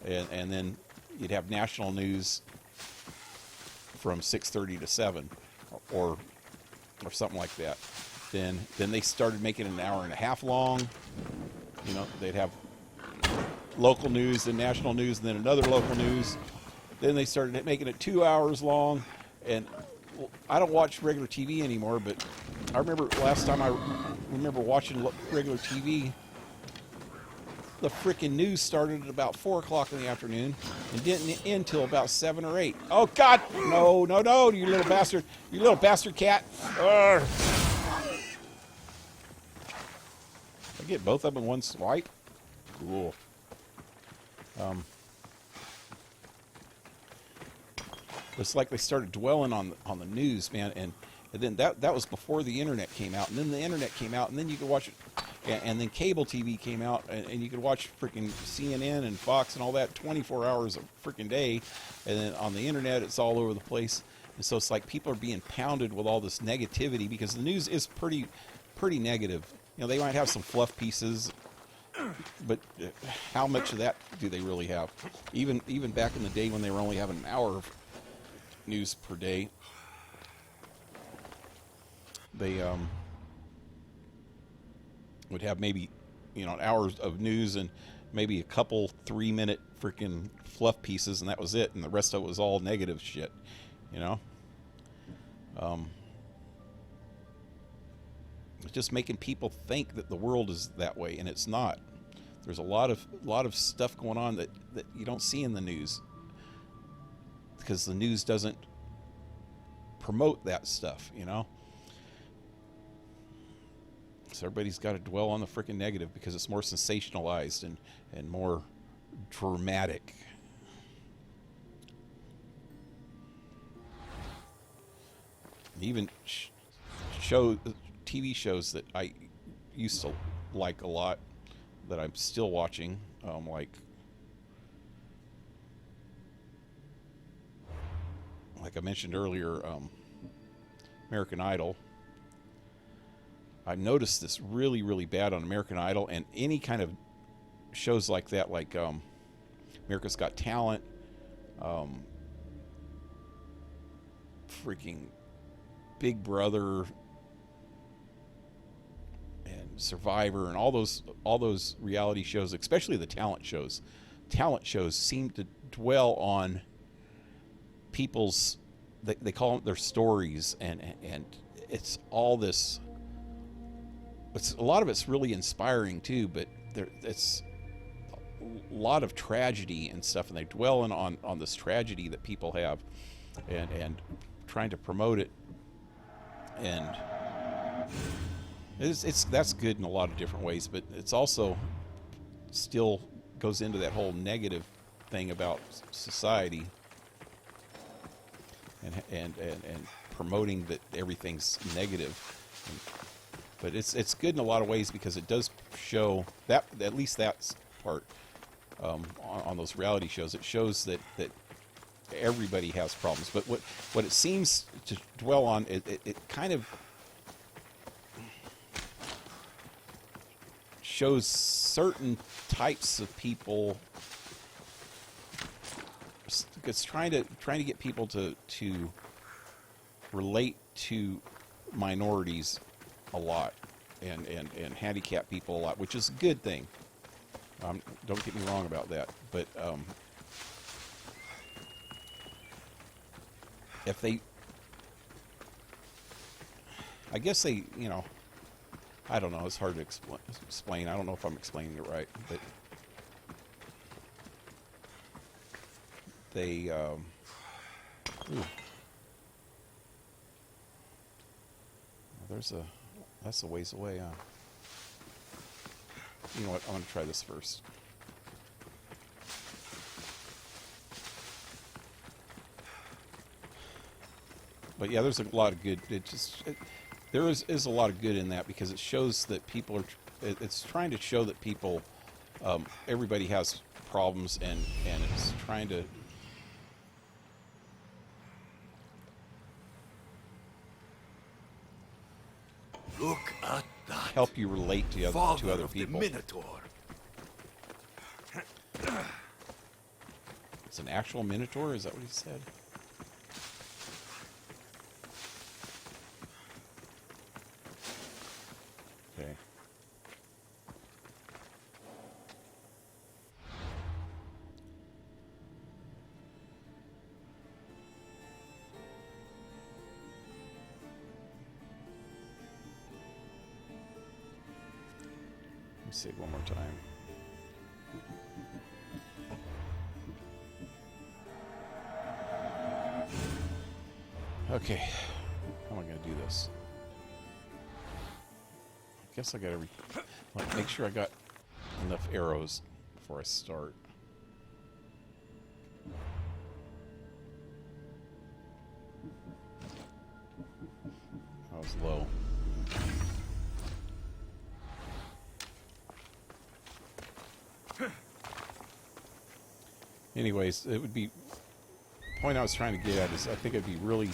and then you'd have national news from 6:30 to 7, or something like that. Then they started making it an hour and a half long. You know, they'd have local news, then national news, and then another local news. Then they started making it 2 hours long. And I don't watch regular TV anymore, but I remember last time I remember watching regular TV, the freaking news started at about 4 o'clock in the afternoon and didn't end till about 7 or 8. Oh, God! No, you little bastard. You little bastard cat. Urgh. I get both of them in one swipe? Cool. It's like they started dwelling on the news, man, and then that was before the internet came out, and then the internet came out, and then you could watch it, and then cable TV came out, and you could watch freaking CNN and Fox and all that 24 hours a freaking day, and then on the internet it's all over the place, and so it's like people are being pounded with all this negativity, because the news is pretty negative. You know, they might have some fluff pieces, but how much of that do they really have? Even back in the day when they were only having an hour of news per day, they would have maybe, you know, an hour of news and maybe a couple 3-minute freaking fluff pieces, and that was it, and the rest of it was all negative shit, you know. It's just making people think that the world is that way, and it's not. There's a lot of stuff going on that you don't see in the news, because the news doesn't promote that stuff, you know. So everybody's got to dwell on the freaking negative because it's more sensationalized and more dramatic. And even TV shows that I used to like a lot that I'm still watching, like I mentioned earlier, American Idol. I've noticed this really bad on American Idol and any kind of shows like that, like America's Got Talent, freaking Big Brother, and Survivor, and all those reality shows, especially the talent shows. Talent shows seem to dwell on people's, they call them their stories, and it's all this. It's a lot of it's really inspiring too, but it's a lot of tragedy and stuff, and they dwell on this tragedy that people have, and trying to promote it, and that's good in a lot of different ways, but it's also still goes into that whole negative thing about society, and promoting that everything's negative. But it's good in a lot of ways, because it does show that, at least that part, on those reality shows, it shows that everybody has problems. But what it seems to dwell on, it kind of shows certain types of people. It's trying to get people to relate to minorities a lot, and handicapped people a lot, which is a good thing. Don't get me wrong about that, but if they, I guess they, I don't know, it's hard to explain. I don't know if I'm explaining it right, but they, that's a ways away, huh? You know what, I'm going to try this first. But yeah, there's a lot of good, there is a lot of good in that, because it shows that people are, it's trying to show that people, everybody has problems, and it's trying to Look at that. help you relate to Father other of the people. Minotaur. It's an actual Minotaur? Is that what he said? Okay. Let me say it one more time. Okay, how am I going to do this? I guess I got to make sure I got enough arrows before I start. I was low. Anyways, it would be, the point I was trying to get at is, I think it'd be really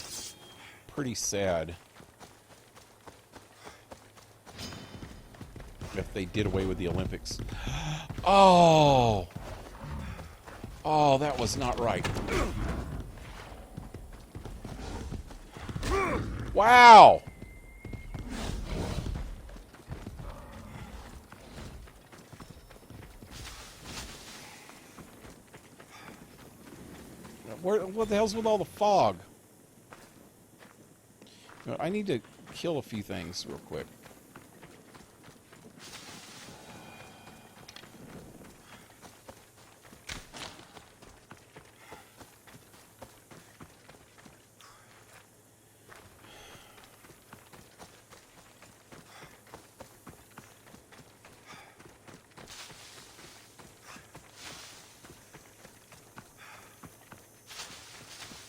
pretty sad if they did away with the Olympics. Oh! Oh, that was not right. Wow! What the hell's with all the fog? I need to kill a few things real quick.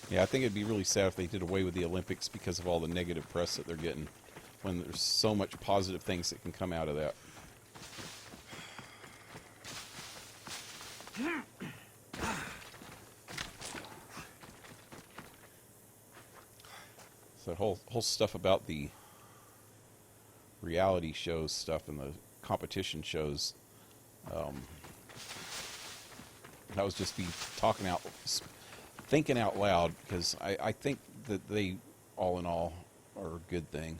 Yeah, I think it'd be really sad if they did away with the Olympics because of all the negative press that they're getting, when there's so much positive things that can come out of that. So the whole stuff about the reality shows stuff and the competition shows, That was just me thinking out loud, because I think that they, all in all, are a good thing.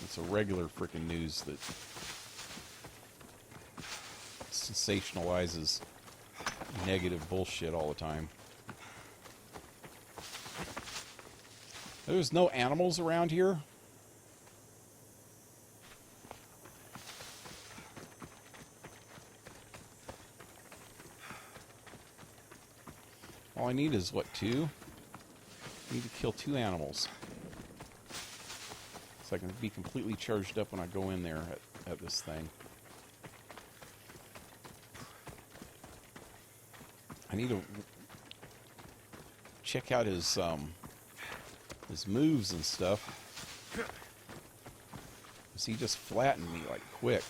It's a regular freaking news that sensationalizes negative bullshit all the time. There's no animals around here. All I need is, what, 2? I need to kill 2 animals. So I can be completely charged up when I go in there at this thing. I need to check out his moves and stuff. 'Cause he just flattened me, like, quick.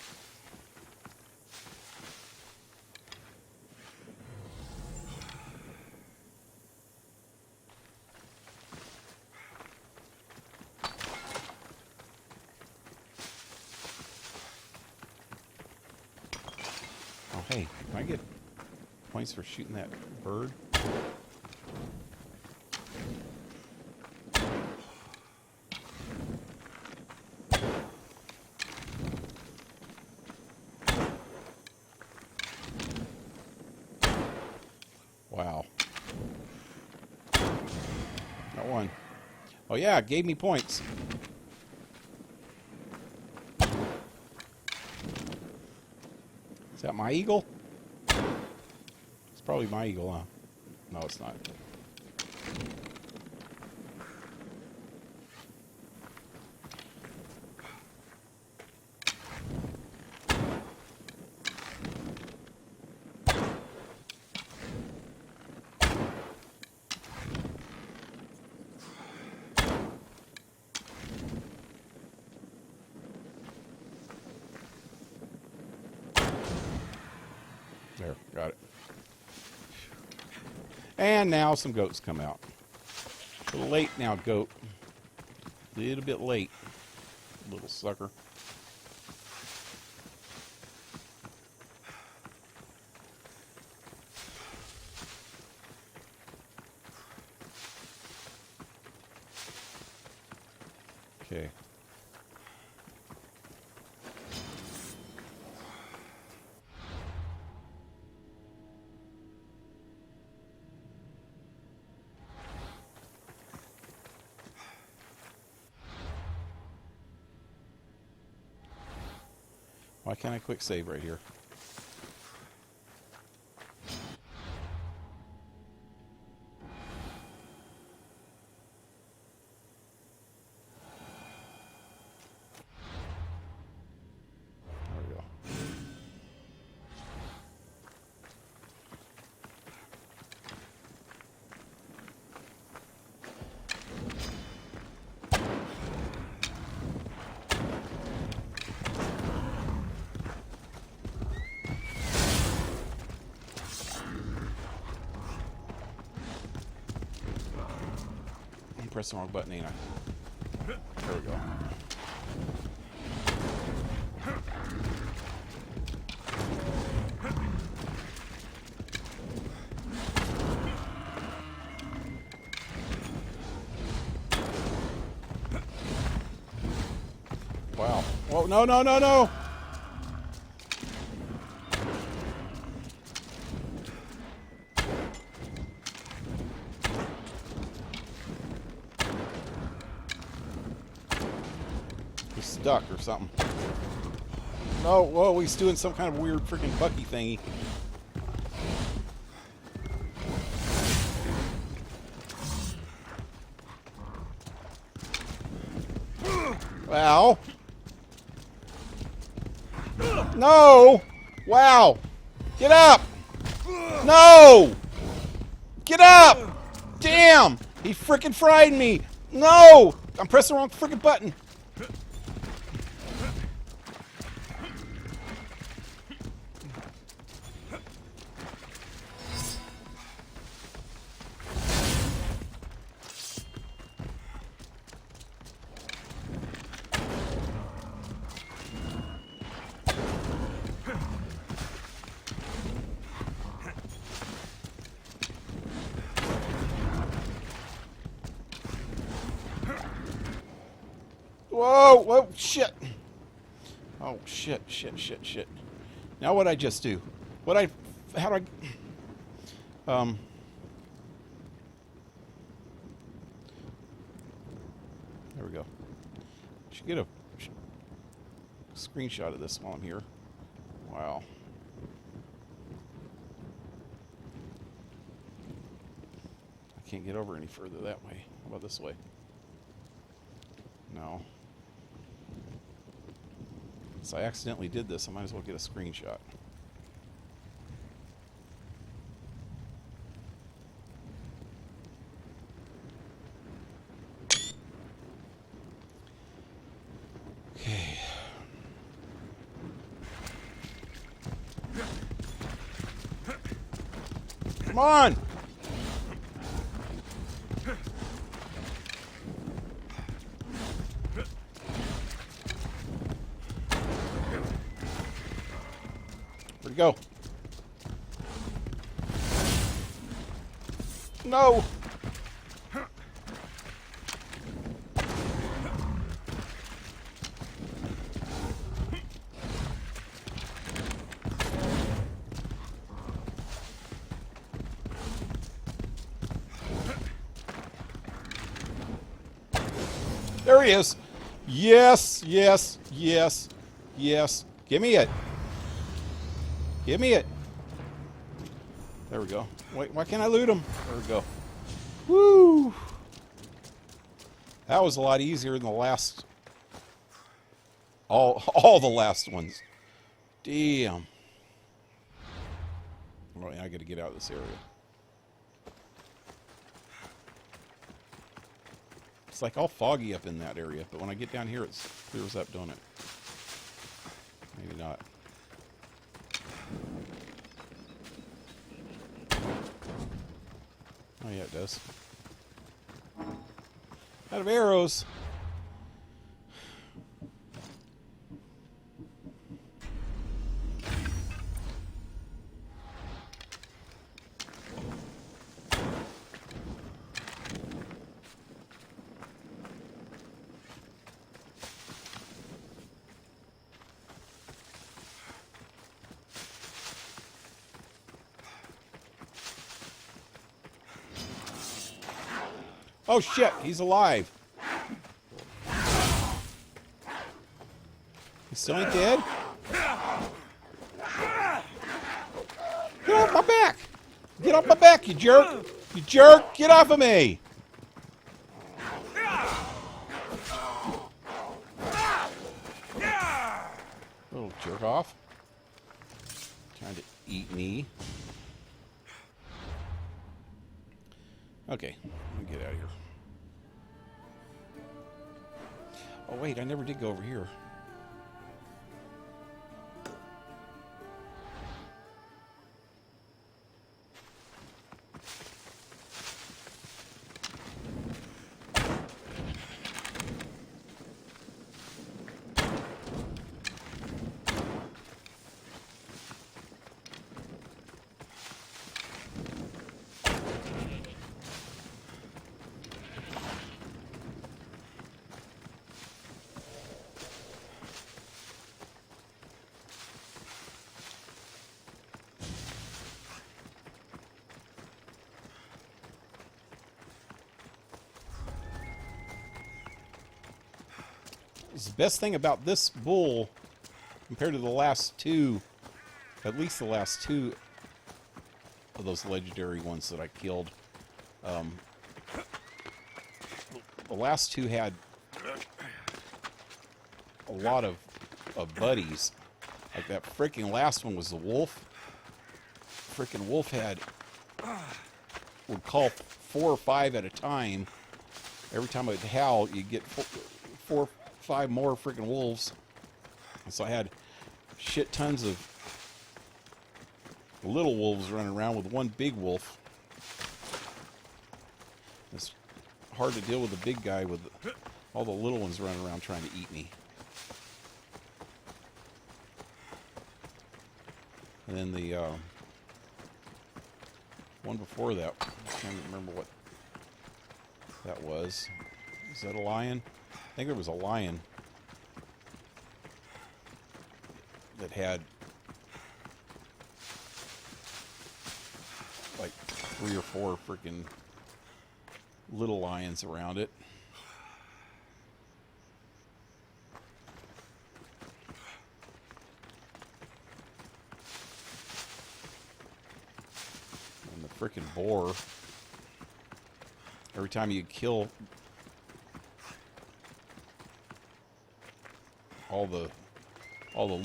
Oh, hey, can I get points for shooting that bird? Wow. Got one. Oh yeah, it gave me points. Is that my eagle? It's probably my eagle, huh? No, it's not. There, got it. And now some goats come out. A little late now, goat. A little bit late, little sucker. Okay. Why can't I quick save right here? There we go. Press the wrong button, ain't I? There we go. Wow. Whoa, no, no, no, no! Stuck or something. No, whoa, he's doing some kind of weird freaking Bucky thingy. Wow. No! Wow! Get up! No! Get up! Damn! He freaking fried me! No! I'm pressing the wrong freaking button. Whoa! Whoa! Shit! Oh shit! Shit! Shit! Shit! Now what'd I just do? How do I? There we go. Should get a screenshot of this while I'm here. Wow. I can't get over any further that way. How about this way? No. So I accidentally did this. I might as well get a screenshot. Okay. Come on! Where'd he go? No! There he is. Yes, yes, yes, yes. Give me it. Give me it. There we go. Wait, why can't I loot him? There we go. Woo! That was a lot easier than the last... All the last ones. Damn. Oh, yeah, I gotta get out of this area. It's like all foggy up in that area, but when I get down here, it clears up, don't it? Maybe not. Oh yeah, it does. Out of arrows. Oh shit, he's alive. He still ain't dead? Get off my back! Get off my back, you jerk! You jerk! Get off of me! Little jerk off. Trying to eat me. Okay, let me get out of here. Oh wait, I never did go over here. The best thing about this bull, compared to the last two, at least the last two of those legendary ones that I killed, the last two had a lot of buddies. Like that freaking last one was the wolf. Freaking wolf would call 4 or 5 at a time. Every time I'd howl, you'd get 4 or 5 more freaking wolves. And so I had shit tons of little wolves running around with one big wolf. It's hard to deal with the big guy with all the little ones running around trying to eat me. And then the one before that, I can't remember what that was. Is that a lion? I think there was a lion that had like 3 or 4 freaking little lions around it. And the freaking boar, every time you kill all the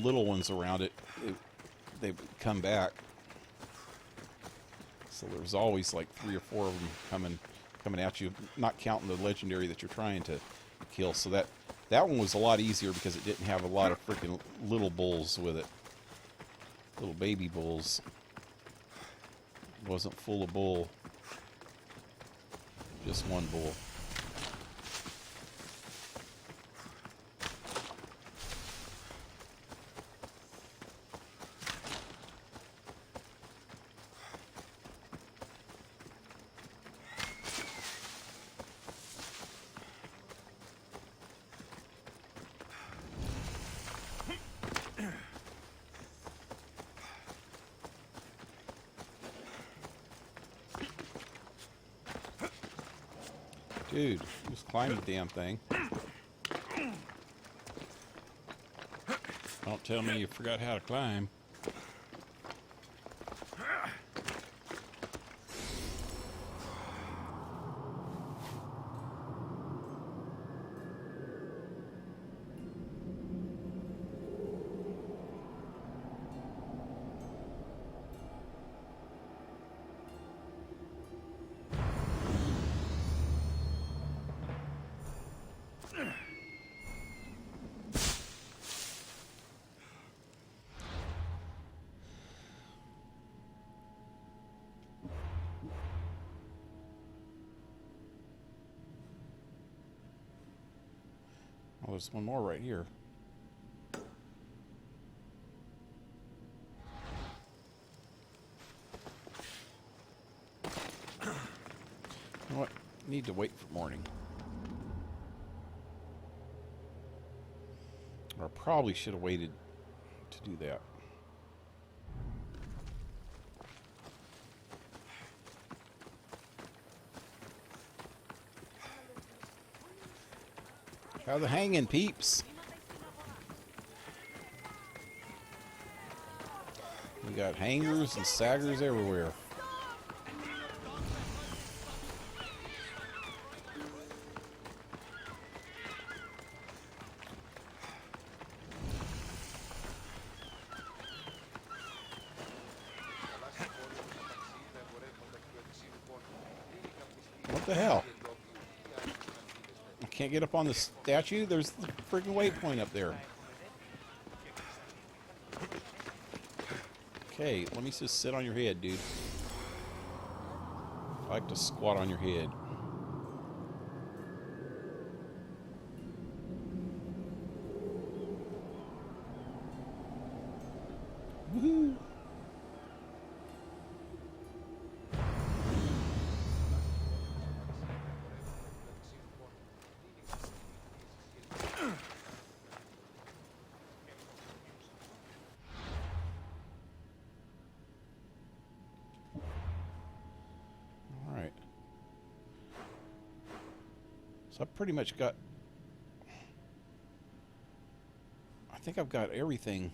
little ones around it, they come back. So there's always like 3 or 4 of them coming at you, not counting the legendary that you're trying to kill. So that one was a lot easier because it didn't have a lot of freaking little bulls with it. Little baby bulls. It wasn't full of bull. Just one bull. Dude, just climb the damn thing. Don't tell me you forgot how to climb. Oh, there's one more right here. You know what? Need to wait for morning. Or I probably should have waited to do that. How the hanging, peeps? We got hangers and saggers everywhere. What the hell? Can't get up on the statue? There's the freaking waypoint up there. Okay, let me just sit on your head, dude. I like to squat on your head. Woohoo! I've pretty much got, I think I've got everything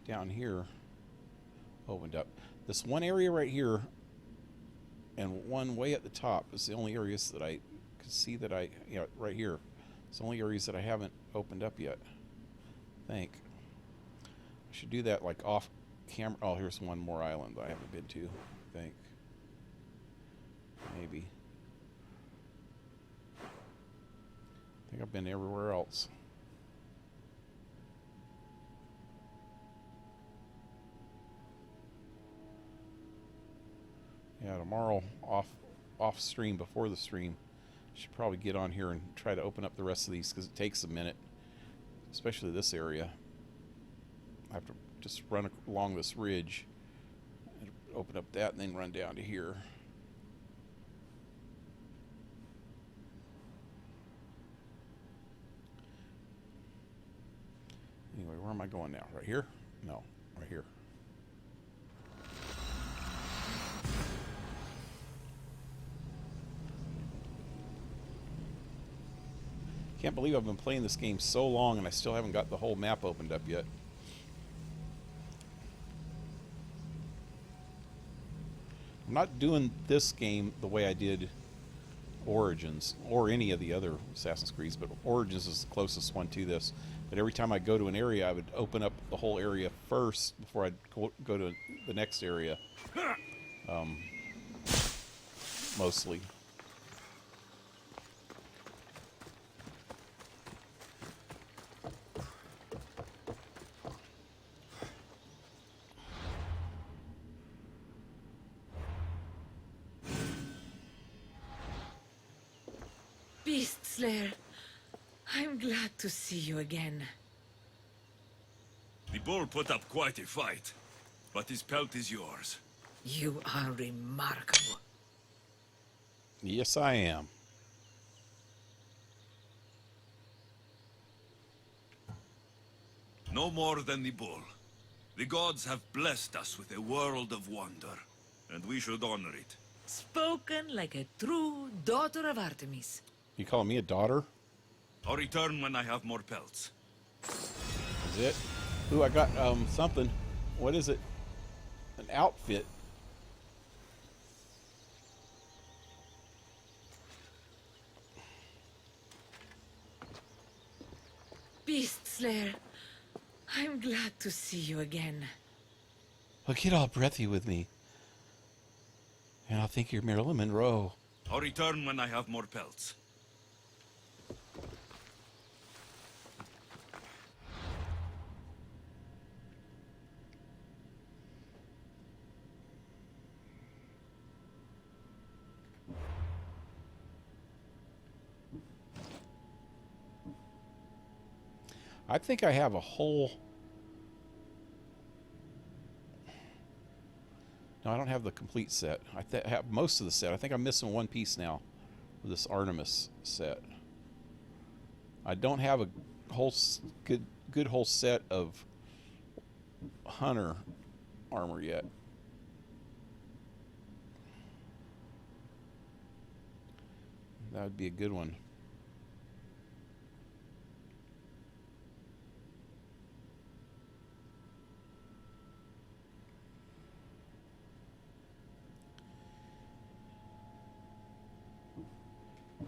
down here opened up. This one area right here and one way at the top is the only areas that I could see that right here. It's the only areas that I haven't opened up yet, I think. I should do that like off camera. Oh, here's one more island that I haven't been to, I think. Maybe. I think I've been everywhere else. Yeah, tomorrow off stream, before the stream, should probably get on here and try to open up the rest of these because it takes a minute, especially this area. I have to just run along this ridge and open up that and then run down to here. am I going now? Right here? No, right here. Can't believe I've been playing this game so long and I still haven't got the whole map opened up yet. I'm not doing this game the way I did Origins or any of the other Assassin's Creeds, but Origins is the closest one to this. But every time I go to an area, I would open up the whole area first before I'd go to the next area. Mostly. Beast Slayer, I'm glad to see you again. The bull put up quite a fight, but his pelt is yours. You are remarkable. Yes, I am. No more than the bull. The gods have blessed us with a world of wonder, and we should honor it. Spoken like a true daughter of Artemis. You calling me a daughter? I'll return when I have more pelts. Is it? Ooh, I got something. What is it? An outfit. Beast Slayer, I'm glad to see you again. Well, get all breathy with me. And I'll think you're Marilyn Monroe. I'll return when I have more pelts. I think I have a whole... No, I don't have the complete set. I have most of the set. I think I'm missing one piece now with this Artemis set. I don't have a whole good whole set of Hunter armor yet. That would be a good one.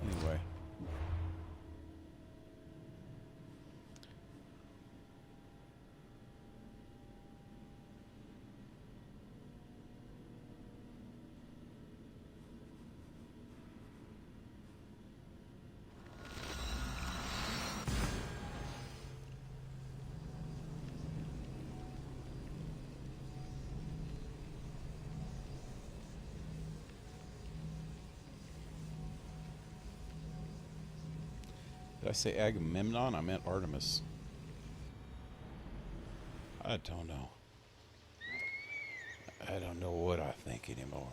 Anyway. Did I say Agamemnon? I meant Artemis. I don't know. I don't know what I think anymore.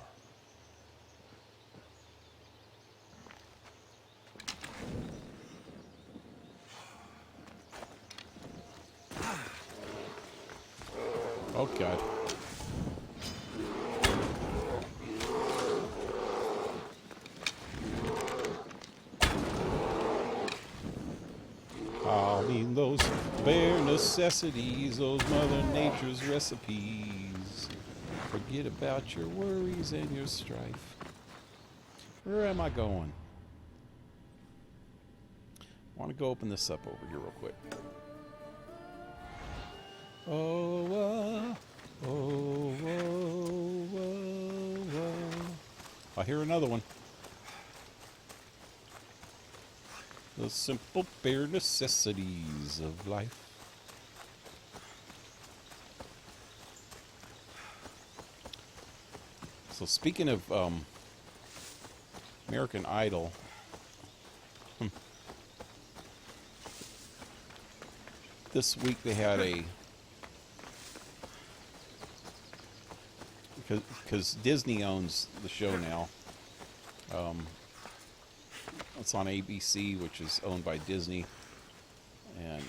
Oh, God. I mean those bare necessities, those Mother Nature's recipes. Forget about your worries and your strife. Where am I going? I want to go open this up over here real quick. I hear another one. The simple bare necessities of life. So speaking of American Idol, this week they had a, because Disney owns the show now. It's on ABC, which is owned by Disney, and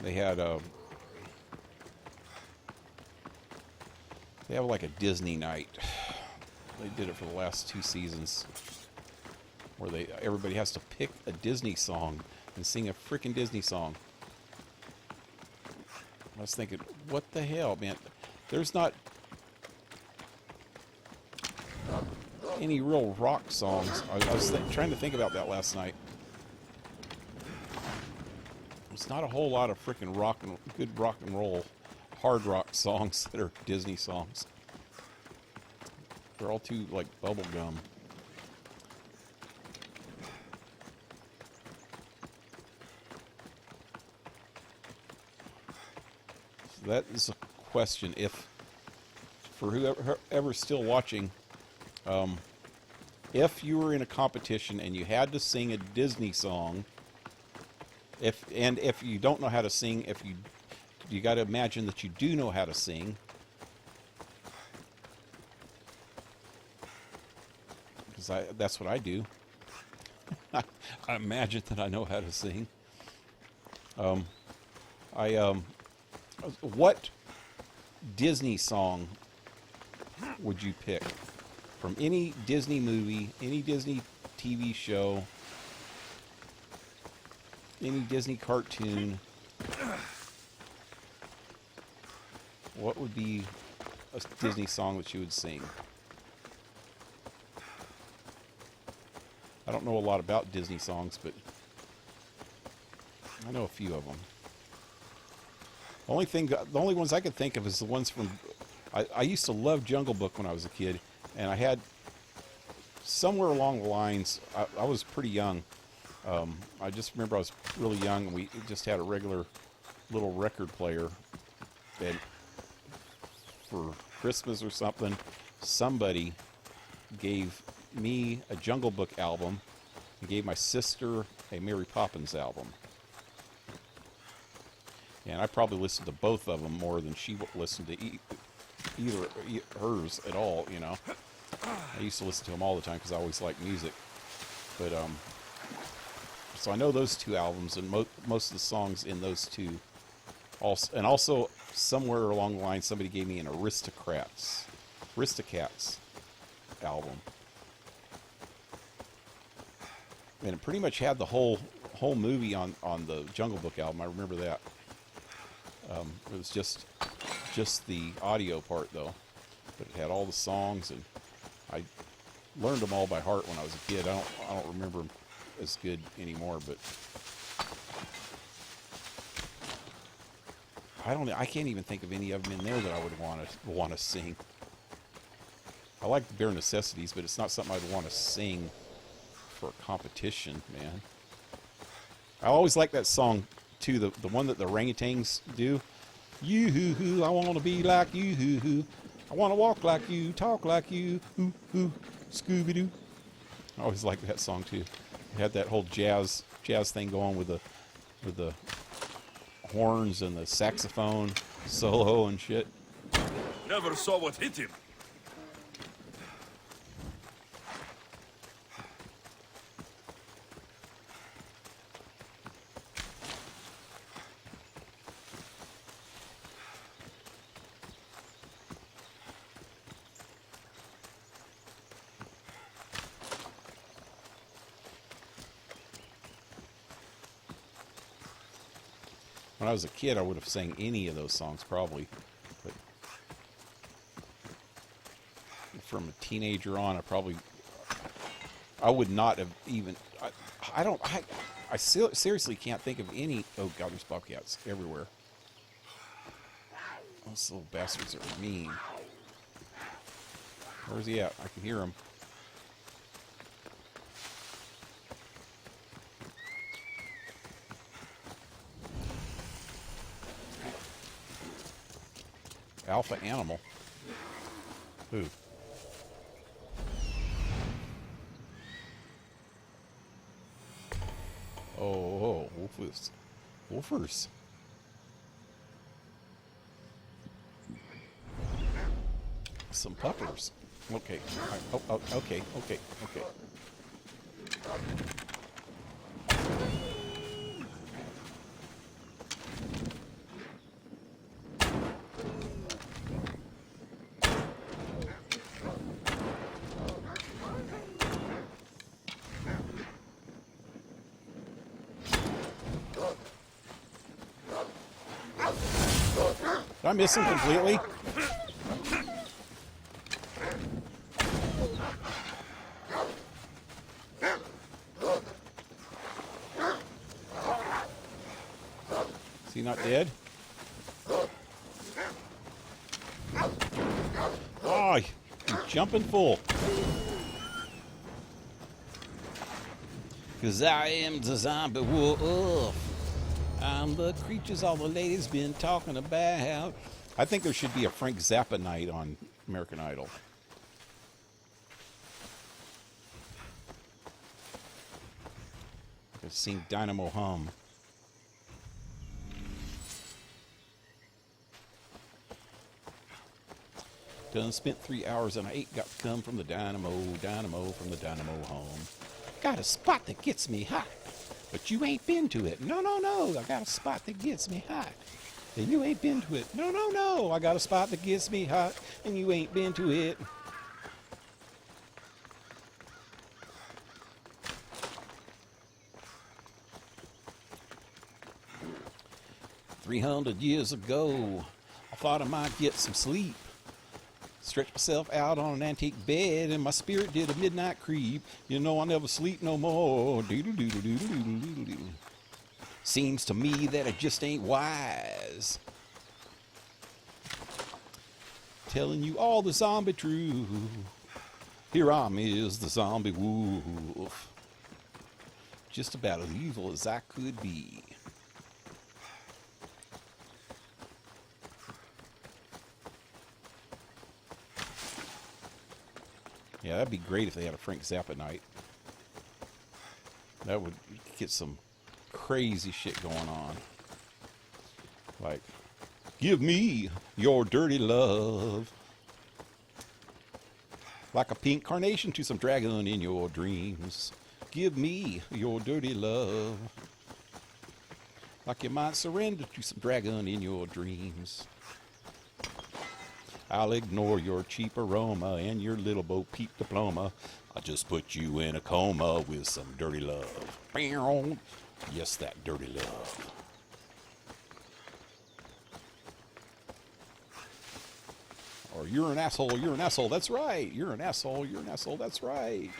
They had they have like a Disney night. They did it for the last 2 seasons, where everybody has to pick a Disney song and sing a freaking Disney song. I was thinking, what the hell, man? There's not any real rock songs. I was trying to think about that last night. There's not a whole lot of freaking good rock and roll, hard rock songs that are Disney songs. They're all too, like, bubblegum. So that is a question. If, for whoever's still watching, if you were in a competition and you had to sing a Disney song, if you don't know how to sing, you got to imagine that you do know how to sing. Because that's what I do. I imagine that I know how to sing. What Disney song would you pick from any Disney movie, any Disney TV show, any Disney cartoon? What would be a Disney song that you would sing? I don't know a lot about Disney songs, but I know a few of them. The only ones I could think of is the ones from... I used to love Jungle Book when I was a kid, and I had... Somewhere along the lines, I was pretty young. I just remember I was really young, and we just had a regular little record player. And for Christmas or something, somebody gave me a Jungle Book album and gave my sister a Mary Poppins album. And I probably listened to both of them more than she listened to either hers at all, you know. I used to listen to them all the time because I always liked music. But, so I know those 2 albums and most of the songs in those 2. And also, somewhere along the line, somebody gave me an Aristocats album. And it pretty much had the whole movie on the Jungle Book album. I remember that. It was just the audio part, though. But it had all the songs, and I learned them all by heart when I was a kid. I don't remember them as good anymore, but I can't even think of any of them in there that I would want to sing. I like the Bare Necessities, but it's not something I'd want to sing for a competition, man. I always like that song too, the one that the orangutans do. You-hoo-hoo, I want to be like you-hoo-hoo. I want to walk like you, talk like you, hoo-hoo, Scooby-Doo. I always like that song too. It had that whole jazz thing going with the horns and the saxophone solo and shit. Never saw what hit him. When I was a kid, I would have sang any of those songs probably, but from a teenager on, I would not have even. I seriously can't think of any. Oh God, there's bobcats everywhere. Those little bastards are mean. Where's he at? I can hear him. Alpha animal. Who? Oh, wolfers. Wolfers. Some puppers. Okay. Oh, okay. Did I miss him completely? Is he not dead? Oh, he's jumping full. Cause I am the zombie wolf. I'm the creatures all the ladies been talking about. I think there should be a Frank Zappa night on American Idol. I've seen Dynamo hum. Done spent 3 hours and I ain't got to come from the dynamo from the dynamo home. Got a spot that gets me hot, but you ain't been to it. No, no, no, I got a spot that gets me hot, and you ain't been to it. No, no, no, I got a spot that gets me hot, and you ain't been to it. $300 ago, I thought I might get some sleep. Stretched myself out on an antique bed and my spirit did a midnight creep. You know I never sleep no more. Seems to me that it just ain't wise. Telling you all the zombie truth. Here I'm is the zombie wolf. Just about as evil as I could be. Yeah, that'd be great if they had a Frank Zappa night. That would get some crazy shit going on. Like, give me your dirty love. Like a pink carnation to some dragon in your dreams. Give me your dirty love. Like you might surrender to some dragon in your dreams. I'll ignore your cheap aroma and your little Bo Peep diploma. I'll just put you in a coma with some dirty love. Yes, that dirty love. Or you're an asshole, that's right. You're an asshole, that's right.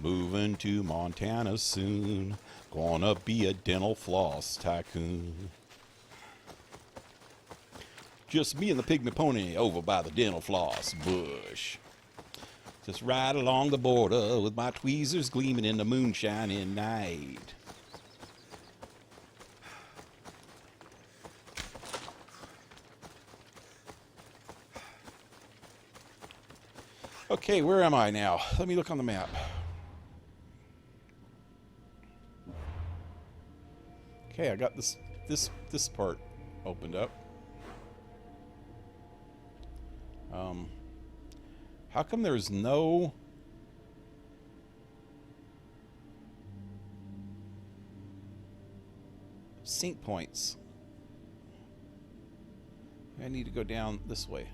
Moving to Montana soon. Gonna be a dental floss tycoon. Just me and the pygmy pony over by the dental floss bush. Just right along the border with my tweezers gleaming in the moonshining night. Okay, where am I now? Let me look on the map. Okay, I got this part opened up. How come there's no sync points? I need to go down this way.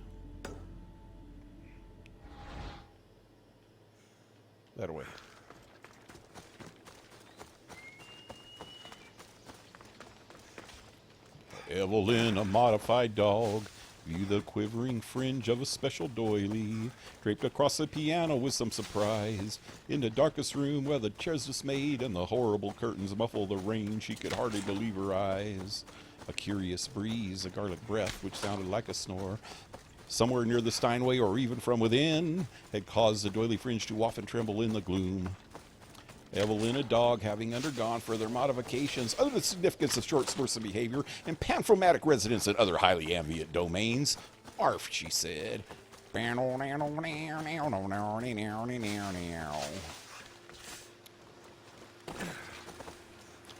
That way. Evelyn, a modified dog, view the quivering fringe of a special doily, draped across the piano with some surprise. In the darkest room where the chair's dismayed and the horrible curtains muffle the rain, she could hardly believe her eyes. A curious breeze, a garlic breath which sounded like a snore, somewhere near the Steinway or even from within, had caused the doily fringe to often tremble in the gloom. Evelyn, a dog, having undergone further modifications, other than significance of short spurts of behavior and panchromatic residence in other highly ambient domains. Arf, she said.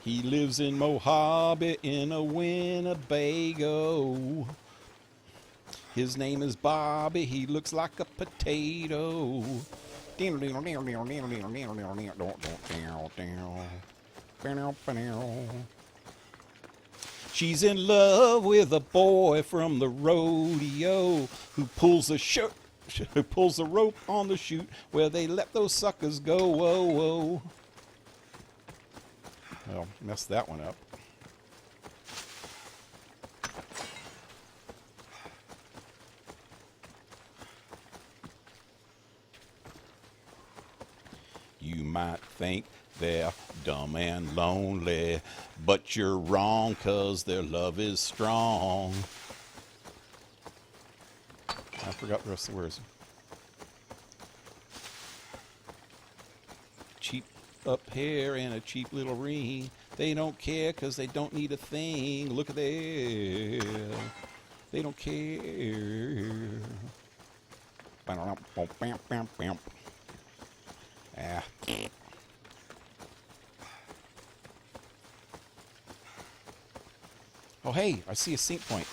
He lives in Mojave in a Winnebago. His name is Bobby, he looks like a potato. She's in love with a boy from the rodeo who pulls a shirt pulls the rope on the chute where they let those suckers go. Whoa, whoa. Well, messed that one up. You might think they're dumb and lonely, but you're wrong, 'cause their love is strong. I forgot the rest of the words. Cheap up hair and a cheap little ring. They don't care 'cause they don't need a thing. Look at there. They don't care. Ah. Oh, hey, I see a sync point.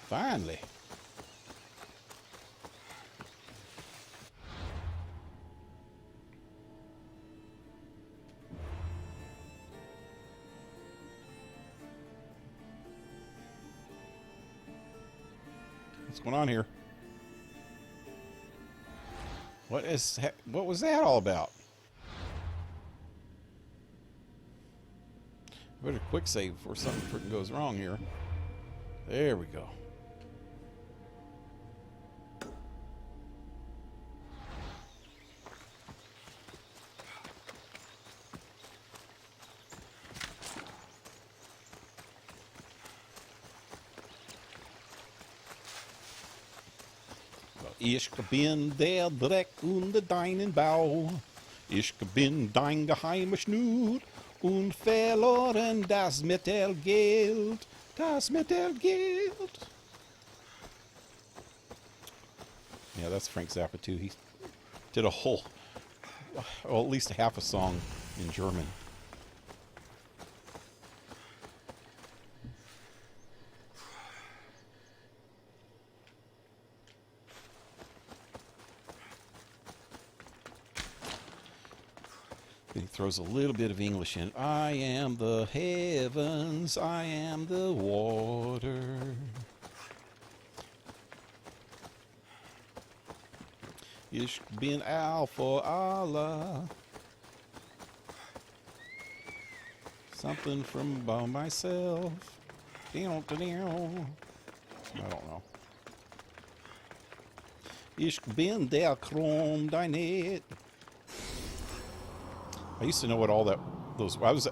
Finally. What's going on here? What was that all about? Better quick save before something freaking goes wrong here. There we go. Ich bin der Dreck unter deinen Bau. Ich bin dein geheimer Schnur und verloren das Metallgeld. Das Metallgeld. Yeah, that's Frank Zappa too. He did a whole, well, at least half a song in German. He throws a little bit of English in. I am the heavens, I am the water. Ich bin all for Allah. Something from by myself. I don't know. Ich bin der Krondynet. I used to know what all those. I was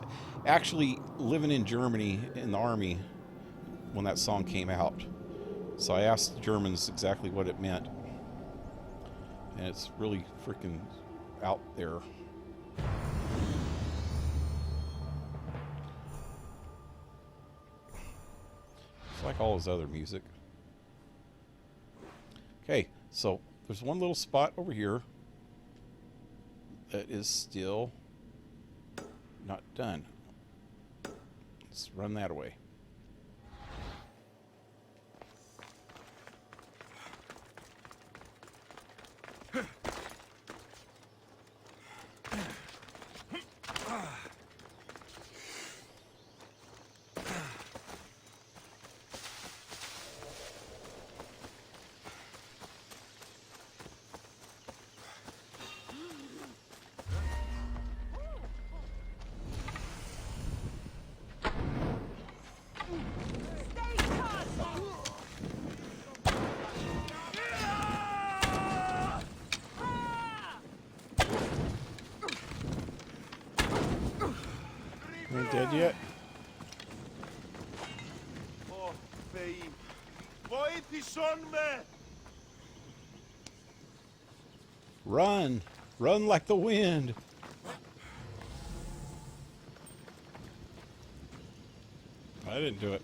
actually living in Germany in the army when that song came out, so I asked the Germans exactly what it meant, and it's really freaking out there. It's like all his other music. Okay, so there's one little spot over here that is still not done. Let's run that away. Ain't dead yet? Run! Run like the wind! I didn't do it.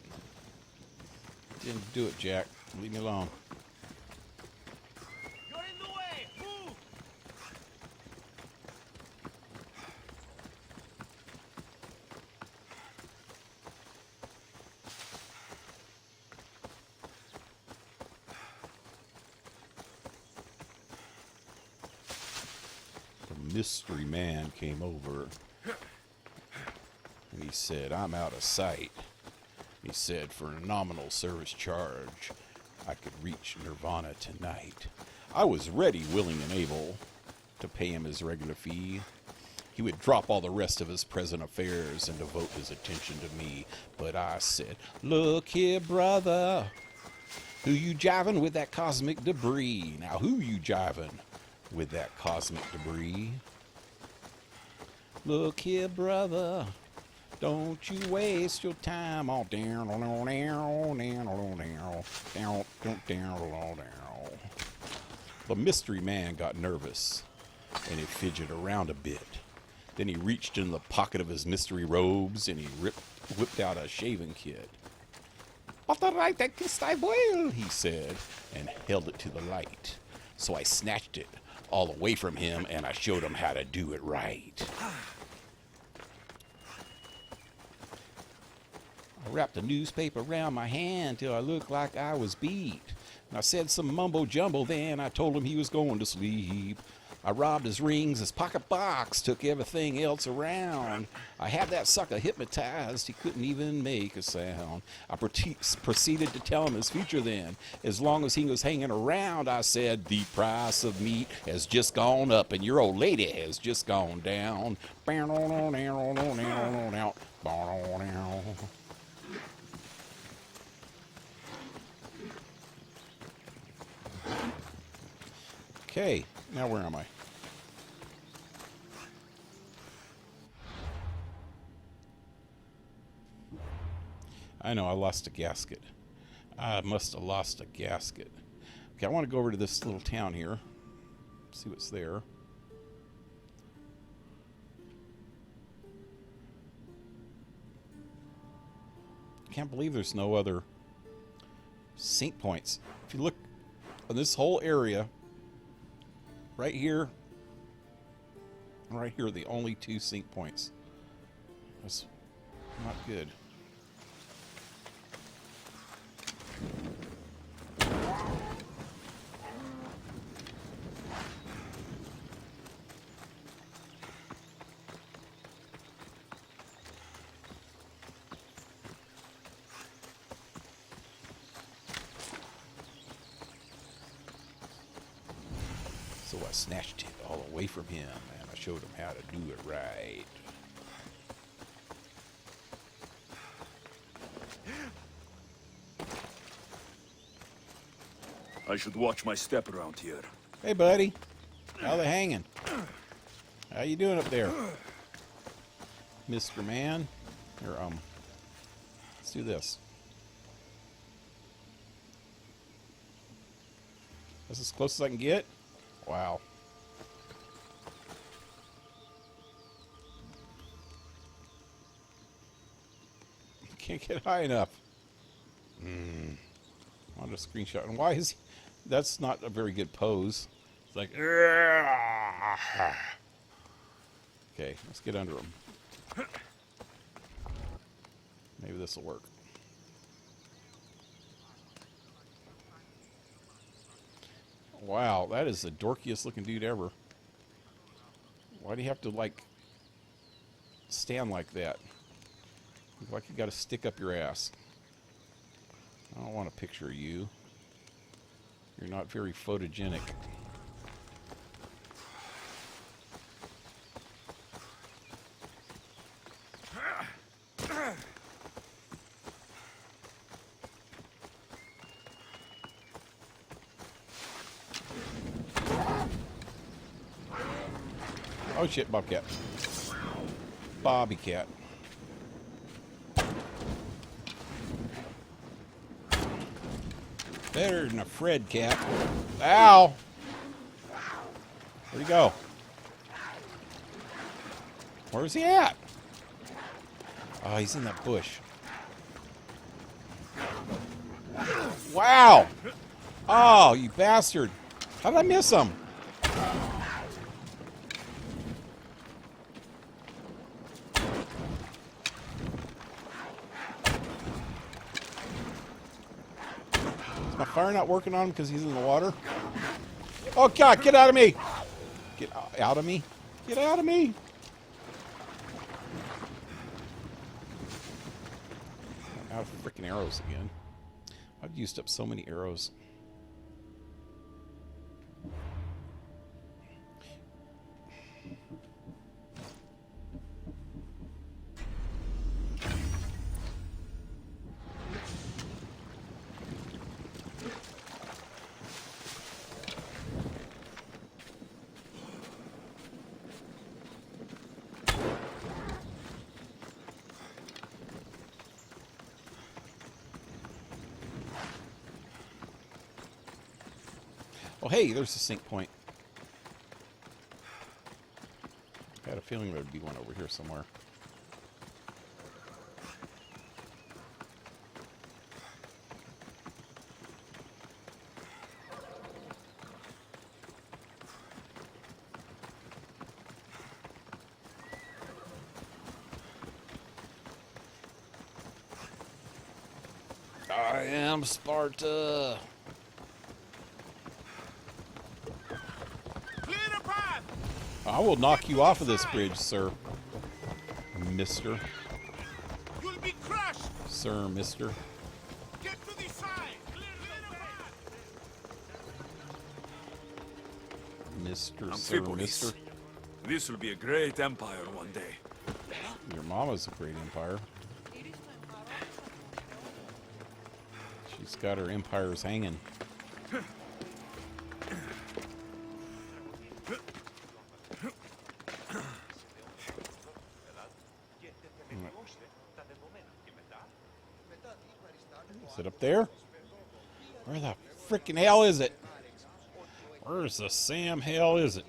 Didn't do it, Jack. Leave me alone. You're in the way! Move! The mystery man came over and he said, I'm out of sight. He said, for a nominal service charge, I could reach Nirvana tonight. I was ready, willing, and able to pay him his regular fee. He would drop all the rest of his present affairs and devote his attention to me. But I said, look here, brother. Who you jiving with that cosmic debris? Now, who you jiving with that cosmic debris? Look here, brother. Don't you waste your time all down. The mystery man got nervous, and he fidgeted around a bit. Then he reached in the pocket of his mystery robes, and he whipped out a shaving kit. "Right, that kiss I will," he said, and held it to the light. So I snatched it all away from him, and I showed him how to do it right. I wrapped a newspaper around my hand till I looked like I was beat. And I said some mumbo-jumbo, then I told him he was going to sleep. I robbed his rings, his pocket box, took everything else around. I had that sucker hypnotized, he couldn't even make a sound. I proceeded to tell him his future then. As long as he was hanging around, I said, the price of meat has just gone up and your old lady has just gone down. Okay, now where am I? I know, I lost a gasket. I must have lost a gasket. Okay, I want to go over to this little town here. See what's there. Can't believe there's no other sync points. If you look on this whole area, right here and right here are the only two sync points. That's not good. So I snatched it all away from him, and I showed him how to do it right. I should watch my step around here. Hey, buddy. How they hanging? How you doing up there? Mr. Man? Here, let's do this. That's as close as I can get? Wow. Can't get high enough. On a screenshot. And why is he... That's not a very good pose. It's like... Okay, let's get under him. Maybe this will work. Wow, that is the dorkiest looking dude ever. Why do you have to, like, stand like that? Look like you got to stick up your ass. I don't want a picture of you. You're not very photogenic. Oh shit, Bobcat. Bobby Cat. Better than a Fred cat. Ow! Where'd he go? Where's he at? Oh, he's in that bush. Wow! Oh, you bastard. How did I miss him? My fire not working on him because he's in the water? Oh God, get out of me! Get out of me? Get out of me! I'm out of freaking arrows again. I've used up so many arrows. Oh, hey, there's a sync point. I had a feeling there would be one over here somewhere. I am Sparta. I will knock you off of this bridge, sir. Mister. You'll be crushed. Sir, mister. Get to the side. Clear the path. Mister, sir, Amphipolis. mister. This will be a great empire one day. Your mama's a great empire. She's got her empires hanging. Is it up there? Where the frickin' hell is it? Where's the Sam hell is it?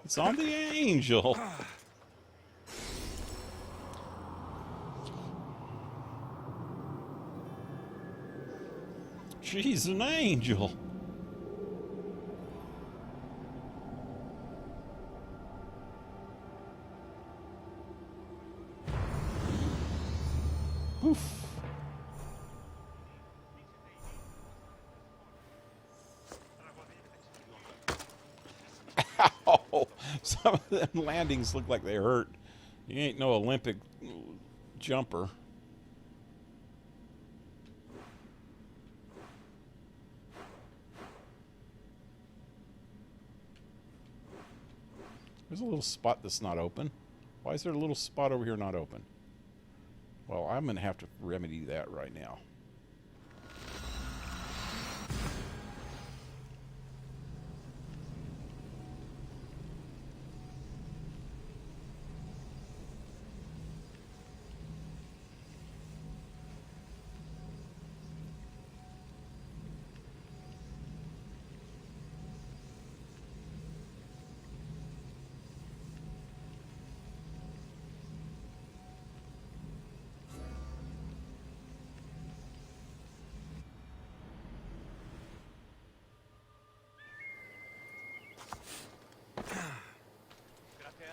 It's on the angel. She's an angel. Oof. Ow! Some of them landings look like they hurt. You ain't no Olympic jumper. There's a little spot that's not open. Why is there a little spot over here not open? Well, I'm going to have to remedy that right now.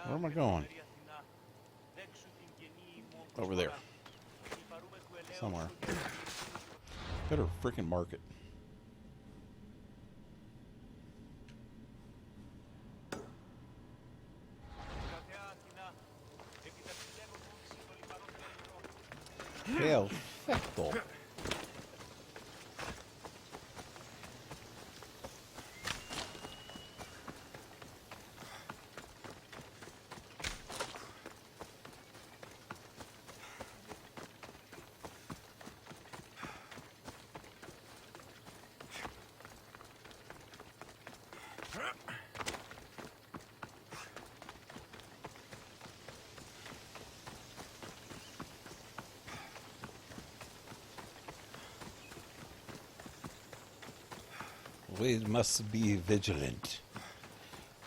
Where am I going? Over there. Somewhere. Better freaking mark it. Perfecto. We must be vigilant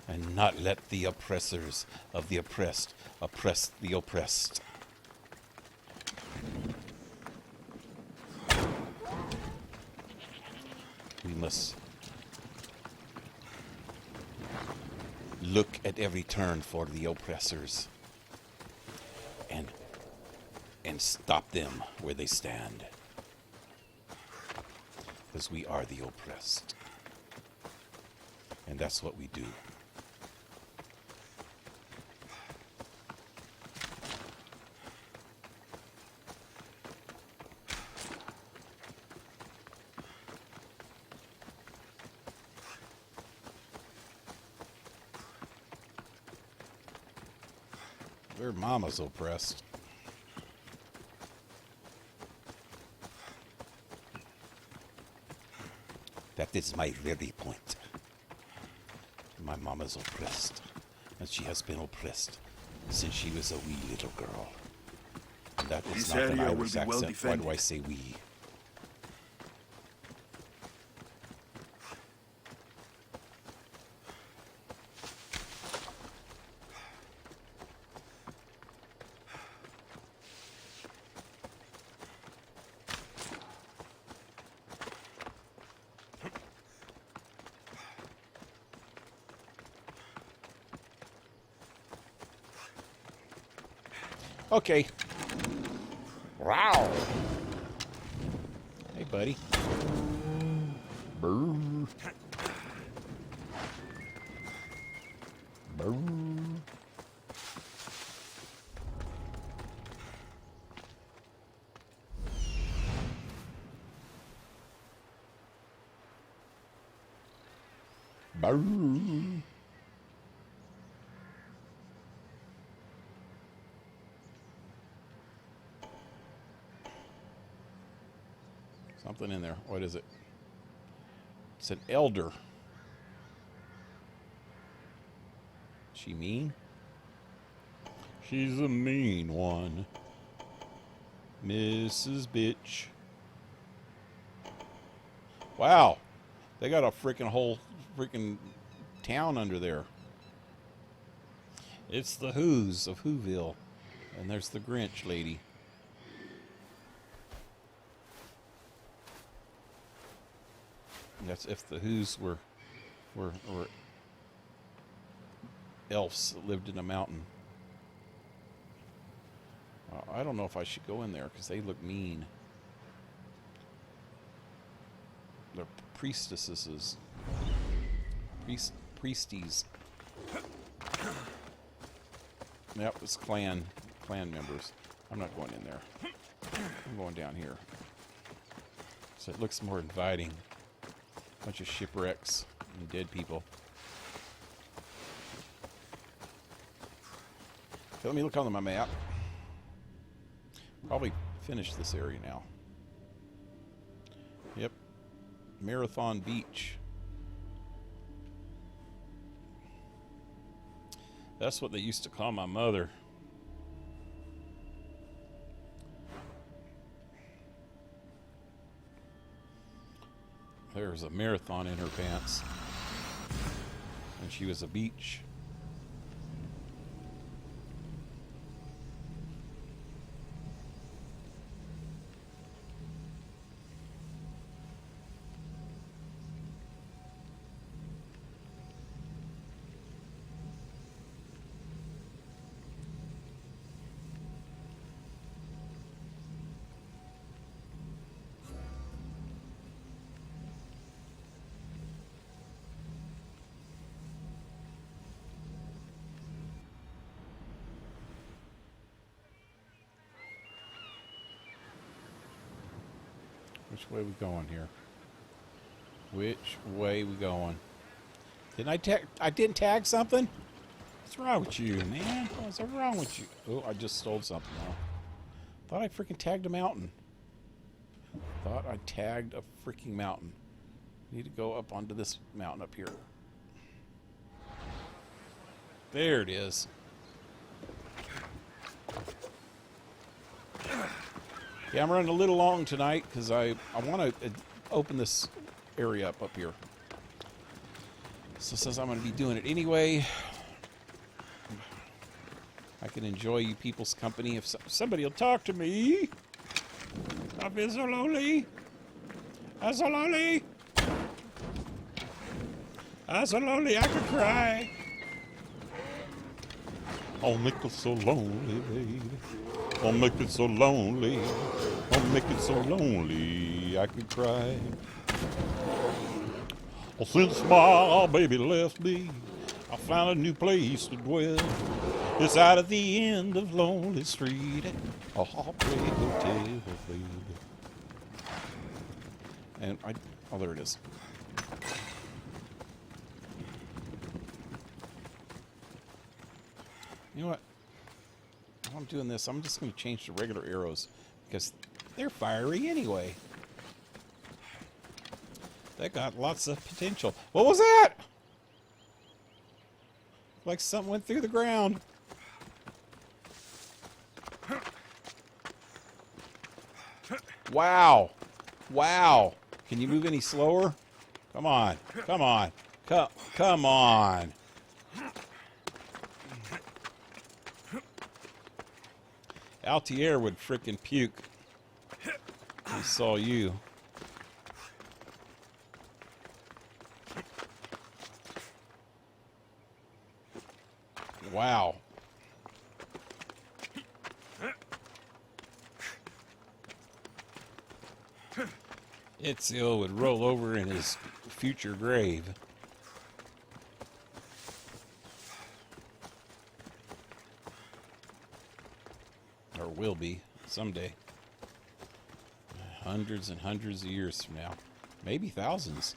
and not let the oppressors of the oppressed oppress the oppressed. We must look at every turn for the oppressors and stop them where they stand. Because we are the oppressed. And that's what we do. Their mama's oppressed. That is my very point. My mama's oppressed. And she has been oppressed since she was a wee little girl. And that is This not an area will Irish be well accent. Why do I defended. say we? Okay. Wow. Hey, buddy. Brr. Brr. Brr. Something in there. What is it? It's an elder. She mean? She's a mean one. Mrs. Bitch. Wow. They got a freaking whole freaking town under there. It's the Who's of Whoville. And there's the Grinch lady. That's if the Who's were elves that lived in a mountain. I don't know if I should go in there because they look mean. They're priestesses. Priesties. Yep, it's clan members. I'm not going in there. I'm going down here. So it looks more inviting. Bunch of shipwrecks and dead people. Okay, let me look on my map. Probably finish this area now. Yep. Marathon Beach. That's what they used to call my mother. There was a marathon in her pants. And she was a beach. Which way we going here? Which way we going? I didn't tag something? What's wrong with you, man? What's wrong with you? Oh, I just stole something now. Thought I freaking tagged a mountain. Thought I tagged a freaking mountain. Need to go up onto this mountain up here. There it is. Yeah, I'm running a little long tonight because I want to open this area up here. So since I'm going to be doing it anyway, I can enjoy you people's company. If somebody will talk to me. I feel so lonely. I'm so lonely. I'm so lonely I could cry. I'll make it so lonely, baby. I'll make it so lonely. I'll make it so lonely I could cry. Well, since my baby left me, I found a new place to dwell. It's out at the end of Lonely Street at a Heartbreak Hotel, baby. And oh, there it is. You know what? While I'm doing this, I'm just going to change to regular arrows because they're fiery anyway. That got lots of potential. What was that? Like something went through the ground. Wow. Wow. Can you move any slower? Come on. Come on. Come on. Altier would frickin' puke if he saw you. Wow. Itzel would roll over in his future grave. Or will be someday. Hundreds and hundreds of years from now. Maybe thousands.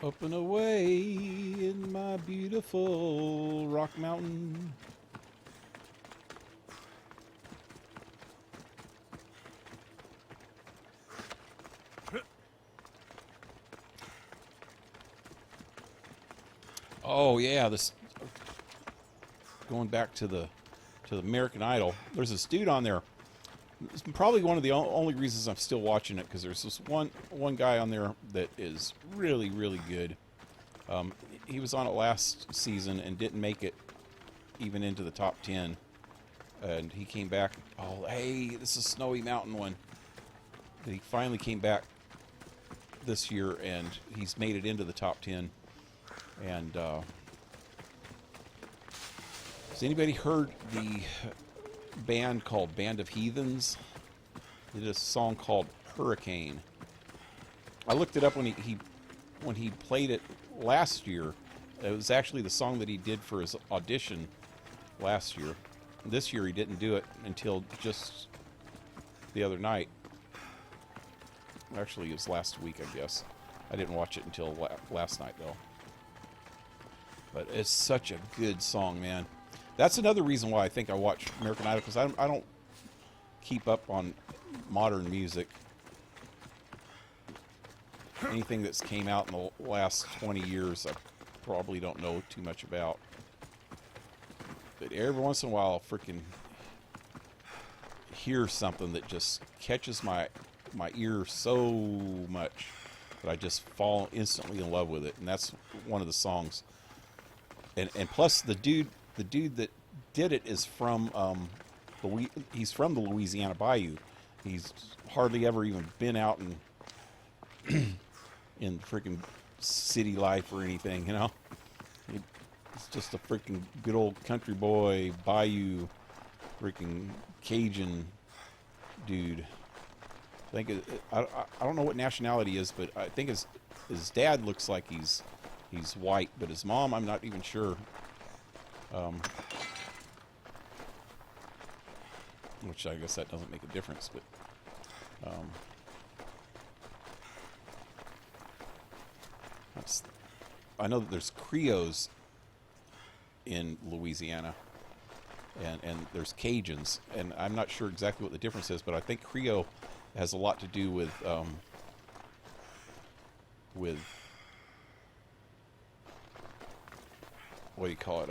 Up and away in my beautiful Rock Mountain. Oh yeah, this going back to the American Idol. There's this dude on there. It's probably one of the only reasons I'm still watching it, because there's this one guy on there that is really, really good. He was on it last season and didn't make it even into the top 10. And he came back. Oh, hey, this is Snowy Mountain one. He finally came back this year, and he's made it into the top 10. And has anybody heard the band called Band of Heathens? They did a song called Hurricane. I looked it up when he played it last year. It was actually the song that he did for his audition last year. This year he didn't do it until just the other night. Actually, it was last week, I guess. I didn't watch it until last night, though. But it's such a good song, man. That's another reason why I think I watch American Idol, because I don't keep up on modern music. Anything that's came out in the last 20 years, I probably don't know too much about. But every once in a while, I'll freaking hear something that just catches my ear so much that I just fall instantly in love with it. And that's one of the songs. And plus, the dude that did it is from he's from the Louisiana Bayou. He's hardly ever even been out in freaking city life or anything, you know. He's just a freaking good old country boy, Bayou, freaking Cajun dude. I think I don't know what nationality he is, but I think his dad looks like he's white, but his mom, I'm not even sure. Which I guess that doesn't make a difference, but I know that there's Creoles in Louisiana, and there's Cajuns, and I'm not sure exactly what the difference is, but I think Creole has a lot to do with what do you call it?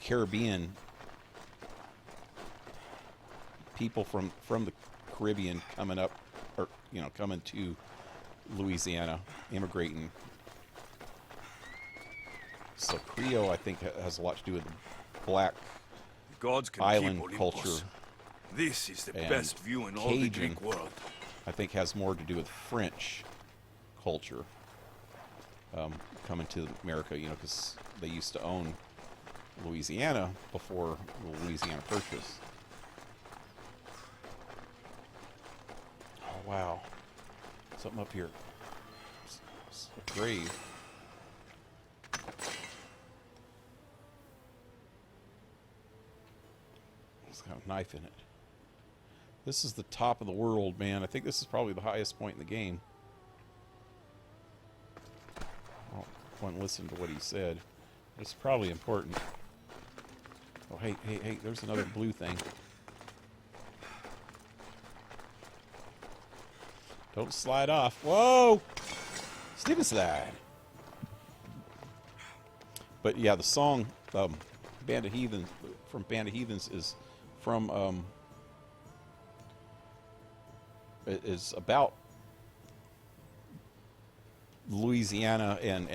Caribbean people from the Caribbean coming up, or coming to Louisiana, immigrating. So Creole, I think, has a lot to do with the black The gods can island keep Olympus. culture. This is the And best view in all the Cajun, Greek world. I think, has more to do with French culture coming to America, because they used to own Louisiana before the Louisiana Purchase. Oh, wow. Something up here. It's a grave. It's got a knife in it. This is the top of the world, man. I think this is probably the highest point in the game. I won't listen to what he said. It's probably important. Oh, hey, there's another blue thing. Don't slide off. Whoa! Slip and slide. But yeah, the song Band of Heathens from Band of Heathens is from is about Louisiana and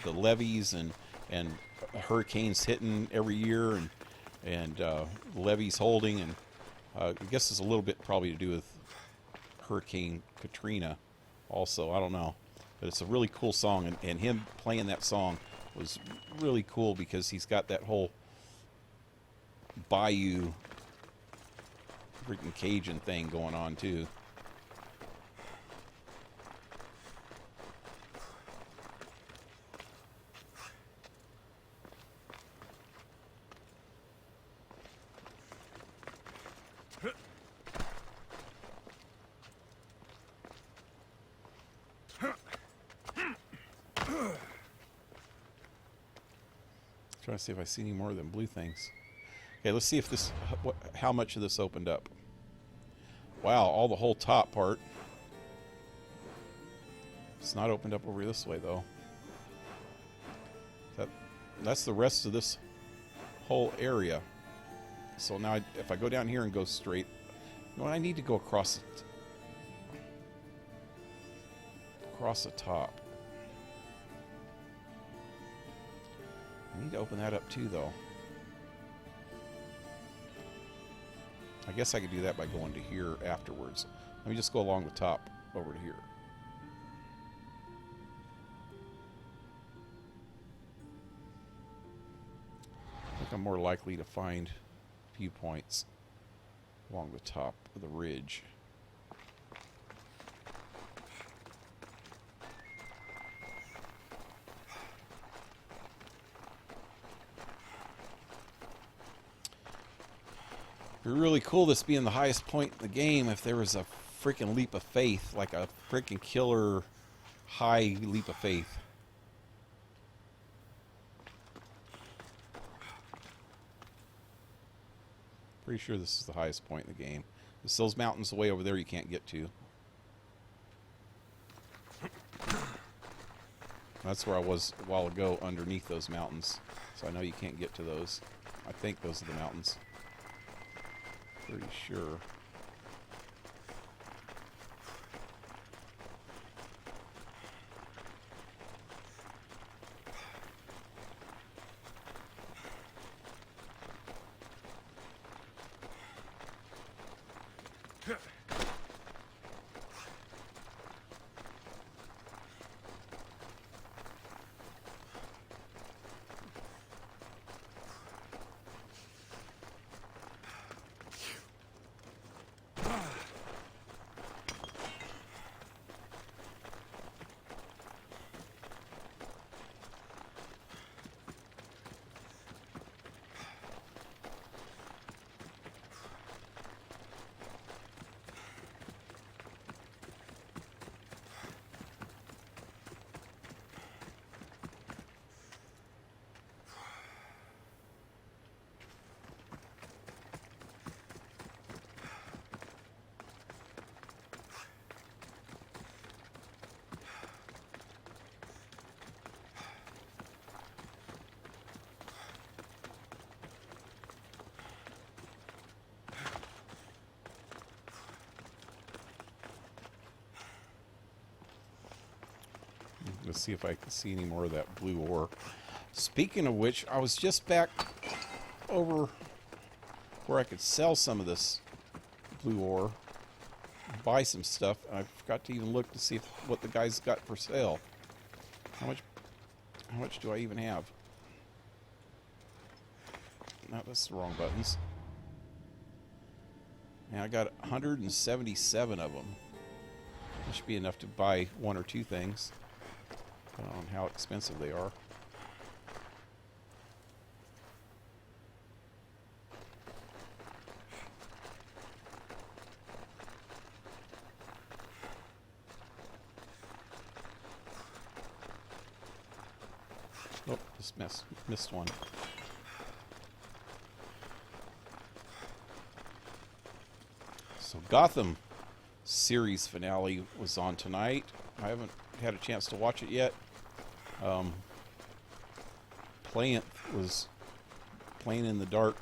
the levees and hurricanes hitting every year and levees holding, and I guess it's a little bit probably to do with Hurricane Katrina also. I don't know, but it's a really cool song, and him playing that song was really cool because he's got that whole bayou freaking Cajun thing going on too. Trying to see if I see any more of them blue things. Okay, let's see if this, how much of this opened up. Wow, all the whole top part. It's not opened up over this way though. That's the rest of this whole area. So now if I go down here and go straight, I need to go across the top. I need to open that up too, though. I guess I could do that by going to here afterwards. Let me just go along the top over to here. I think I'm more likely to find viewpoints along the top of the ridge. It'd be really cool this being the highest point in the game if there was a freaking leap of faith, like a freaking killer high leap of faith. Pretty sure this is the highest point in the game. It's those mountains way over there you can't get to. That's where I was a while ago, underneath those mountains. So I know you can't get to those. I think those are the mountains. Pretty sure. to see if I can see any more of that blue ore. Speaking of which, I was just back over where I could sell some of this blue ore, buy some stuff, and I forgot to even look to see what the guys got for sale. How much do I even have? No, that's the wrong buttons. And I got 177 of them. That should be enough to buy one or two things, depending on how expensive they are. Oh, just missed one. So Gotham series finale was on tonight. I haven't had a chance to watch it yet. PlaynnthDark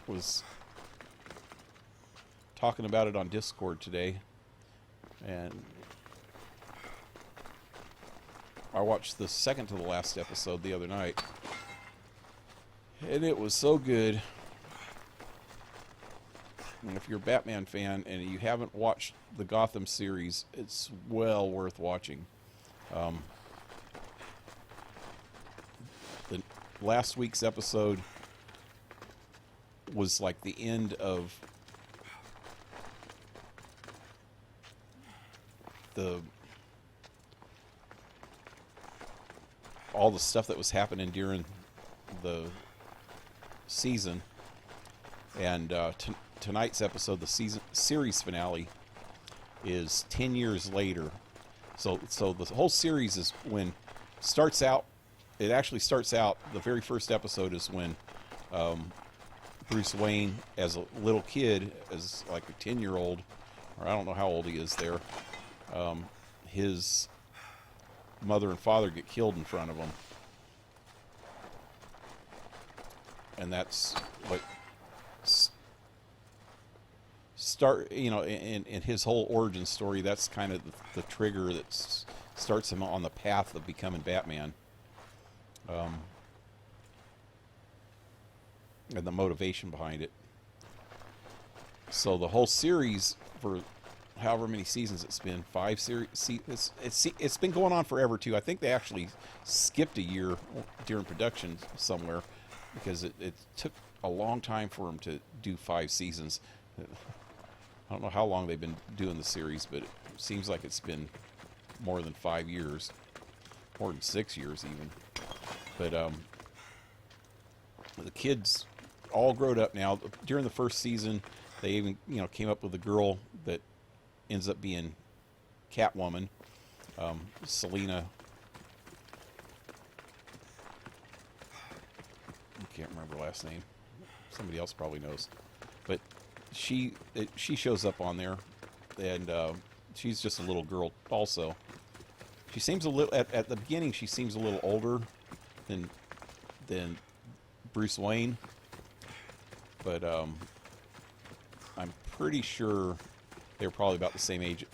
was talking about it on Discord today, and I watched the second to the last episode the other night, and it was so good. And if you're a Batman fan and you haven't watched the Gotham series, it's well worth watching. The last week's episode was like the end of all the stuff that was happening during the season, and tonight's episode, the series finale, is 10 years later. So the whole series is when starts out. It actually starts out. The very first episode is when Bruce Wayne, as a little kid, as like a 10-year-old, or I don't know how old he is there. His mother and father get killed in front of him, and that's what in his whole origin story, that's kind of the trigger that starts him on the path of becoming Batman, and the motivation behind it. So the whole series, for however many seasons it's been, 5 series, it's been going on forever too. I think they actually skipped a year during production somewhere, because it took a long time for them to do 5 seasons. I don't know how long they've been doing the series, but it seems like it's been more than 5 years, more than 6 years even. But the kids all grown up now. During the first season, they even came up with a girl that ends up being Catwoman, Selena. I can't remember her last name. Somebody else probably knows, but she shows up on there, and she's just a little girl also. She seems a little at the beginning. She seems a little older than Bruce Wayne, but I'm pretty sure they're probably about the same age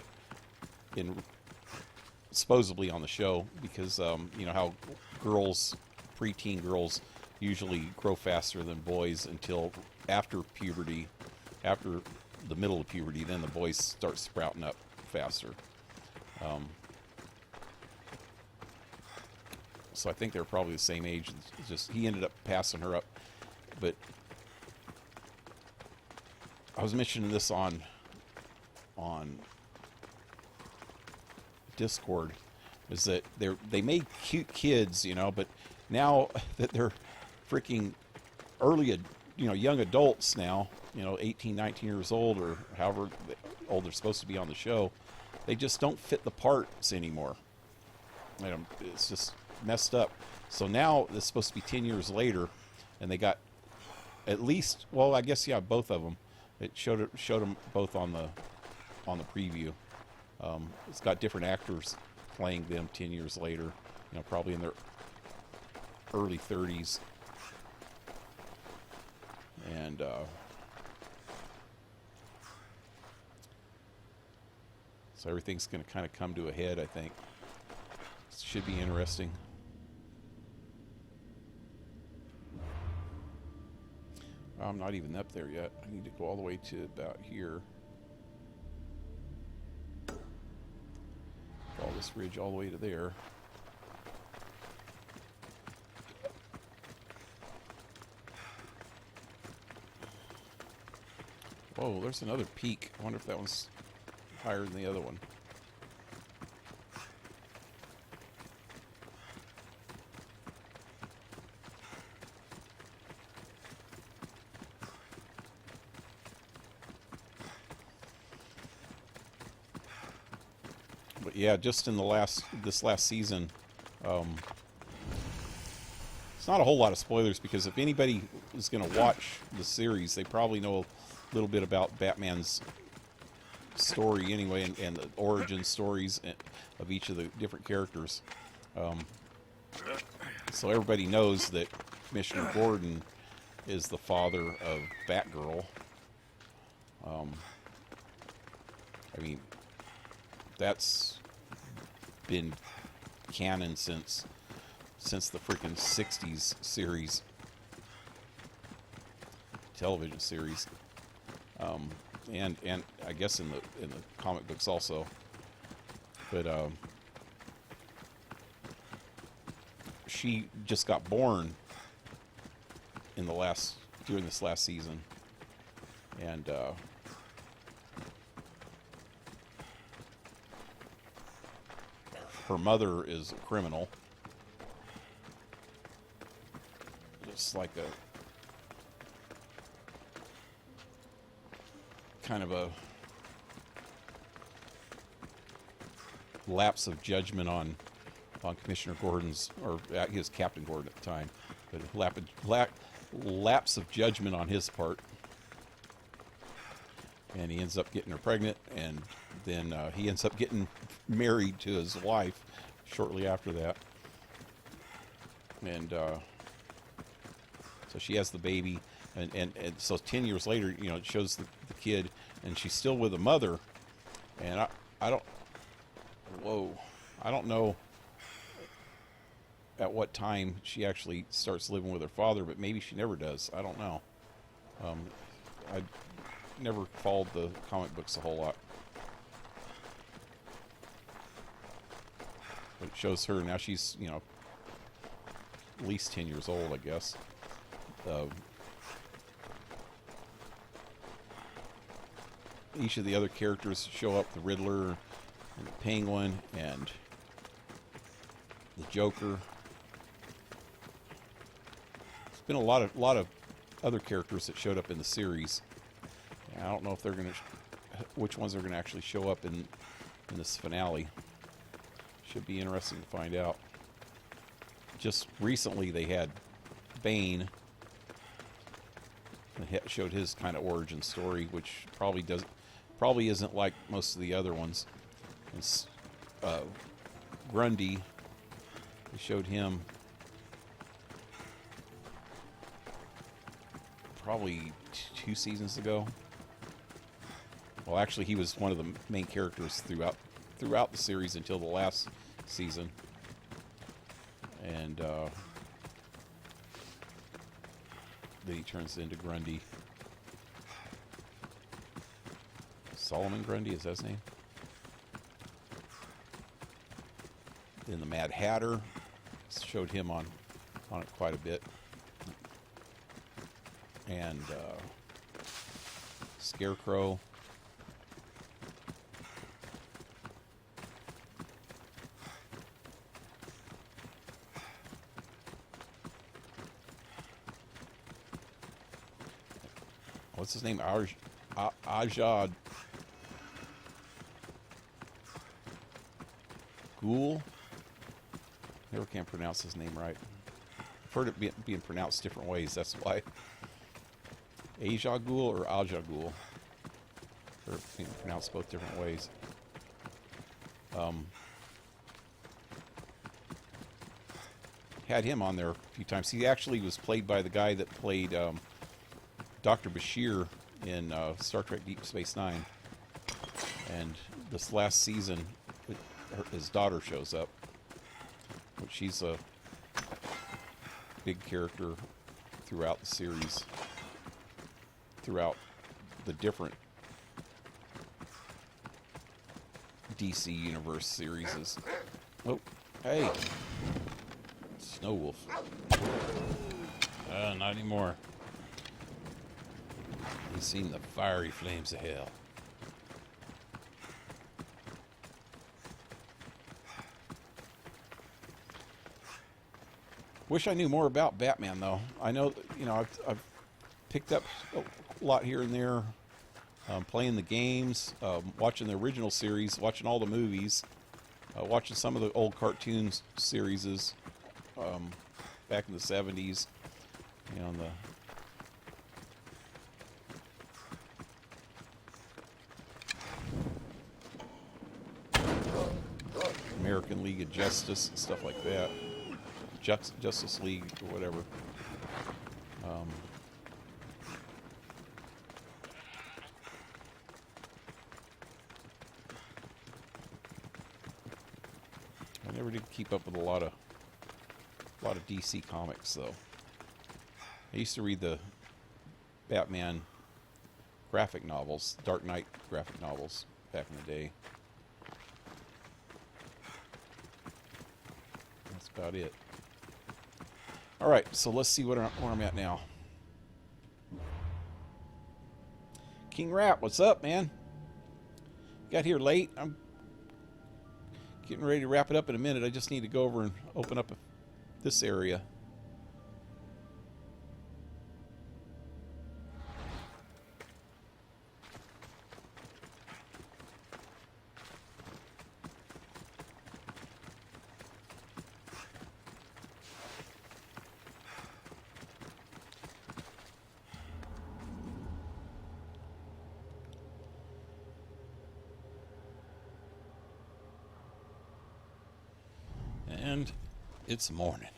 supposedly on the show, because how preteen girls usually grow faster than boys until after puberty. After the middle of puberty, then the boys start sprouting up faster. So I think they're probably the same age. It's just he ended up passing her up. But I was mentioning this on Discord, is that they made cute kids, but now that they're freaking young adults now, 18, 19 years old, or however old they're supposed to be on the show, they just don't fit the parts anymore. It's just messed up. So now it's supposed to be 10 years later, and they got at least, well, I guess, yeah, both of them. It showed them both on the preview. It's got different actors playing them 10 years later, probably in their early 30s. And so everything's going to kind of come to a head, I think. It should be interesting. I'm not even up there yet. I need to go all the way to about here. Follow this ridge all the way to there. Whoa, there's another peak. I wonder if that one's higher than the other one. But yeah, just in this last season, it's not a whole lot of spoilers, because if anybody is going to watch the series, they probably know a little bit about Batman's story anyway, and the origin stories of each of the different characters. So everybody knows that Commissioner Gordon is the father of Batgirl. I mean, that's been canon since the freaking 60s series, television series, and I guess in the comic books also. But she just got born during this last season, and her mother is a criminal, just like a kind of a lapse of judgment on Commissioner Gordon's, or he was Captain Gordon at the time, but lapse of judgment on his part, and he ends up getting her pregnant, and then he ends up getting married to his wife shortly after that, and so she has the baby, and so 10 years later, you know, it shows the kid, and she's still with the mother, and I don't know at what time she actually starts living with her father, but maybe she never does. I don't know. I never followed the comic books a whole lot. But it shows her now. She's, you know, at least 10 years old, I guess. Each of the other characters show up: the Riddler, and the Penguin, and the Joker. There's been a lot of other characters that showed up in the series. And I don't know if they're going to, which ones are going to actually show up in this finale. Should be interesting to find out. Just recently they had Bane. They showed his kind of origin story, which probably isn't like most of the other ones. It's, Grundy, they showed him probably 2 seasons ago. Well, actually, he was one of the main characters throughout the series until the last season, and then he turns into Grundy. Solomon Grundy, is that his name? Then the Mad Hatter, showed him on it quite a bit, and Scarecrow. What's his name? Ajad Ghul? Never can pronounce his name right. I've heard it being pronounced different ways, that's why. Aja Ghul or Aja Ghul? Or being pronounced both different ways. Had him on there a few times. He actually was played by the guy that played Dr. Bashir in Star Trek Deep Space Nine. And this last season, his daughter shows up, which she's a big character throughout the series. throughout the different DC Universe series. Oh, hey. Snow Wolf. Not anymore. He's seen the fiery flames of hell. Wish I knew more about Batman, though. I know, you know, I've picked up a lot here and there, playing the games, watching the original series, watching all the movies, watching some of the old cartoon series back in the 70s, you know, the American League of Justice and stuff like that. Justice League or whatever. I never did keep up with a lot of DC comics, though. I used to read the Batman graphic novels, Dark Knight graphic novels back in the day. That's about it. Alright, so let's see where I'm at now. KingRat, what's up, man? Got here late. I'm getting ready to wrap it up in a minute. I just need to go over and open up this area. And it's morning.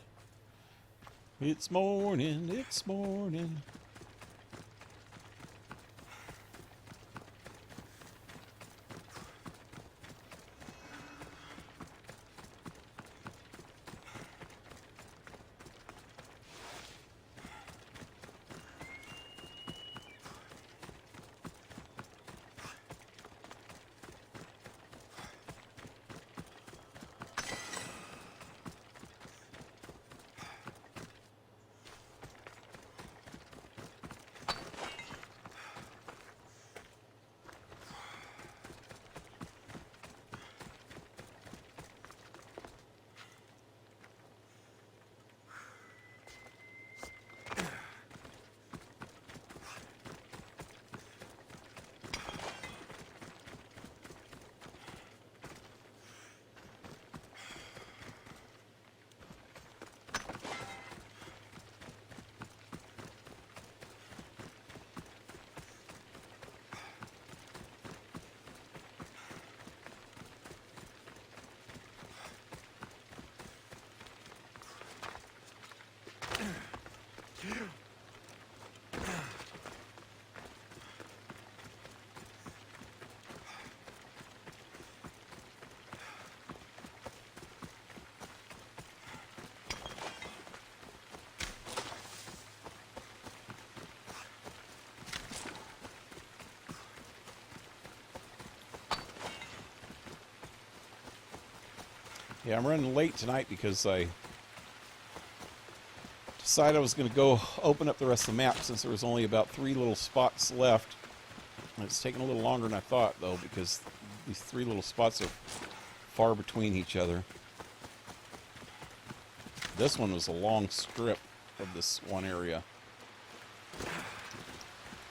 It's morning, it's morning. Yeah, I'm running late tonight because I decided I was going to go open up the rest of the map since there was only about 3 little spots left. And it's taking a little longer than I thought, though, because these 3 little spots are far between each other. This one was a long strip of this one area.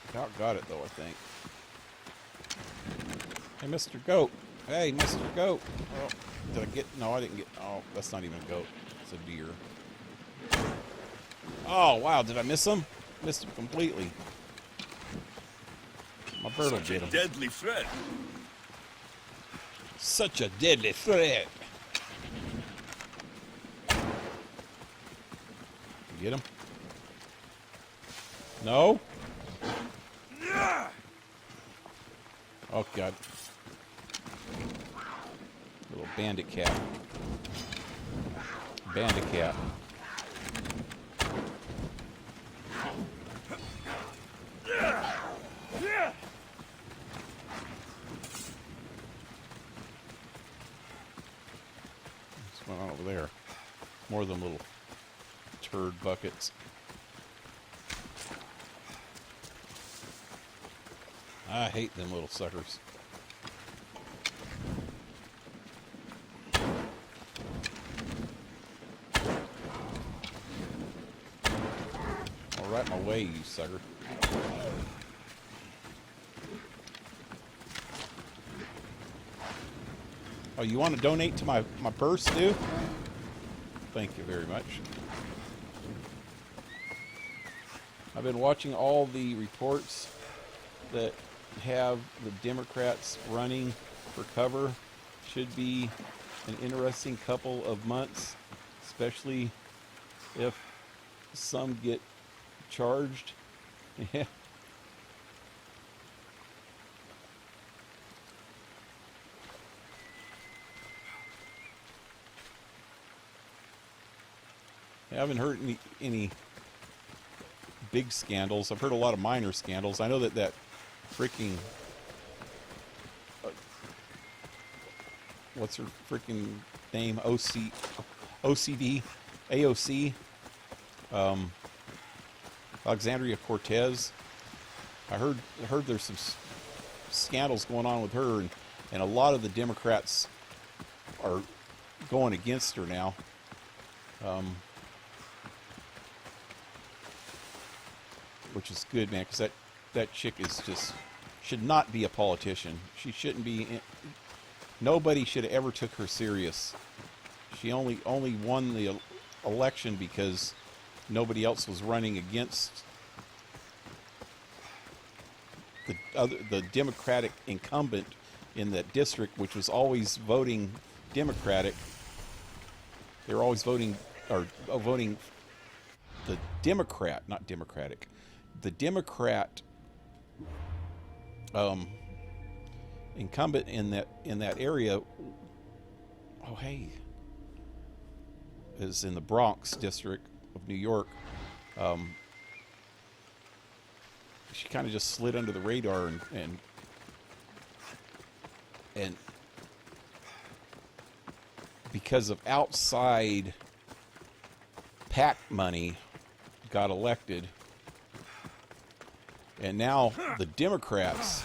About got it, though, I think. Hey, Mr. Goat. Hey, Mr. Goat. Oh, did I get... No, I didn't get... Oh, that's not even a goat. It's a deer. Oh, wow. Did I miss him? Missed him completely. My bird will get him. Deadly threat. Such a deadly threat. Get him? No? Oh, God. Little bandit cat. Bandit cat. going on over there? More than little turd buckets. I hate them little suckers. All right, my way, you sucker. Oh, you want to donate to my purse, too? Thank you very much. I've been watching all the reports that have the Democrats running for cover. Should be an interesting couple of months, especially if some get charged. Yeah. I haven't heard any big scandals. I've heard a lot of minor scandals. I know that freaking what's her freaking name? OCD, AOC, Alexandria Cortez. I heard there's some scandals going on with her, and a lot of the Democrats are going against her now. Which is good, man, because that chick is just should not be a politician. She shouldn't be. Nobody should have ever took her serious. She only won the election because nobody else was running against the Democratic incumbent in that district, which was always voting Democratic. They were always voting voting the Democrat, not Democratic. The Democrat incumbent in that area, oh hey, is in the Bronx district of New York. She kind of just slid under the radar and because of outside PAC money got elected. And now the Democrats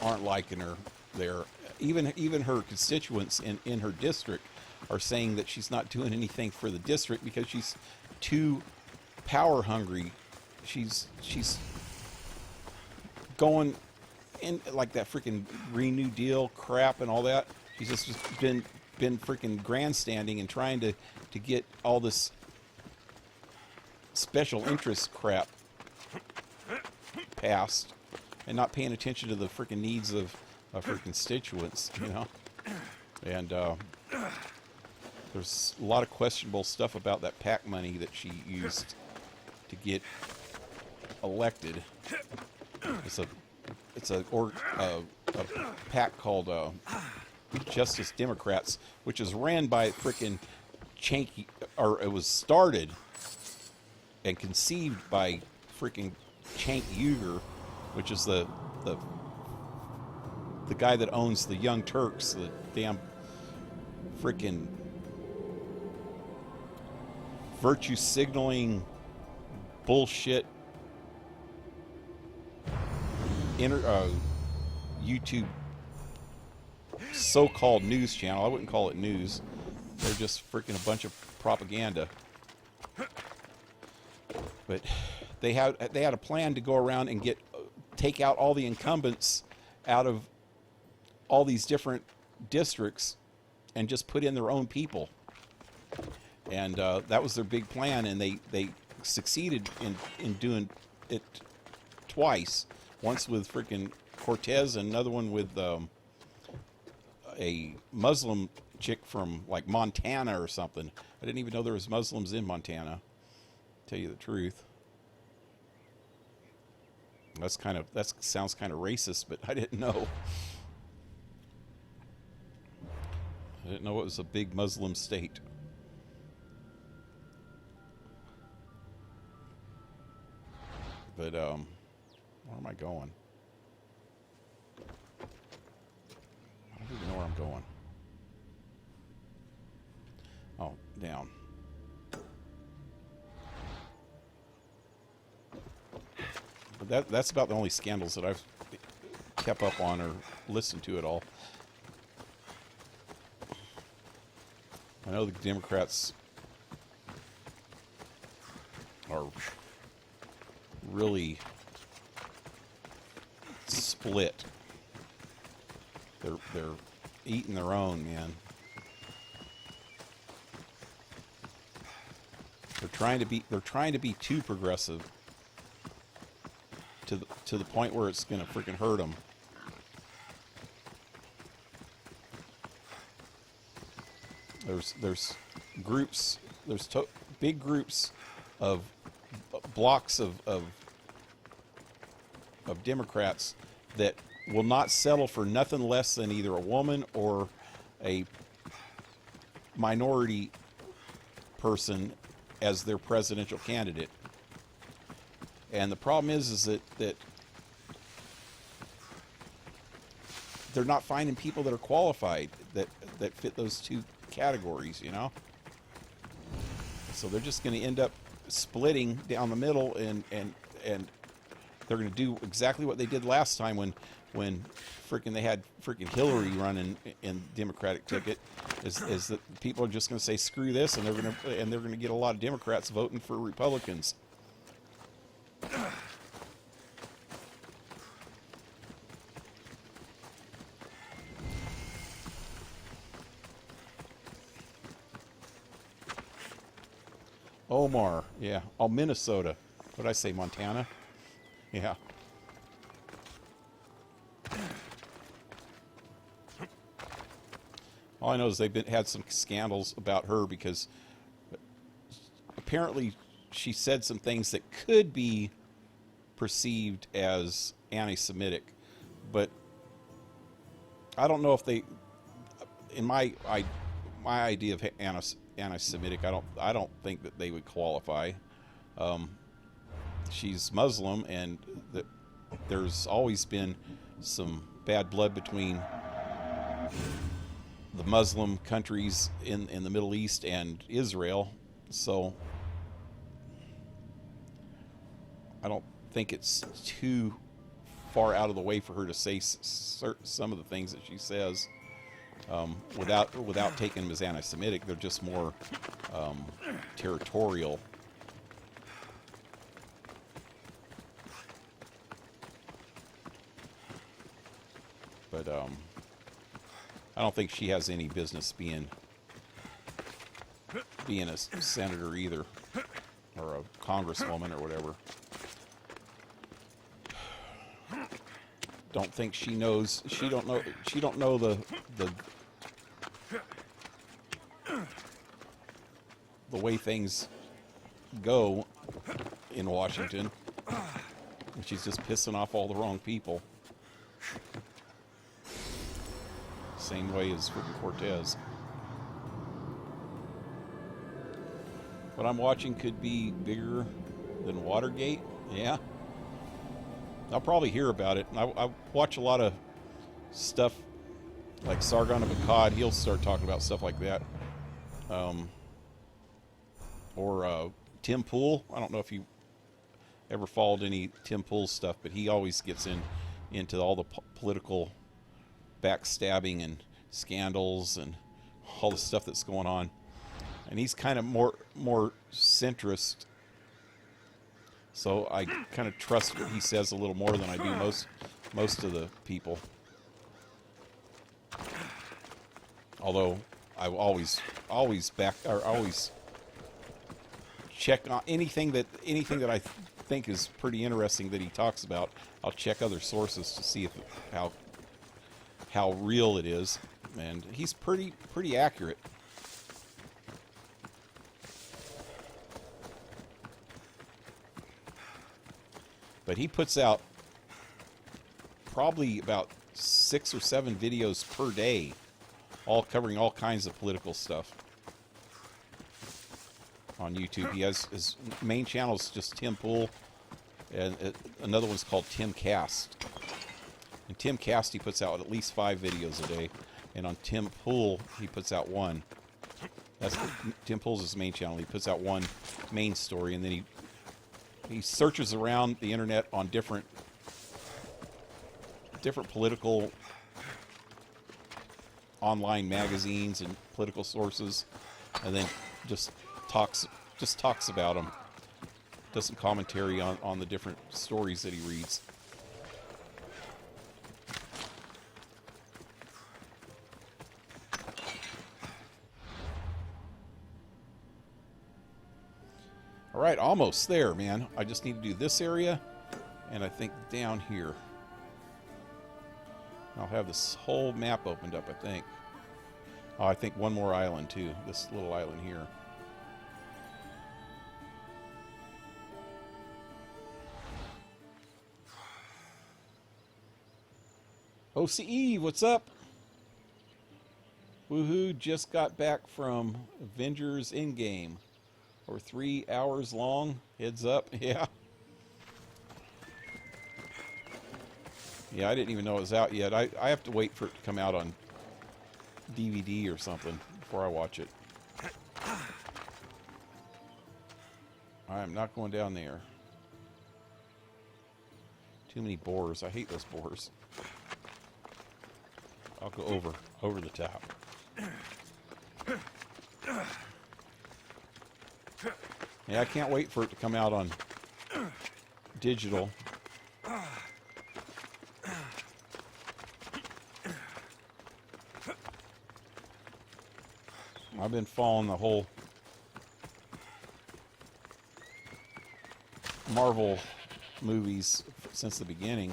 aren't liking her there. Even her constituents in her district are saying that she's not doing anything for the district because she's too power hungry. She's going in like that freaking Green New Deal crap and all that. She's just been freaking grandstanding and trying to get all this special interest crap passed and not paying attention to the freaking needs of her constituents, you know. And there's a lot of questionable stuff about that PAC money that she used to get elected. It's a PAC called Justice Democrats, which is ran by freaking Chanky, or it was started and conceived by freaking Cenk Uygur, which is the guy that owns the Young Turks, the damn freaking virtue signaling bullshit YouTube so-called news channel. I wouldn't call it news. They're just freaking a bunch of propaganda. But they had a plan to go around and take out all the incumbents out of all these different districts and just put in their own people. And that was their big plan, and they succeeded in doing it twice. Once with freaking Cortez and another one with a Muslim chick from like Montana or something. I didn't even know there was Muslims in Montana, to tell you the truth. That sounds kind of racist, but I didn't know. I didn't know it was a big Muslim state. But where am I going? I don't even know where I'm going. Oh, down. But that's about the only scandals that I've kept up on or listened to at all. I know the Democrats are really split. They're eating their own, man. They're trying to be too progressive to the point where it's going to freaking hurt them. There's groups, big groups of blocks of Democrats that will not settle for nothing less than either a woman or a minority person as their presidential candidate. And the problem is that they're not finding people that are qualified that fit those two categories, you know? So they're just going to end up splitting down the middle, and they're going to do exactly what they did last time when freaking they had freaking Hillary running in Democratic ticket, is that people are just going to say screw this, and they're going to get a lot of Democrats voting for Republicans. Omar, yeah. Oh, Minnesota. What did I say, Montana? Yeah. All I know is they've had some scandals about her because apparently she said some things that could be perceived as anti-Semitic, but I don't know if they, in my idea of anti-Semitic, I don't think that they would qualify. She's Muslim, and there's always been some bad blood between the Muslim countries in the Middle East and Israel, so I don't think it's too far out of the way for her to say some of the things that she says without taking them as anti-Semitic. They're just more territorial. But I don't think she has any business being a senator either, or a congresswoman or whatever. Don't think she knows. She don't know the way things go in Washington. And she's just pissing off all the wrong people. Same way as freaking Cortez. What I'm watching could be bigger than Watergate. Yeah. I'll probably hear about it. I watch a lot of stuff like Sargon of Akkad. He'll start talking about stuff like that. Or Tim Pool. I don't know if you ever followed any Tim Pool stuff, but he always gets into all the political backstabbing and scandals and all the stuff that's going on. And he's kind of more centrist. So I kind of trust what he says a little more than I do most of the people. Although I always check on anything that I think is pretty interesting that he talks about. I'll check other sources to see how real it is, and he's pretty accurate. But he puts out probably about 6 or 7 videos per day, all covering all kinds of political stuff on YouTube. He has his main channel is just Tim Pool, and another one's called Tim Cast. And Tim Cast, he puts out at least 5 videos a day. And on Tim Pool, he puts out one. Tim Pool's his main channel. He puts out one main story, and then he searches around the internet on different political online magazines and political sources, and then just talks about them. Does some commentary on the different stories that he reads. All right, almost there, man. I just need to do this area, and I think down here. I'll have this whole map opened up, I think. Oh, I think one more island, too. This little island here. OcihEvE, what's up? Woohoo, just got back from Avengers Endgame. Or 3 hours long. Heads up, yeah. Yeah, I didn't even know it was out yet. I have to wait for it to come out on DVD or something before I watch it. I'm not going down there. Too many boars. I hate those boars. I'll go over the top. Yeah, I can't wait for it to come out on digital. I've been following the whole Marvel movies since the beginning.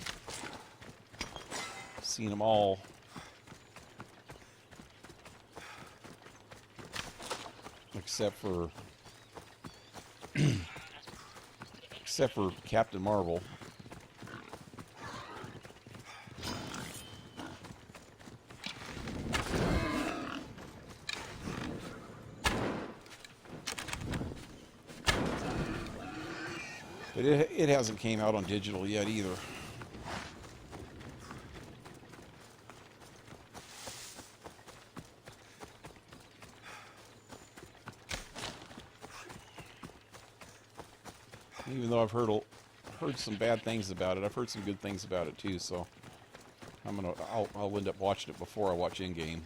Seen them all. Except for Captain Marvel. But it hasn't came out on digital yet either. Even though I've heard some bad things about it, I've heard some good things about it too. So I'll end up watching it before I watch Endgame.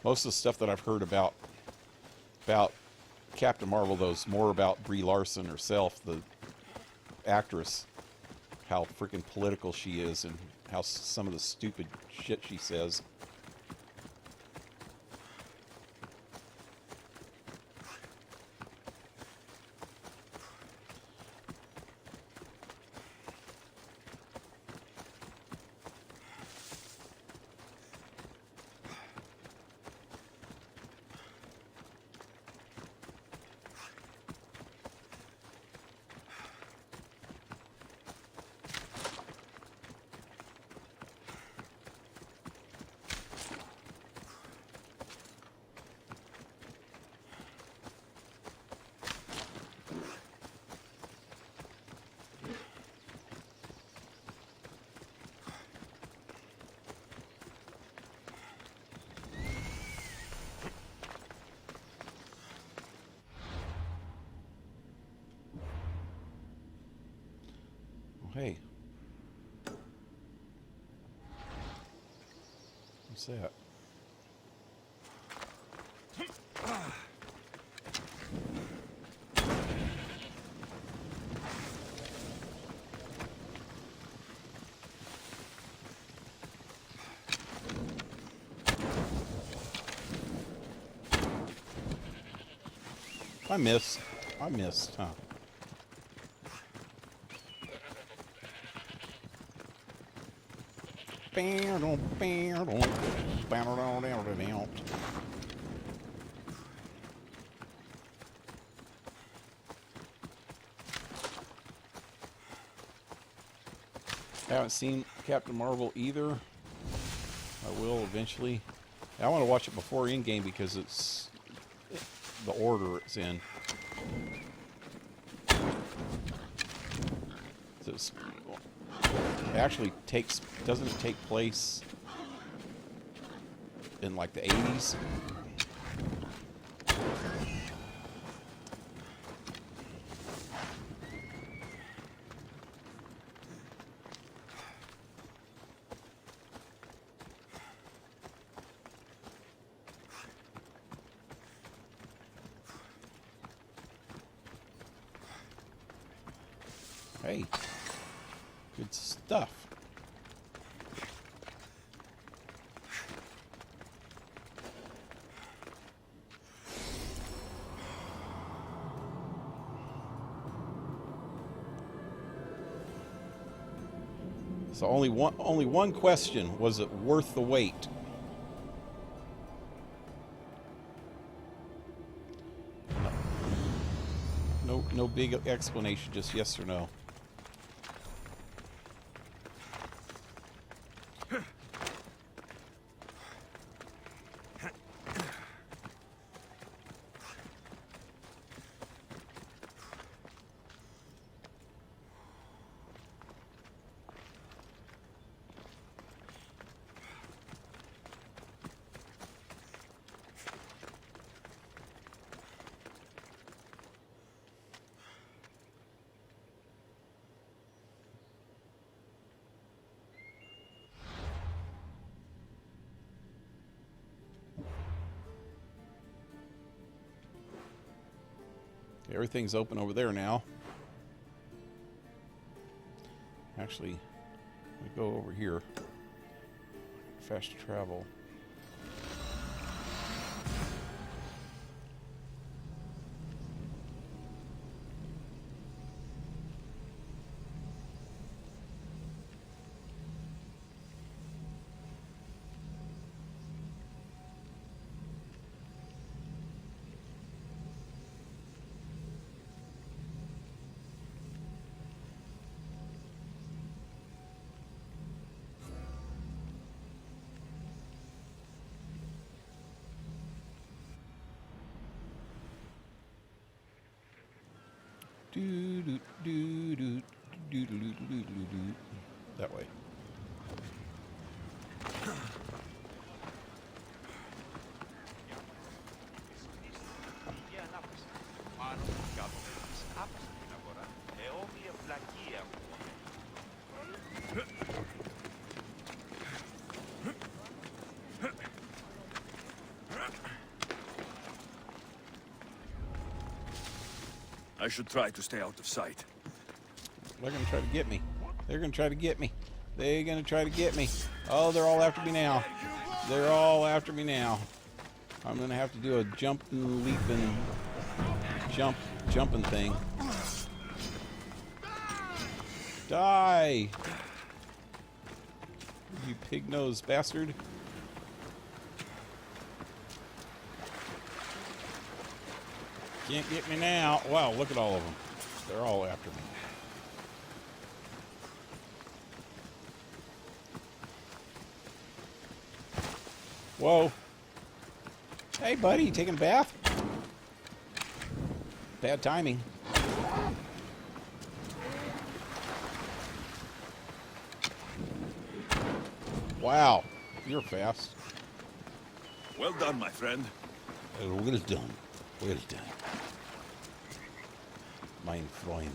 Most of the stuff that I've heard about Captain Marvel, though, is more about Brie Larson herself, the actress. How freaking political she is and how some of the stupid shit she says. Hey. What's that? I missed, huh? Haven't seen Captain Marvel either. I will eventually. I want to watch it before Endgame because the order it's in. So it's, it actually doesn't it take place in like the 80s? Hey, good stuff. So only one question: was it worth the wait? No big explanation, just yes or no. Everything's open over there now. Actually, we go over here. Fast travel. That way. I should try to stay out of sight. They're gonna try to get me. They're gonna try to get me. They're gonna try to get me. Oh, they're all after me now. They're all after me now. I'm gonna have to do a jumping, leaping, jumping thing. Die! You pig-nosed bastard. Can't get me now. Wow, look at all of them. They're all after me. Whoa. Hey, buddy, you taking a bath? Bad timing. Wow, you're fast. Well done, my friend. Well done. Well done. Mein Freund.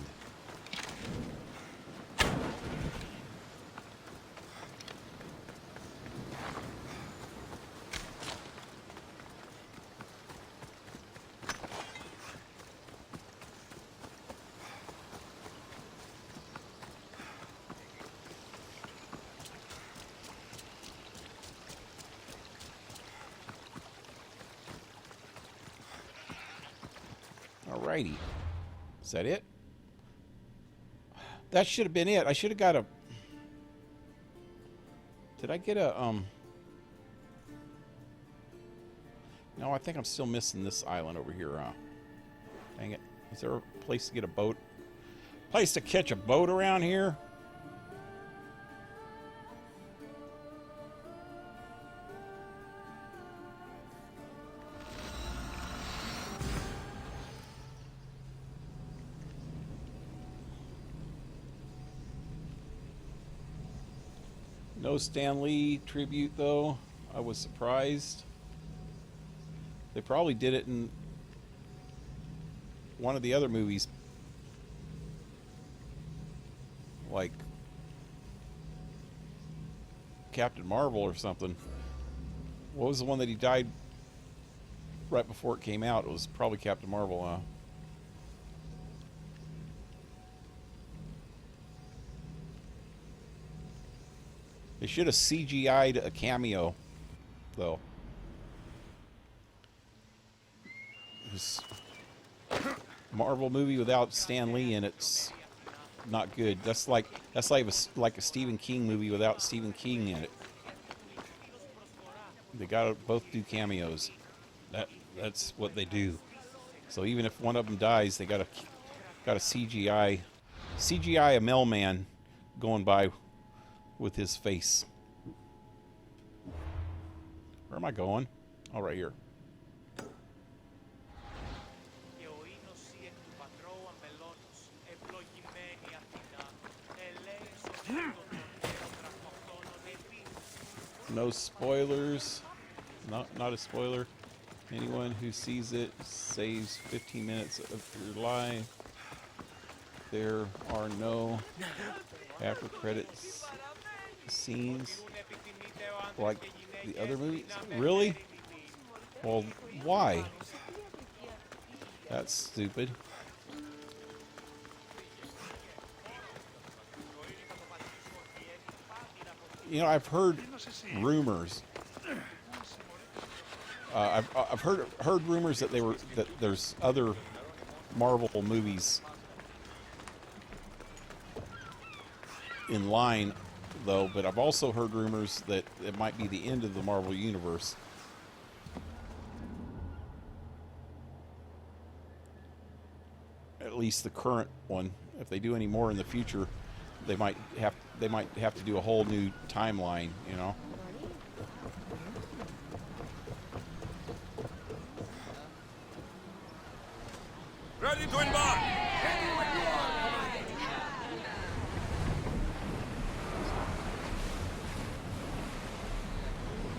Alrighty. Is that it? That should have been it. I should have got a... Did I get a, No, I think I'm still missing this island over here, huh? Dang it. Is there a place to get a boat? Place to catch a boat around here? No Stan Lee tribute, though. I was surprised. They probably did it in one of the other movies. Like Captain Marvel or something. What was the one that he died right before it came out? It was probably Captain Marvel, huh? They should have CGI'd a cameo, though. This Marvel movie without Stan Lee in it's not good. That's like a Stephen King movie without Stephen King in it. They gotta both do cameos. That's what they do. So even if one of them dies, they gotta CGI a mailman going by with his face. Where am I going? Oh, right here. No spoilers. Not a spoiler. Anyone who sees it saves 15 minutes of your life. There are no after credits scenes like the other movies. Really? Well, why? That's stupid. You know, I've heard rumors. I've heard rumors that there's other Marvel movies in line, though. But I've also heard rumors that it might be the end of the Marvel universe. At least the current one. If they do any more in the future, they might have to do a whole new timeline, you know. Ready to embark!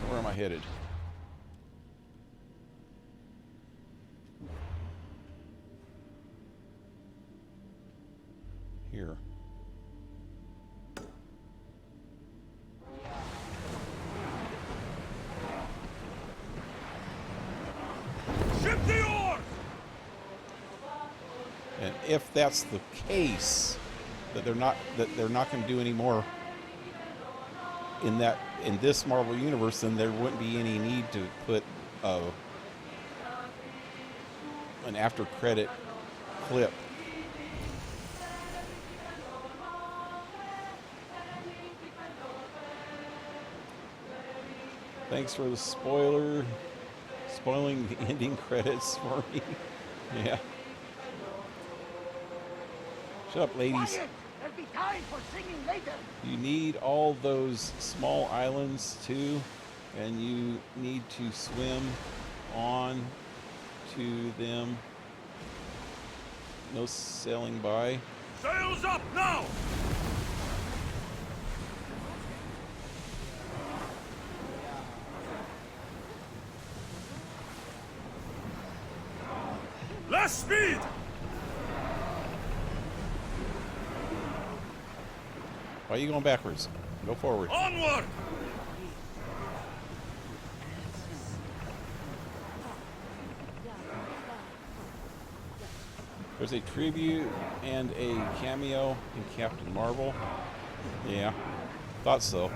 Where am I headed? Here. Ship the oar! And if that's the case, that they're not going to do any more in this Marvel universe, then there wouldn't be any need to put an after credit clip. Thanks for the spoiling the ending credits for me. Yeah. Shut up, ladies. Quiet! There'll be time for singing later. You need all those small islands too, and you need to swim on to them. No sailing by. Sails up now! Less speed! Why are you going backwards? Go forward. Onward! There's a tribute and a cameo in Captain Marvel. Yeah, thought so.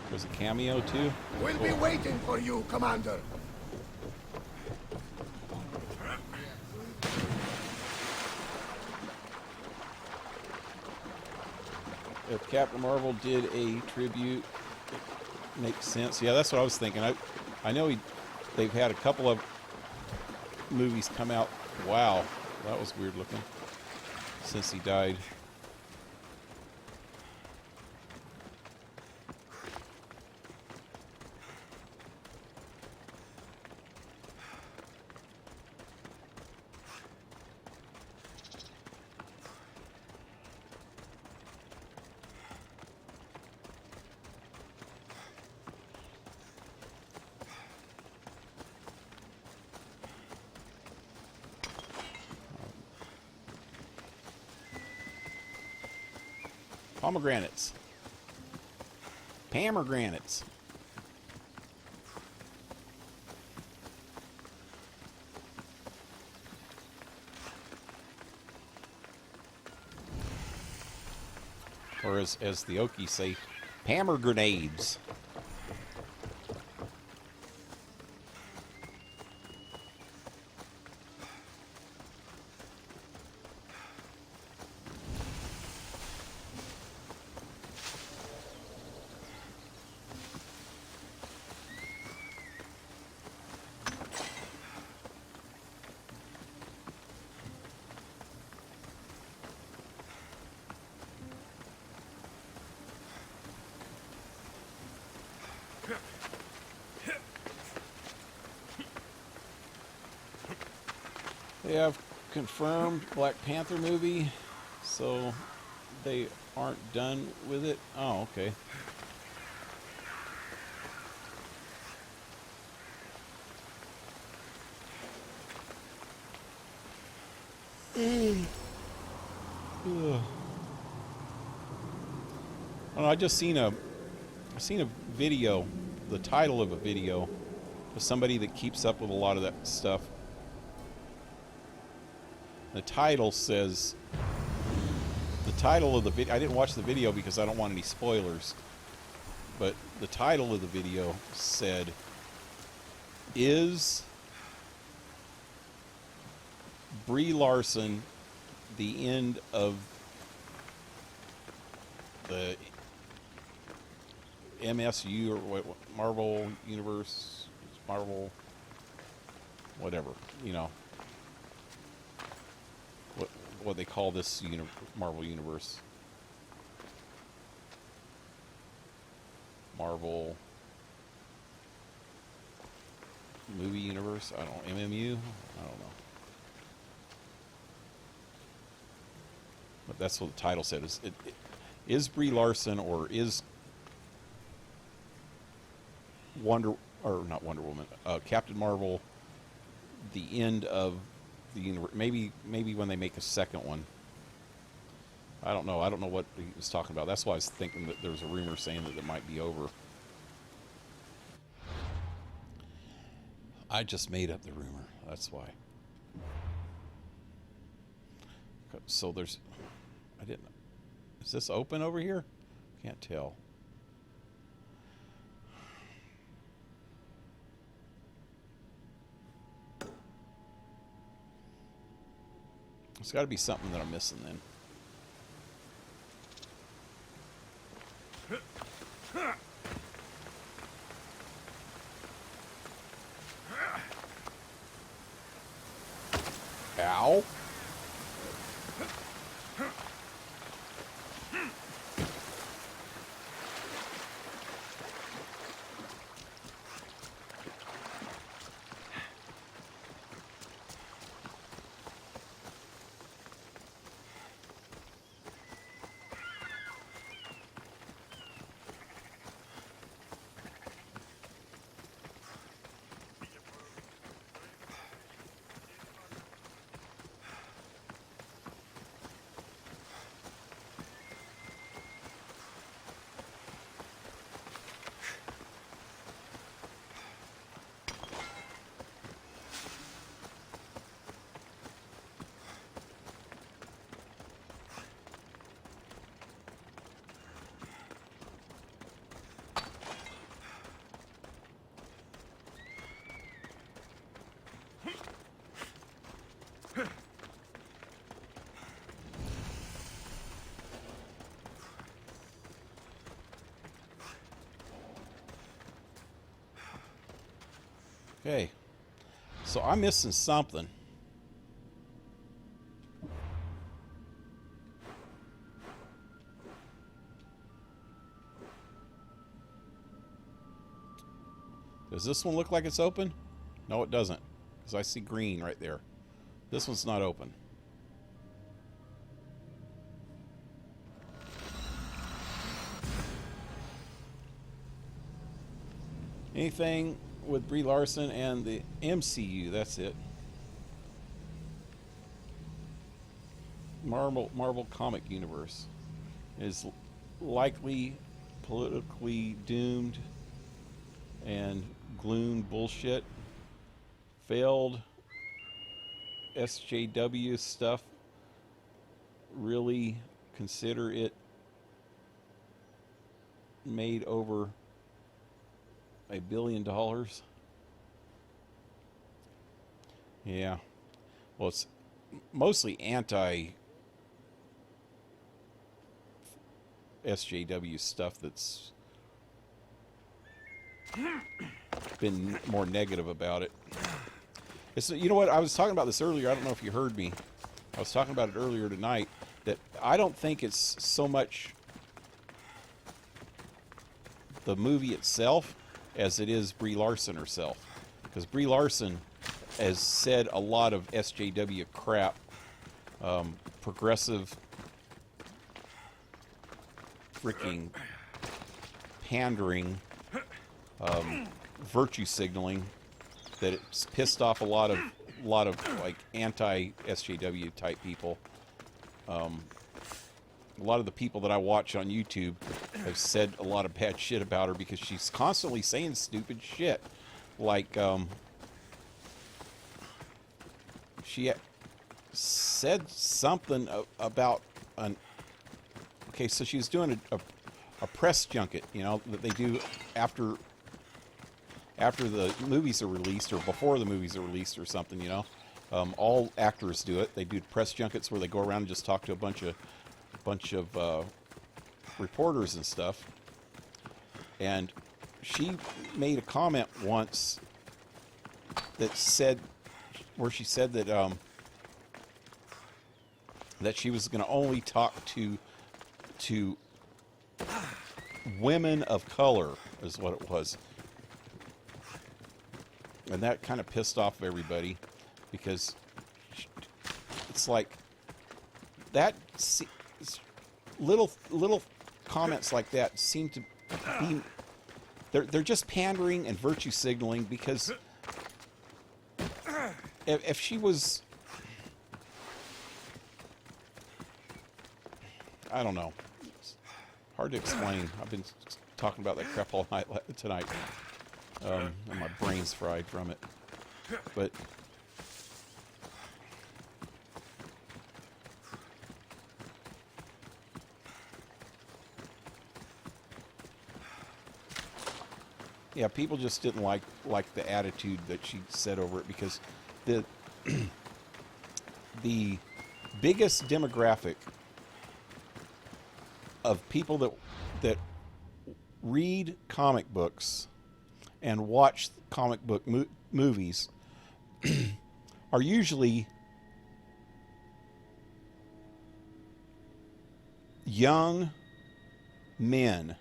There's a cameo too. We'll be waiting for you, Commander. If Captain Marvel did a tribute, it makes sense. Yeah, that's what I was thinking. I know they've had a couple of movies come out. Wow, that was weird looking. Since he died. Pomegranates. Pomegranates. Or as the Okies say, hammer grenades. They have confirmed Black Panther movie, so they aren't done with it. Oh, okay. I just seen a video, the title of a video, of somebody that keeps up with a lot of that stuff. The title says, the title of the video, I didn't watch the video because I don't want any spoilers, but the title of the video said, "Is Brie Larson the end of the MSU or what, Marvel Universe, Marvel, whatever, you know, what they call this Marvel Universe. Marvel Movie Universe? I don't know. MMU? I don't know. But that's what the title said. Is Brie Larson or is not Wonder Woman, Captain Marvel the end of the universe? Maybe when they make a second one. I don't know. I don't know what he was talking about. That's why I was thinking that there was a rumor saying that it might be over. I just made up the rumor. That's why. So there's... I didn't... Is this open over here? Can't tell. There's got to be something that I'm missing then. Ow. Okay, so I'm missing something. Does this one look like it's open? No, it doesn't, because I see green right there. This one's not open. Anything with Brie Larson and the MCU, that's it. Marvel Comic Universe is likely politically doomed and gloom bullshit. Failed SJW stuff. Really consider it made over $1 billion. Yeah. Well, it's mostly anti SJW stuff that's been more negative about it. It's, you know what, I was talking about this earlier. I don't know if you heard me. I was talking about it earlier tonight, that I don't think it's so much the movie itself as it is Brie Larson herself. Because Brie Larson has said a lot of SJW crap, progressive freaking pandering, virtue signaling, that it's pissed off a lot of like anti-SJW type people. A lot of the people that I watch on YouTube have said a lot of bad shit about her because she's constantly saying stupid shit. Like, she said something about an... Okay, so she was doing a press junket, you know, that they do after the movies are released or before the movies are released or something, you know. All actors do it. They do press junkets where they go around and just talk to a bunch of reporters and stuff. And she made a comment once that said, where she said that that she was going to only talk to women of color, is what it was. And that kind of pissed off everybody, because it's like that little comments like that seem to be, they're just pandering and virtue signaling, because if she was, I don't know, it's hard to explain. I've been talking about that crap all night tonight. And my brain's fried from it. But yeah, people just didn't like the attitude that she said over it, because the the biggest demographic of people that read comic books and watch comic book movies are usually young men.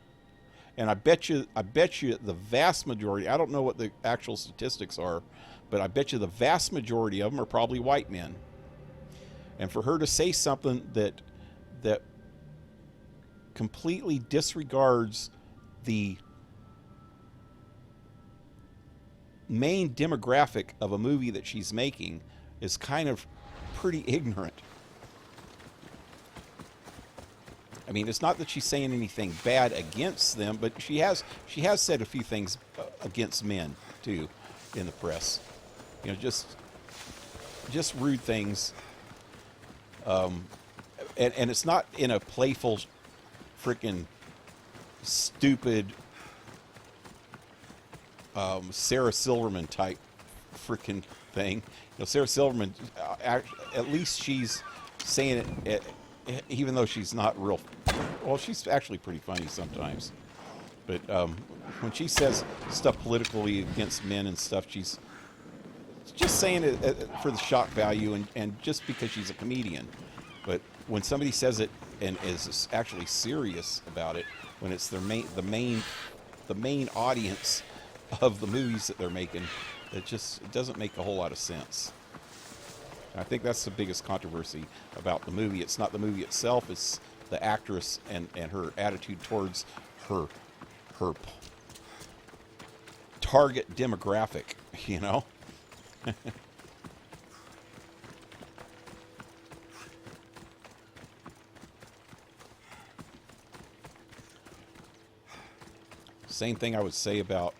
And I bet you the vast majority, I don't know what the actual statistics are, but I bet you the vast majority of them are probably white men. And for her to say something that completely disregards the main demographic of a movie that she's making is kind of pretty ignorant. I mean, it's not that she's saying anything bad against them, but she has said a few things against men too in the press. You know, just rude things. And it's not in a playful, freaking stupid Sarah Silverman type freaking thing. You know, Sarah Silverman, at least she's saying it, even though she's not real. Well, she's actually pretty funny sometimes. But when she says stuff politically against men and stuff, she's just saying it for the shock value and just because she's a comedian. But when somebody says it and is actually serious about it, when it's the main audience of the movies that they're making, it doesn't make a whole lot of sense. And I think that's the biggest controversy about the movie. It's not the movie itself, it's the actress and her attitude towards her target demographic, you know? Same thing I would say about...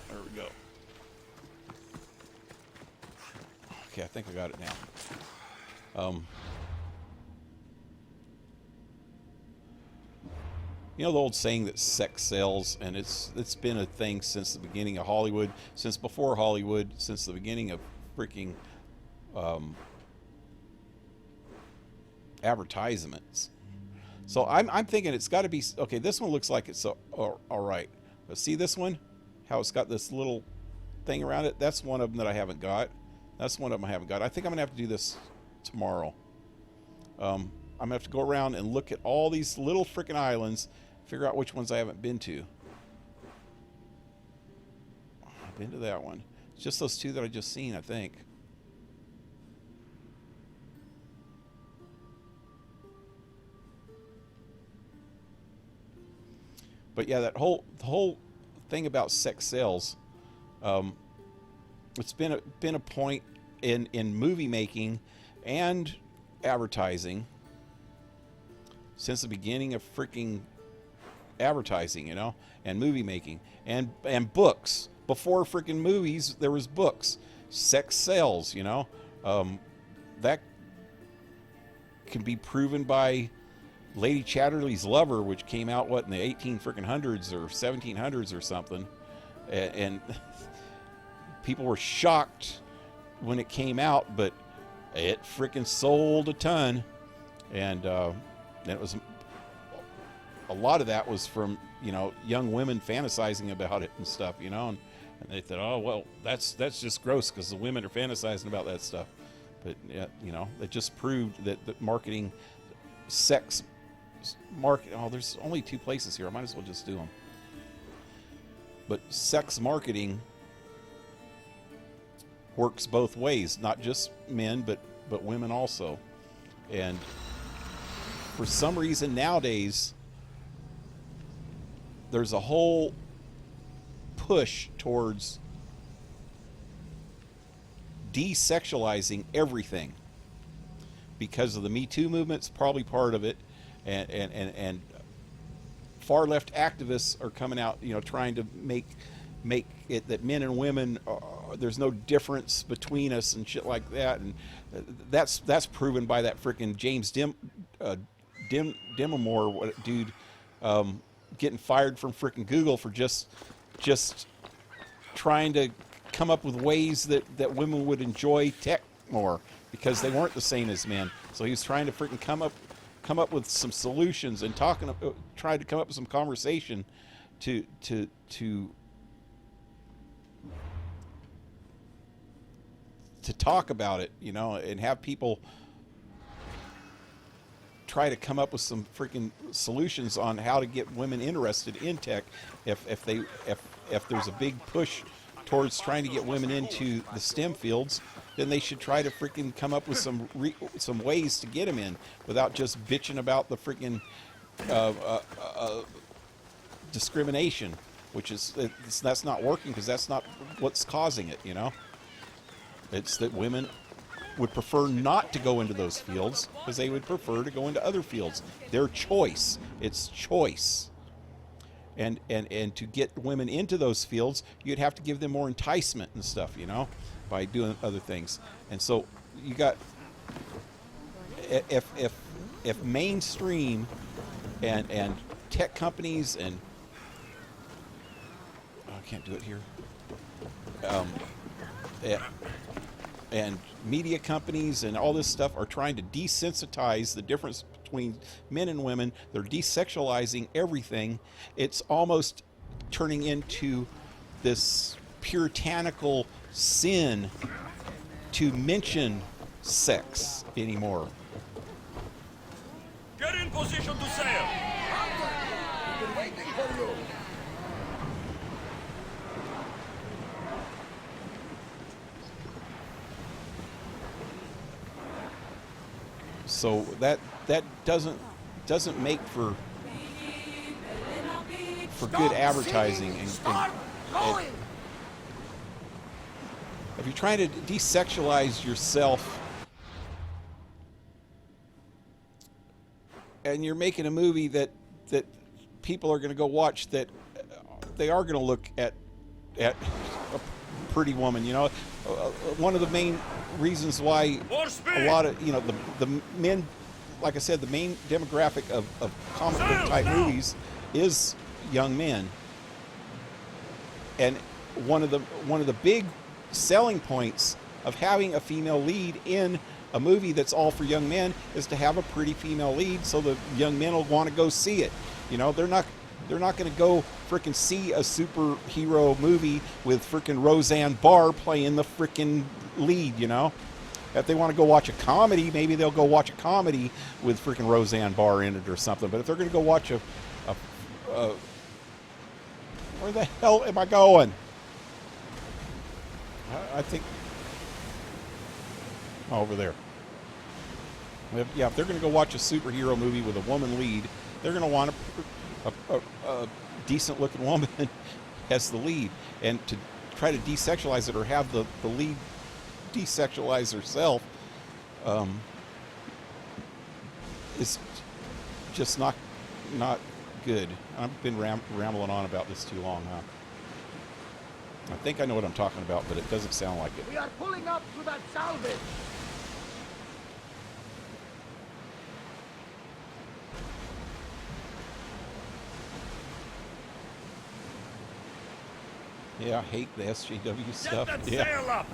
There we go. Okay, I think I got it now. You know the old saying that sex sells, and it's been a thing since the beginning of Hollywood, since before Hollywood, since the beginning of freaking advertisements. So I'm thinking it's got to be okay. This one looks like it's all right. But see this one, how it's got this little thing around it. That's one of them that I haven't got. That's one of them I haven't got. I think I'm gonna have to do this tomorrow. I'm gonna have to go around and look at all these little freaking islands, figure out which ones I haven't been to. I've been to that one. It's just those two that I just seen, I think. But yeah, the whole thing about sex sells. It's been a point in movie making and advertising since the beginning of freaking advertising, you know, and movie making and books. Before freaking movies, there was books. Sex sells, you know. That can be proven by Lady Chatterley's Lover, which came out in the 1800s or 1700s or something, and people were shocked when it came out, but it freaking sold a ton, and it was a lot of that was from, you know, young women fantasizing about it and stuff, you know, and they thought, oh well, that's just gross because the women are fantasizing about that stuff. But yeah, you know, it just proved that marketing, sex market. Oh, there's only 2 places here. I might as well just do them. But sex marketing works both ways, not just men, but women also. And for some reason nowadays, there's a whole push towards desexualizing everything because of the Me Too movement's probably part of it, and far left activists are coming out, you know, trying to make it that men and women there's no difference between us and shit like that, and that's proven by that freaking James Dimamore dude getting fired from freaking Google for just trying to come up with ways that women would enjoy tech more because they weren't the same as men. So he was trying to freaking come up with some solutions and tried to come up with some conversation to talk about it, you know, and have people try to come up with some freaking solutions on how to get women interested in tech. If there's a big push towards trying to get women into the STEM fields, then they should try to freaking come up with some ways to get them in without just bitching about the freaking discrimination, which that's not working because that's not what's causing it, you know. It's that women would prefer not to go into those fields because they would prefer to go into other fields. Their choice. It's choice. And to get women into those fields, you'd have to give them more enticement and stuff, you know, by doing other things. And so you got, if mainstream and tech companies and I can't do it here. And media companies and all this stuff are trying to desensitize the difference between men and women. They're desexualizing everything. It's almost turning into this puritanical sin to mention sex anymore. Get in position to sail! We've been waiting for you. So that doesn't make for good advertising. And if you're trying to desexualize yourself and you're making a movie that people are going to go watch that, they are going to look at a pretty woman. You know, one of the main reasons why a lot of, you know, the men, like I said, the main demographic of comic book type movies is young men. And one of the big selling points of having a female lead in a movie that's all for young men is to have a pretty female lead, so the young men will want to go see it. You know, they're not going to go frickin' see a superhero movie with frickin' Roseanne Barr playing the frickin' lead. You know, if they want to go watch a comedy, maybe they'll go watch a comedy with frickin' Roseanne Barr in it or something. But if they're going to go watch a where the hell am I going? I think over there. Yeah, if they're going to go watch a superhero movie with a woman lead, they're going to want a decent-looking woman as the lead. And to try to desexualize it or have the lead desexualize herself is just not good. I've been rambling on about this too long, huh? I think I know what I'm talking about, but it doesn't sound like it. We are pulling up to that salvage. Yeah, I hate the SJW stuff. Get that Yeah. sail up!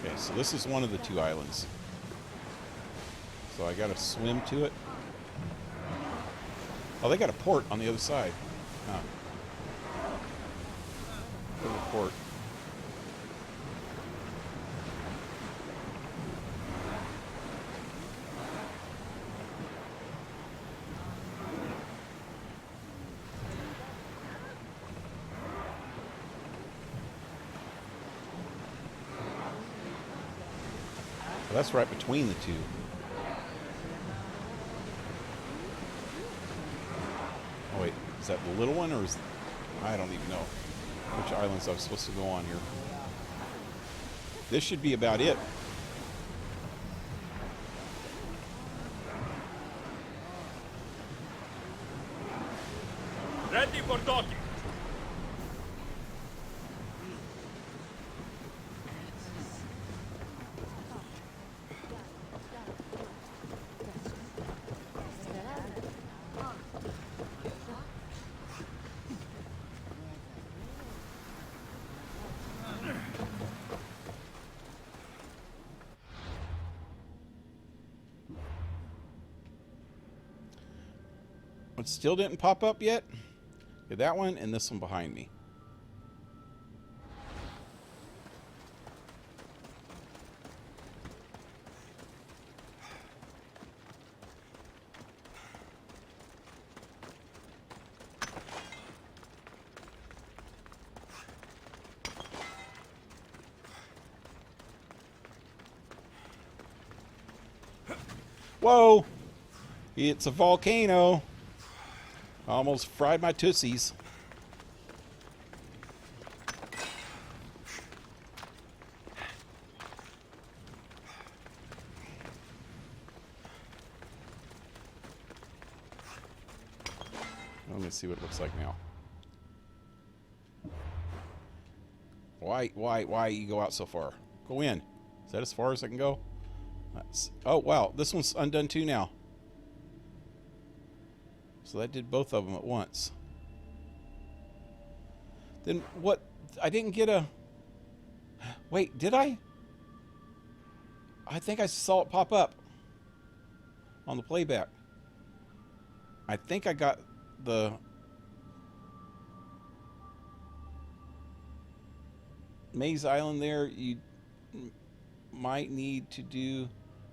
Okay, so this is one of the two islands. So I gotta swim to it. Oh, they got a port on the other side. Huh. Little port. So that's right between the two. Oh wait, is that the little one, or is... I don't even know which islands I'm supposed to go on here. This should be about it. Ready for docking. It still didn't pop up yet. Okay, that one and this one behind me. Whoa! It's a volcano. Almost fried my tussies. Let me see what it looks like now. Why you go out so far? Go in. Is that as far as I can go? Oh, wow. This one's undone too now. So that did both of them at once. Then what? I didn't get a... Wait, did I? I think I saw it pop up on the playback. I think I got the... Maze Island there. You might need to do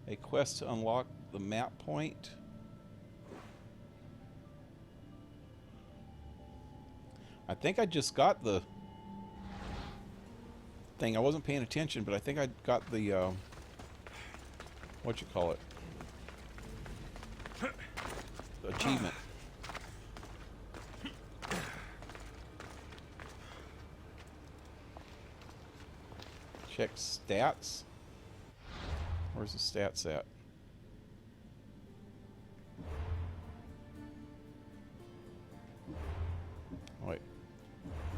a quest to unlock the map point. I think I just got the thing. I wasn't paying attention, but I think I got the, what you call it? The achievement. Check stats. Where's the stats at? Wait.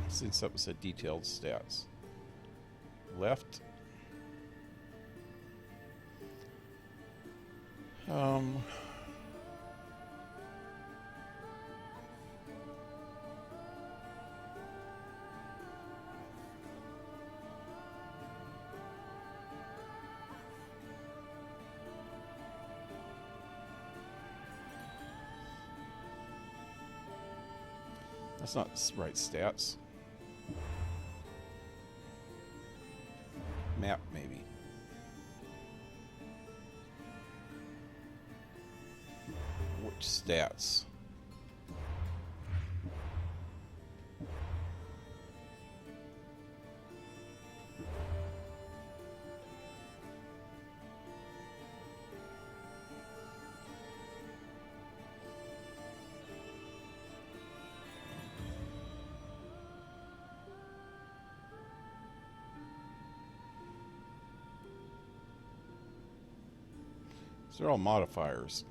I seen something that said detailed stats. Left. That's not the right stats. Map, maybe. Which stats? They're all modifiers.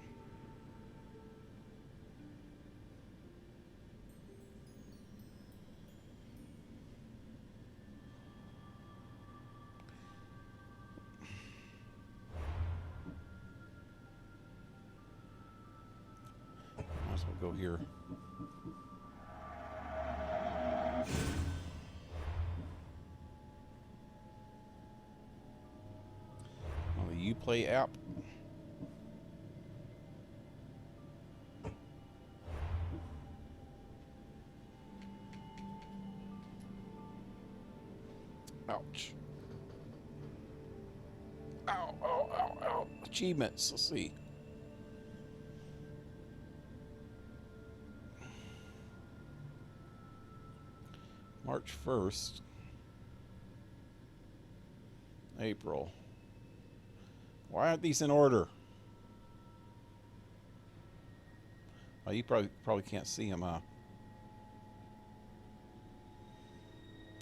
Might as well go here. On the Uplay app. Ouch. Ow, ow, ow, ow. Achievements, let's see. March 1st. April. Why aren't these in order? Oh, you probably can't see them, huh?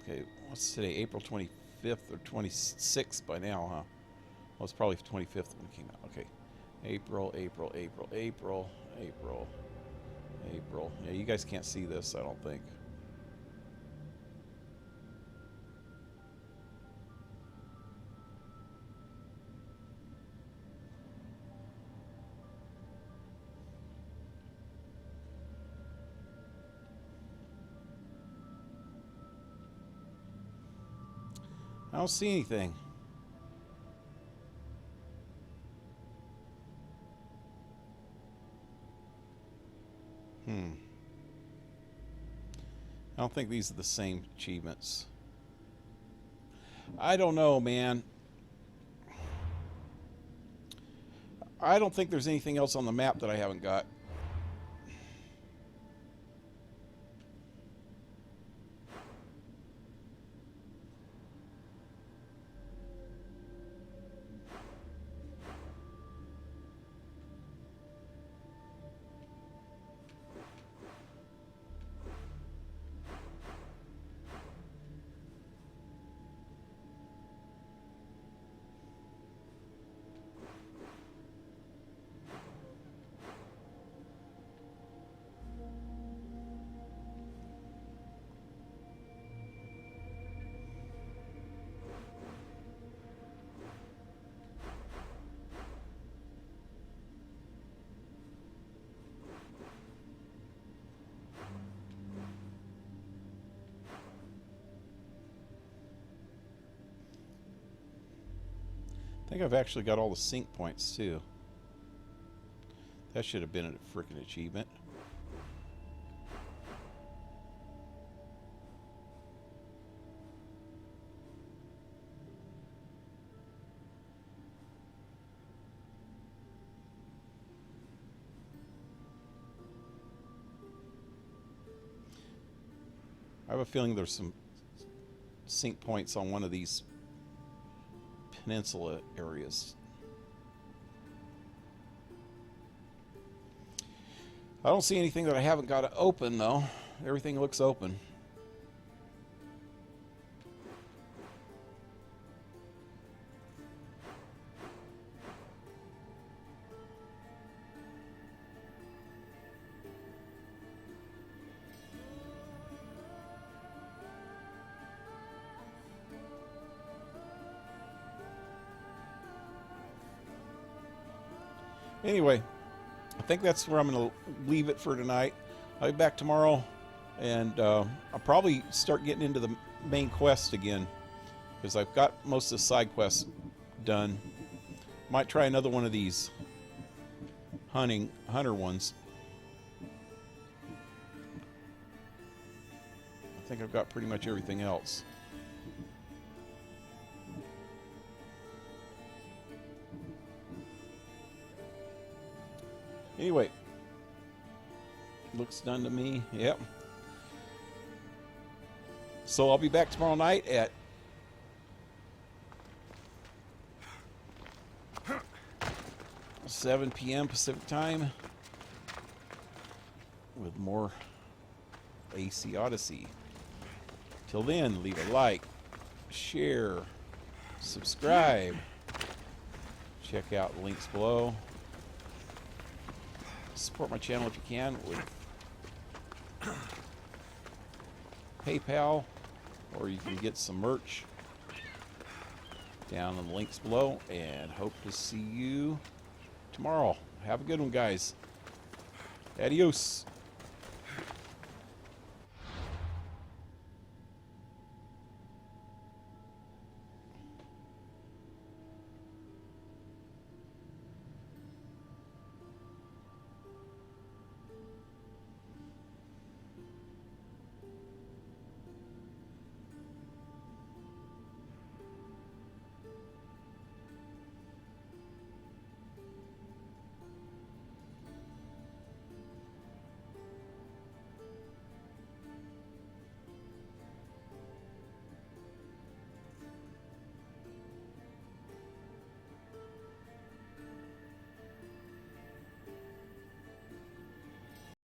Okay, what's today? April 25th or 26th by now, huh? Well, it's probably 25th when it came out. Okay. April. Yeah, you guys can't see this, I don't think. I don't see anything. I don't think these are the same achievements. I don't know, man. I don't think there's anything else on the map that I haven't got. I think I've actually got all the sync points too. That should have been a freaking achievement. I have a feeling there's some sync points on one of these peninsula areas. I don't see anything that I haven't got to open though. Everything looks open. Anyway, I think that's where I'm going to leave it for tonight. I'll be back tomorrow, and I'll probably start getting into the main quest again, because I've got most of the side quests done. Might try another one of these hunter ones. I think I've got pretty much everything else. Anyway, looks done to me. Yep. So I'll be back tomorrow night at 7 p.m. Pacific time with more AC Odyssey. Till then, leave a like, share, subscribe. Check out the links below. Support my channel if you can with PayPal, or you can get some merch down in the links below, and hope to see you tomorrow. Have a good one, guys. Adios.